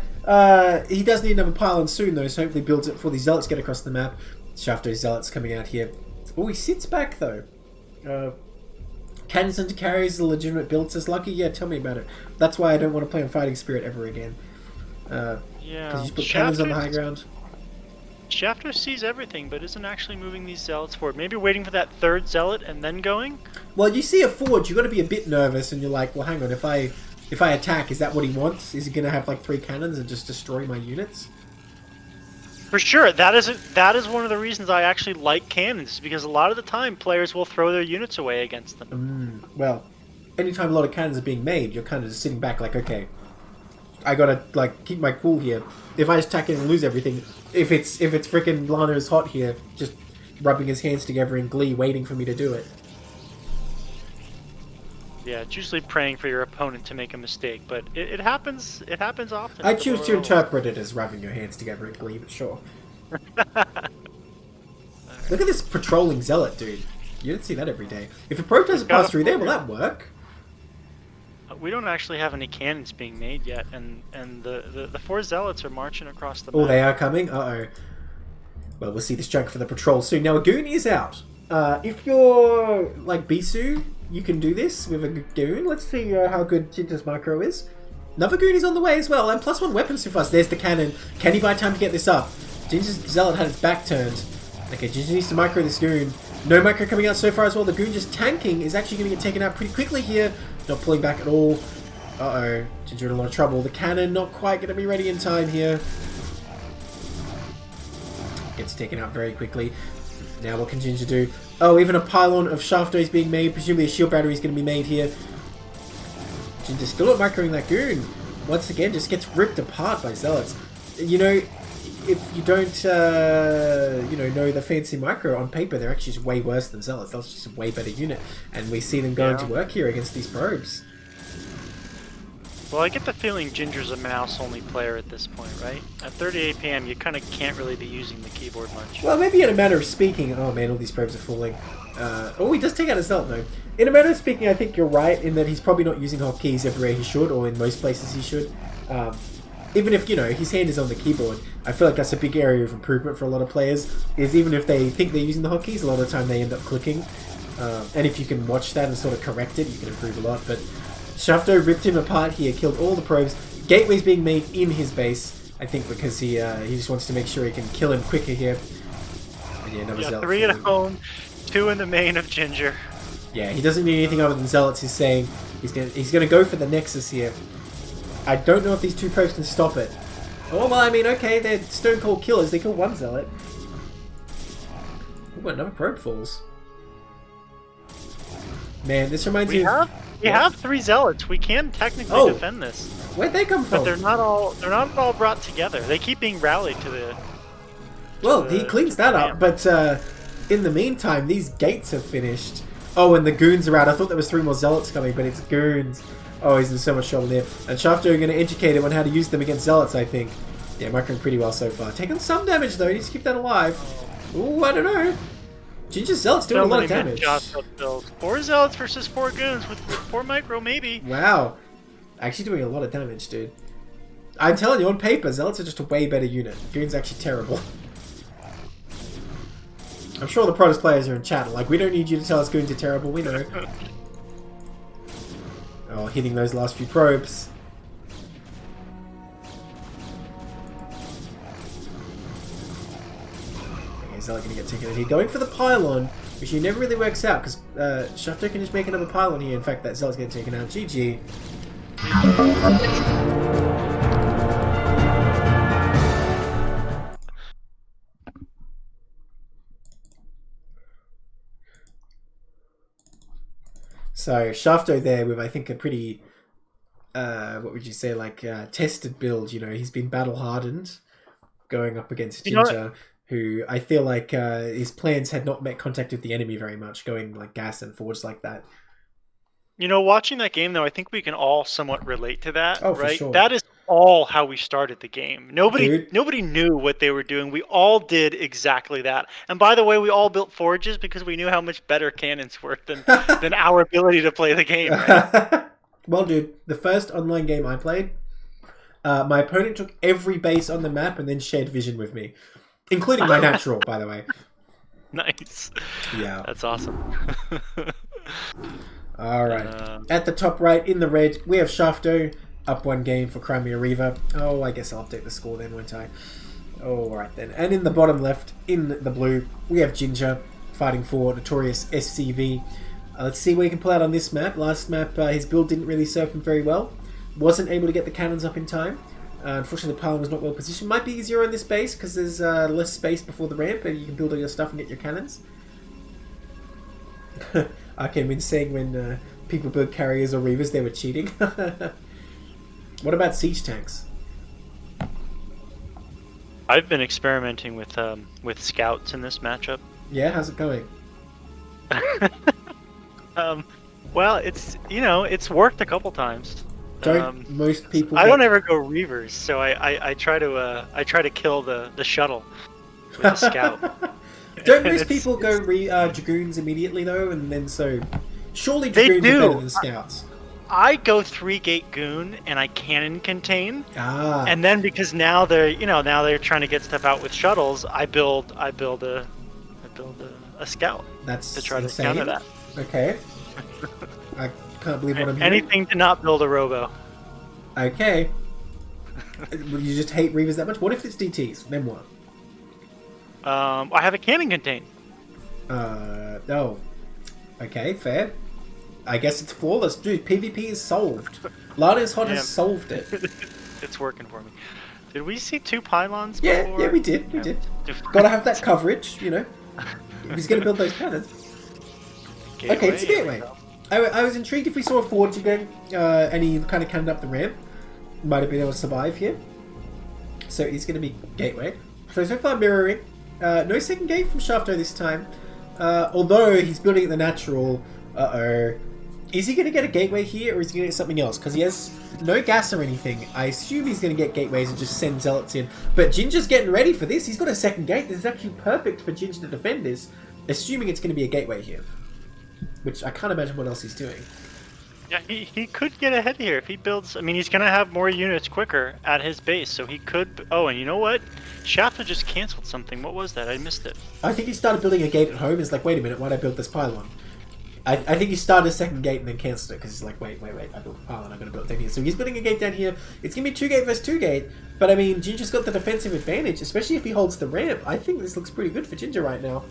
He does need another pylon soon, though, so hopefully builds it before these Zealots get across the map. Shaftoe Zealots coming out here. Oh, he sits back, though. Cannons into carries is a legitimate build, says Lucky. Yeah, tell me about it. That's why I don't want to play on Fighting Spirit ever again. Yeah. Because you put cannons on the high ground. Shaftoe sees everything, but isn't actually moving these Zealots forward. Maybe waiting for that 3rd Zealot and then going? Well, you see a Forge, you've got to be a bit nervous, and you're like, well, hang on, if I attack, is that what he wants? Is he going to have, like, 3 cannons and just destroy my units? For sure. That is one of the reasons I actually like cannons, because a lot of the time, players will throw their units away against them. Well, anytime a lot of cannons are being made, you're kind of just sitting back like, okay, I got to, like, keep my cool here. If I attack it and lose everything... If it's freaking Lanaishot here, just rubbing his hands together in glee, waiting for me to do it. Yeah, it's usually praying for your opponent to make a mistake, but it happens. It happens often. I choose to interpret it as rubbing your hands together in glee, but sure. Look at this patrolling Zealot, dude. You don't see that every day. If a probe doesn't pass through there, will that work? We don't actually have any cannons being made yet, and the 4 Zealots are marching across the map. Oh, they are coming? Uh-oh. Well, we'll see this junk for the patrol soon. Now, a goon is out. If you're, like, Bisu, you can do this with a goon. Let's see how good Ginger's micro is. Another goon is on the way as well, and +1 weapons so fast. There's the cannon. Can he buy time to get this up? Ginger's Zealot had its back turned. Okay, Ginger needs to micro this goon. No micro coming out so far as well. The goon just tanking is actually going to get taken out pretty quickly here. Not pulling back at all. Uh-oh. Ginger in a lot of trouble. The cannon not quite going to be ready in time here. Gets taken out very quickly. Now what can Ginger do? Oh, even a pylon of Shaftoe is being made. Presumably a shield battery is going to be made here. Ginger still not microing that goon. Once again, just gets ripped apart by Zealots. You know, if you don't, know the fancy micro on paper, they're actually just way worse than Zealots. That's just a way better unit. And we see them going to work here against these probes. Well, I get the feeling Ginger's a mouse-only player at this point, right? At 38 PM, you kind of can't really be using the keyboard much. Well, maybe in a matter of speaking... Oh, man, all these probes are falling. He does take out a Zealot, though. In a matter of speaking, I think you're right in that he's probably not using hotkeys everywhere he should, or in most places he should. Even if, his hand is on the keyboard, I feel like that's a big area of improvement for a lot of players, is even if they think they're using the hotkeys, a lot of the time they end up clicking. And if you can watch that and sort of correct it, you can improve a lot. But Shaftoe ripped him apart here, killed all the probes. Gateways being made in his base, I think because he just wants to make sure he can kill him quicker here. And yeah, another Zealot 3 at home, 2 in the main of Ginger. Yeah, he doesn't need anything other than Zealots. He's saying he's gonna go for the Nexus here. I don't know if these 2 probes can stop it. Oh, well, I mean, okay, they're stone cold killers. They kill 1 Zealot. Ooh, another probe falls. Man, this reminds me of... We have 3 Zealots. We can technically defend this. Where'd they come from? But they're not all brought together. They keep being rallied to the... Well, he cleans that up, but in the meantime, these gates have finished. Oh, and the goons are out. I thought there was 3 more Zealots coming, but it's goons. Oh, he's in so much trouble there. And Shaftoe are going to educate him on how to use them against Zealots, I think. Yeah, microing pretty well so far. Taking some damage though, he needs to keep that alive. Ooh, I don't know. Ginger Zealot's doing a lot of damage. 4 Zealots versus 4 Goons with 4 micro, maybe. Wow. Actually doing a lot of damage, dude. I'm telling you, on paper, Zealots are just a way better unit. Goon's actually terrible. I'm sure the Protoss players are in chat. Like, we don't need you to tell us Goons are terrible, we know. Oh, hitting those last few probes. Okay, Zealot gonna get taken out here. Going for the pylon, which never really works out, because Shaftoe can just make another pylon here. In fact, that Zealot's getting taken out. GG. So, Shaftoe there with, I think, a pretty, what would you say, like, tested build, you know, he's been battle-hardened, going up against Ginger, who I feel like his plans had not met contact with the enemy very much, going, like, gas and forge like that. You know, watching that game, though, I think we can all somewhat relate to that, oh, right? For sure. That is all how we started the game. Nobody knew what they were doing. We all did exactly that. And by the way, we all built forges because we knew how much better cannons were than our ability to play the game, right? Well, dude, the first online game I played, my opponent took every base on the map and then shared vision with me. Including my natural, by the way. Nice. Yeah. That's awesome. Alright. At the top right, in the red, we have Shaftoe. Up 1 game for Crimea Reaver. Oh, I guess I'll update the score then, won't I? Oh, alright then. And in the bottom left, in the blue, we have Ginger fighting for Notorious S.C.V. Let's see what he can pull out on this map. Last map, his build didn't really serve him very well. Wasn't able to get the cannons up in time. Unfortunately, the pylon was not well positioned. Might be easier on this base because there's less space before the ramp and you can build all your stuff and get your cannons. Arcane been saying when people build carriers or reavers, they were cheating. What about siege tanks? I've been experimenting with scouts in this matchup. Yeah, how's it going? Well, it's worked a couple times. Don't most people? I don't ever go reavers, so I try to kill the shuttle with a scout. Don't most people go dragoons immediately though, and then so surely dragoons are better than scouts. I go 3-gate goon and I cannon contain, and then because now they're trying to get stuff out with shuttles, I build a scout. That's to try insane. to counter that. Okay. I can't believe what I'm hearing. Anything to not build a robo. Okay. You just hate reavers that much? What if it's DTs? Then what? I have a cannon contain. Oh. Okay, fair. I guess it's flawless. Dude, PvP is solved. Lanaishot has solved it. It's working for me. Did we see 2 pylons before? Yeah, we did. We did. Gotta have that coverage, you know. If he's gonna build those cannons. Gateway, okay, it's a gateway. I was intrigued if we saw a Fordy going, and he kind of cannoned up the ramp. Might have been able to survive here. So he's gonna be gateway. So far mirroring. No second gate from Shaftoe this time. Although he's building at the natural. Uh-oh. Is he going to get a gateway here, or is he going to get something else? Because he has no gas or anything. I assume he's going to get gateways and just send zealots in. But Ginger's getting ready for this. He's got a second gate. This is actually perfect for Ginger to defend this, assuming it's going to be a gateway here. Which I can't imagine what else he's doing. Yeah, he could get ahead here if he builds. I mean, he's going to have more units quicker at his base, so he could... Oh, and you know what? Shaftoe just canceled something. What was that? I missed it. I think he started building a gate at home. He's like, wait a minute, why'd I build this pylon? I think he started a second gate and then cancelled it because he's like, wait, I built a pylon, I'm going to build it down here. So he's building a gate down here. It's going to be 2-gate versus 2-gate, but I mean, Ginger's got the defensive advantage, especially if he holds the ramp. I think this looks pretty good for Ginger right now.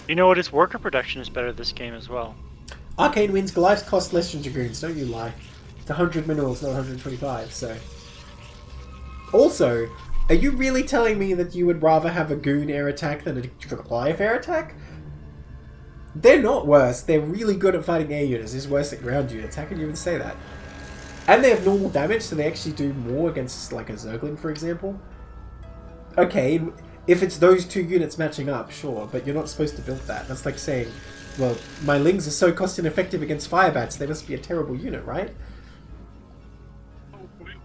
You know what? His worker production is better this game as well. Arcane wins, Goliaths cost less than Dragoons, don't you lie. It's 100 minerals, not 125, so... Also, are you really telling me that you would rather have a Goon air attack than a Goliath air attack? They're not worse. They're really good at fighting air units. It's worse at ground units. How can you even say that? And they have normal damage, so they actually do more against, like, a Zergling, for example. Okay, if it's those 2 units matching up, sure, but you're not supposed to build that. That's like saying, well, my Lings are so cost-ineffective against Firebats, they must be a terrible unit, right?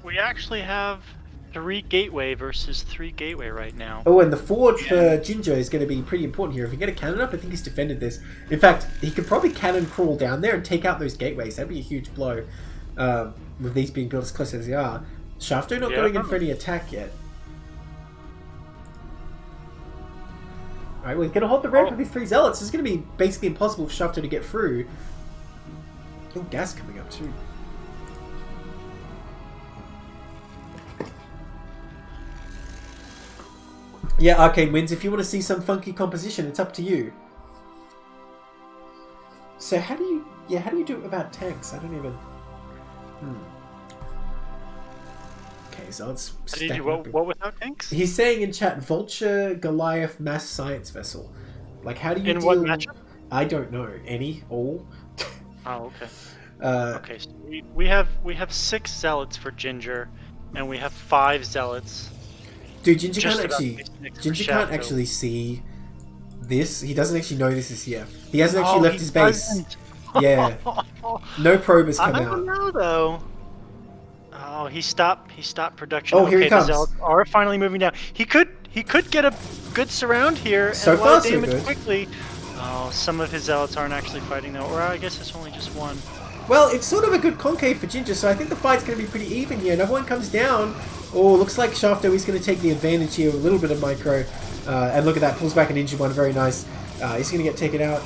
we actually have 3 gateway versus 3 gateway right now. Oh, and the forge for Ginger is going to be pretty important here. If he get a cannon up, I think he's defended this. In fact, he could probably cannon crawl down there and take out those gateways. That'd be a huge blow. With these being built as close as they are. Shaftoe not going in for any attack yet. Alright, well, he's going to hold the ramp with these 3 zealots. It's going to be basically impossible for Shaftoe to get through. Oh, gas coming up too. Yeah, Arcane wins. If you want to see some funky composition, it's up to you. So how do you do it about tanks? I don't even... Okay, so let's... What without tanks? He's saying in chat, Vulture, Goliath, Mass Science Vessel. Like, how do you deal... what matchup? I don't know. Any? All? Oh, okay. Okay, so we have 6 zealots for Ginger, and we have 5 zealots. Dude, Ginger can't actually see this. He doesn't actually know this is here. He hasn't actually left his base. Yeah. No probe has come out. I don't know though. Oh, he stopped production. Oh, here he comes. The zealots are finally moving down. He could get a good surround here so and far, damage so good. Quickly. Oh, some of his zealots aren't actually fighting though, or I guess it's only just one. Well, it's sort of a good concave for Ginger, so I think the fight's going to be pretty even here. Another one comes down. Oh, looks like Shaftoe is going to take the advantage here with a little bit of micro. And look at that, pulls back an injured one, very nice. He's going to get taken out.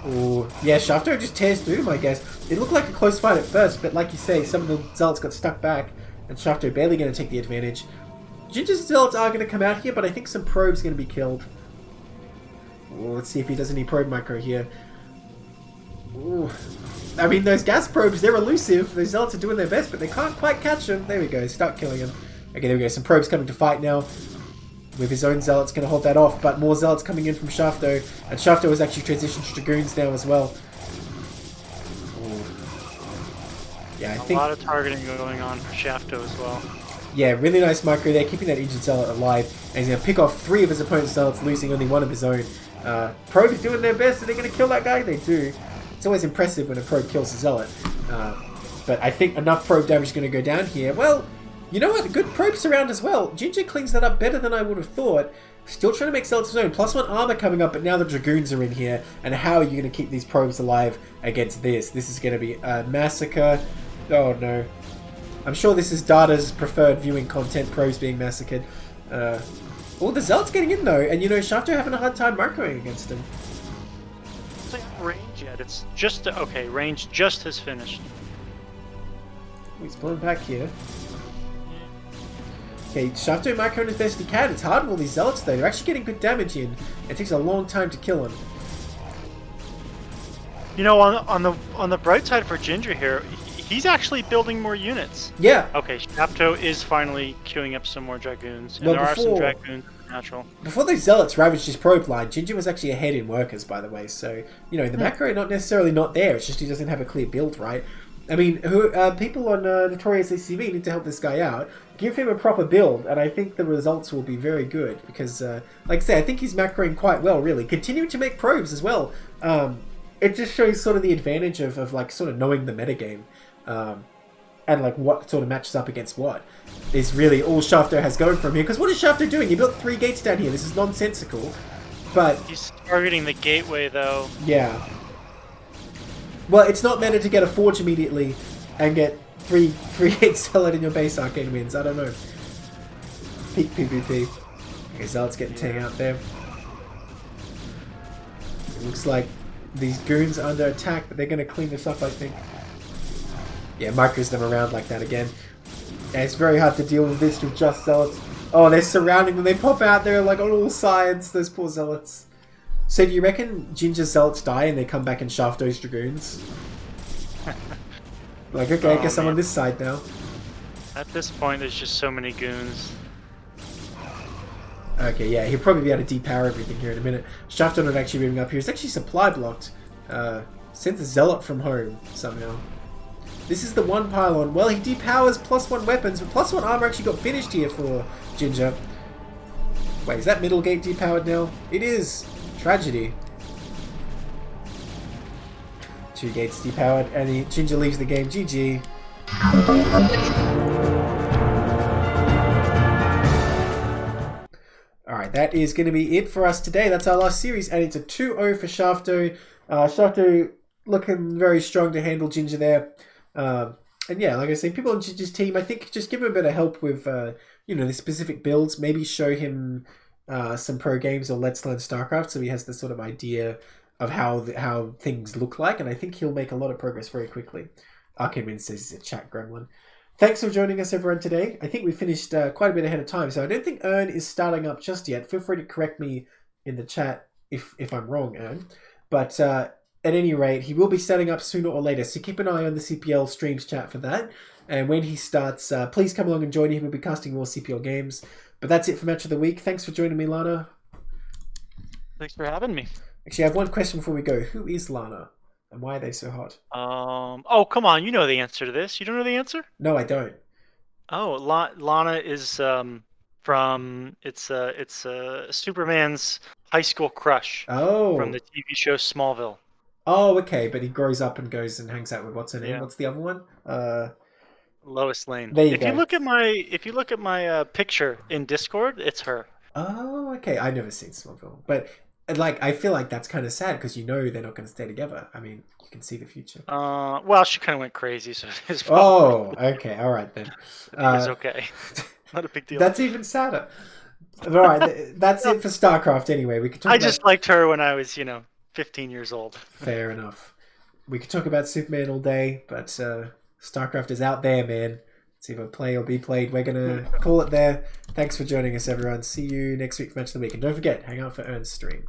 Oh, yeah, Shaftoe just tears through him, I guess. It looked like a close fight at first, but like you say, some of the zealots got stuck back, and Shaftoe barely going to take the advantage. Ginger's zealots are going to come out here, but I think some probe's going to be killed. Oh, let's see if he does any probe micro here. Ooh. I mean, those gas probes, they're elusive. Those zealots are doing their best, but they can't quite catch him. There we go, start killing him. Okay, there we go, some probes coming to fight now. With his own zealots, going to hold that off, but more zealots coming in from Shaftoe. And Shaftoe has actually transitioned to Dragoons now as well. Ooh. Yeah, I think... a lot of targeting going on for Shaftoe as well. Yeah, really nice micro there, keeping that injured zealot alive. And he's going to pick off 3 of his opponent's zealots, losing only 1 of his own. Probe is doing their best. Are they going to kill that guy? They do. It's always impressive when a probe kills a zealot. But I think enough probe damage is going to go down here. Well, you know what? Good probes around as well. Ginger cleans that up better than I would have thought. Still trying to make zealots his own. +1 armor coming up, but now the Dragoons are in here. And how are you going to keep these probes alive against this? This is going to be a massacre. Oh no. I'm sure this is Data's preferred viewing content, probes being massacred. Oh, the zealot's getting in though, and you know, Shaftoe having a hard time microing against him. It's like range yet. It's just okay. Range just has finished. He's pulling back here. Okay, Shaftoe microing as best he can. It's hard with all these zealots though. They're actually getting good damage in. It takes a long time to kill him. You know, on the bright side for Ginger here, he's actually building more units. Yeah. Okay, Shaftoe is finally queuing up some more Dragoons. And well, there are some Dragoons natural. Before those zealots ravaged his probe line, Ginger was actually ahead in workers, by the way. So, you know, the macro not necessarily not there. It's just he doesn't have a clear build, right? I mean, people on Notorious S.C.V need to help this guy out. Give him a proper build, and I think the results will be very good. Because, like I say, I think he's macroing quite well, really. Continuing to make probes as well. It just shows sort of the advantage of like, sort of knowing the metagame. And like what sort of matches up against what is really all Shaftoe has going from here. Because what is Shaftoe doing? He built 3 gates down here. This is nonsensical. But he's targeting the gateway though. Yeah. Well, it's not meta to get a forge immediately and get 3 gates solid in your base. Arcane wins. I don't know. Peak PvP. Okay, Zealot's getting taken out there. It looks like these goons are under attack, but they're going to clean this up, I think. Yeah, micros them around like that again. And it's very hard to deal with this with just zealots. Oh, they're surrounding them. They pop out there like on all sides, those poor zealots. So do you reckon Ginger's zealots die and they come back in Shaftoe's Dragoons? Like, okay, I guess I'm on this side now. At this point, there's just so many goons. Okay, yeah, he'll probably be able to depower everything here in a minute. Shaftoe not actually moving up here. It's actually supply blocked. Sent the zealot from home somehow. This is the 1 pylon. Well, he depowers +1 weapons, but +1 armor actually got finished here for Ginger. Wait, is that middle gate depowered now? It is. Tragedy. 2 gates depowered, and Ginger leaves the game. GG. that is going to be it for us today. That's our last series, and it's a 2-0 for Shaftoe. Shaftoe looking very strong to handle Ginger there. And yeah, like I say, people on Ginger's team, I think just give him a bit of help with, the specific builds. Maybe show him some pro games or Let's Learn StarCraft, so he has the sort of idea of how things look like, and I think he'll make a lot of progress very quickly. Arcade says he's a chat gremlin. Thanks for joining us, everyone, today. I think we finished quite a bit ahead of time, so I don't think Ern is starting up just yet. Feel free to correct me in the chat if I'm wrong, Ern. But at any rate, he will be starting up sooner or later, so keep an eye on the CPL streams chat for that. And when he starts, please come along and join him. We'll be casting more CPL games. But that's it for Match of the Week. Thanks for joining me, Lana. Thanks for having me. Actually, I have one question before we go. Who is Lana? And why are they so hot? Oh, come on. You know the answer to this. You don't know the answer? No, I don't. Oh, Lana is from it's Superman's high school crush. Oh. From the TV show Smallville. Oh, okay. But he grows up and goes and hangs out with what's her name? Yeah. What's the other one? Lois Lane. There you if go. You look at my picture in Discord, it's her. Oh, okay. I've never seen Smallville, but I feel like that's kind of sad because they're not going to stay together. I mean, you can see the future. Well, she kind of went crazy, so it's okay, all right then. It's okay. Not a big deal. That's even sadder. All right, that's it for StarCraft. Anyway, we could talk. I just liked her when I was, 15 years old. Fair enough. We could talk about Superman all day, but StarCraft is out there, man. It's either play or be played. We're going to call it there. Thanks for joining us, everyone. See you next week for Match of the Week. And don't forget, hang out for Ern's stream.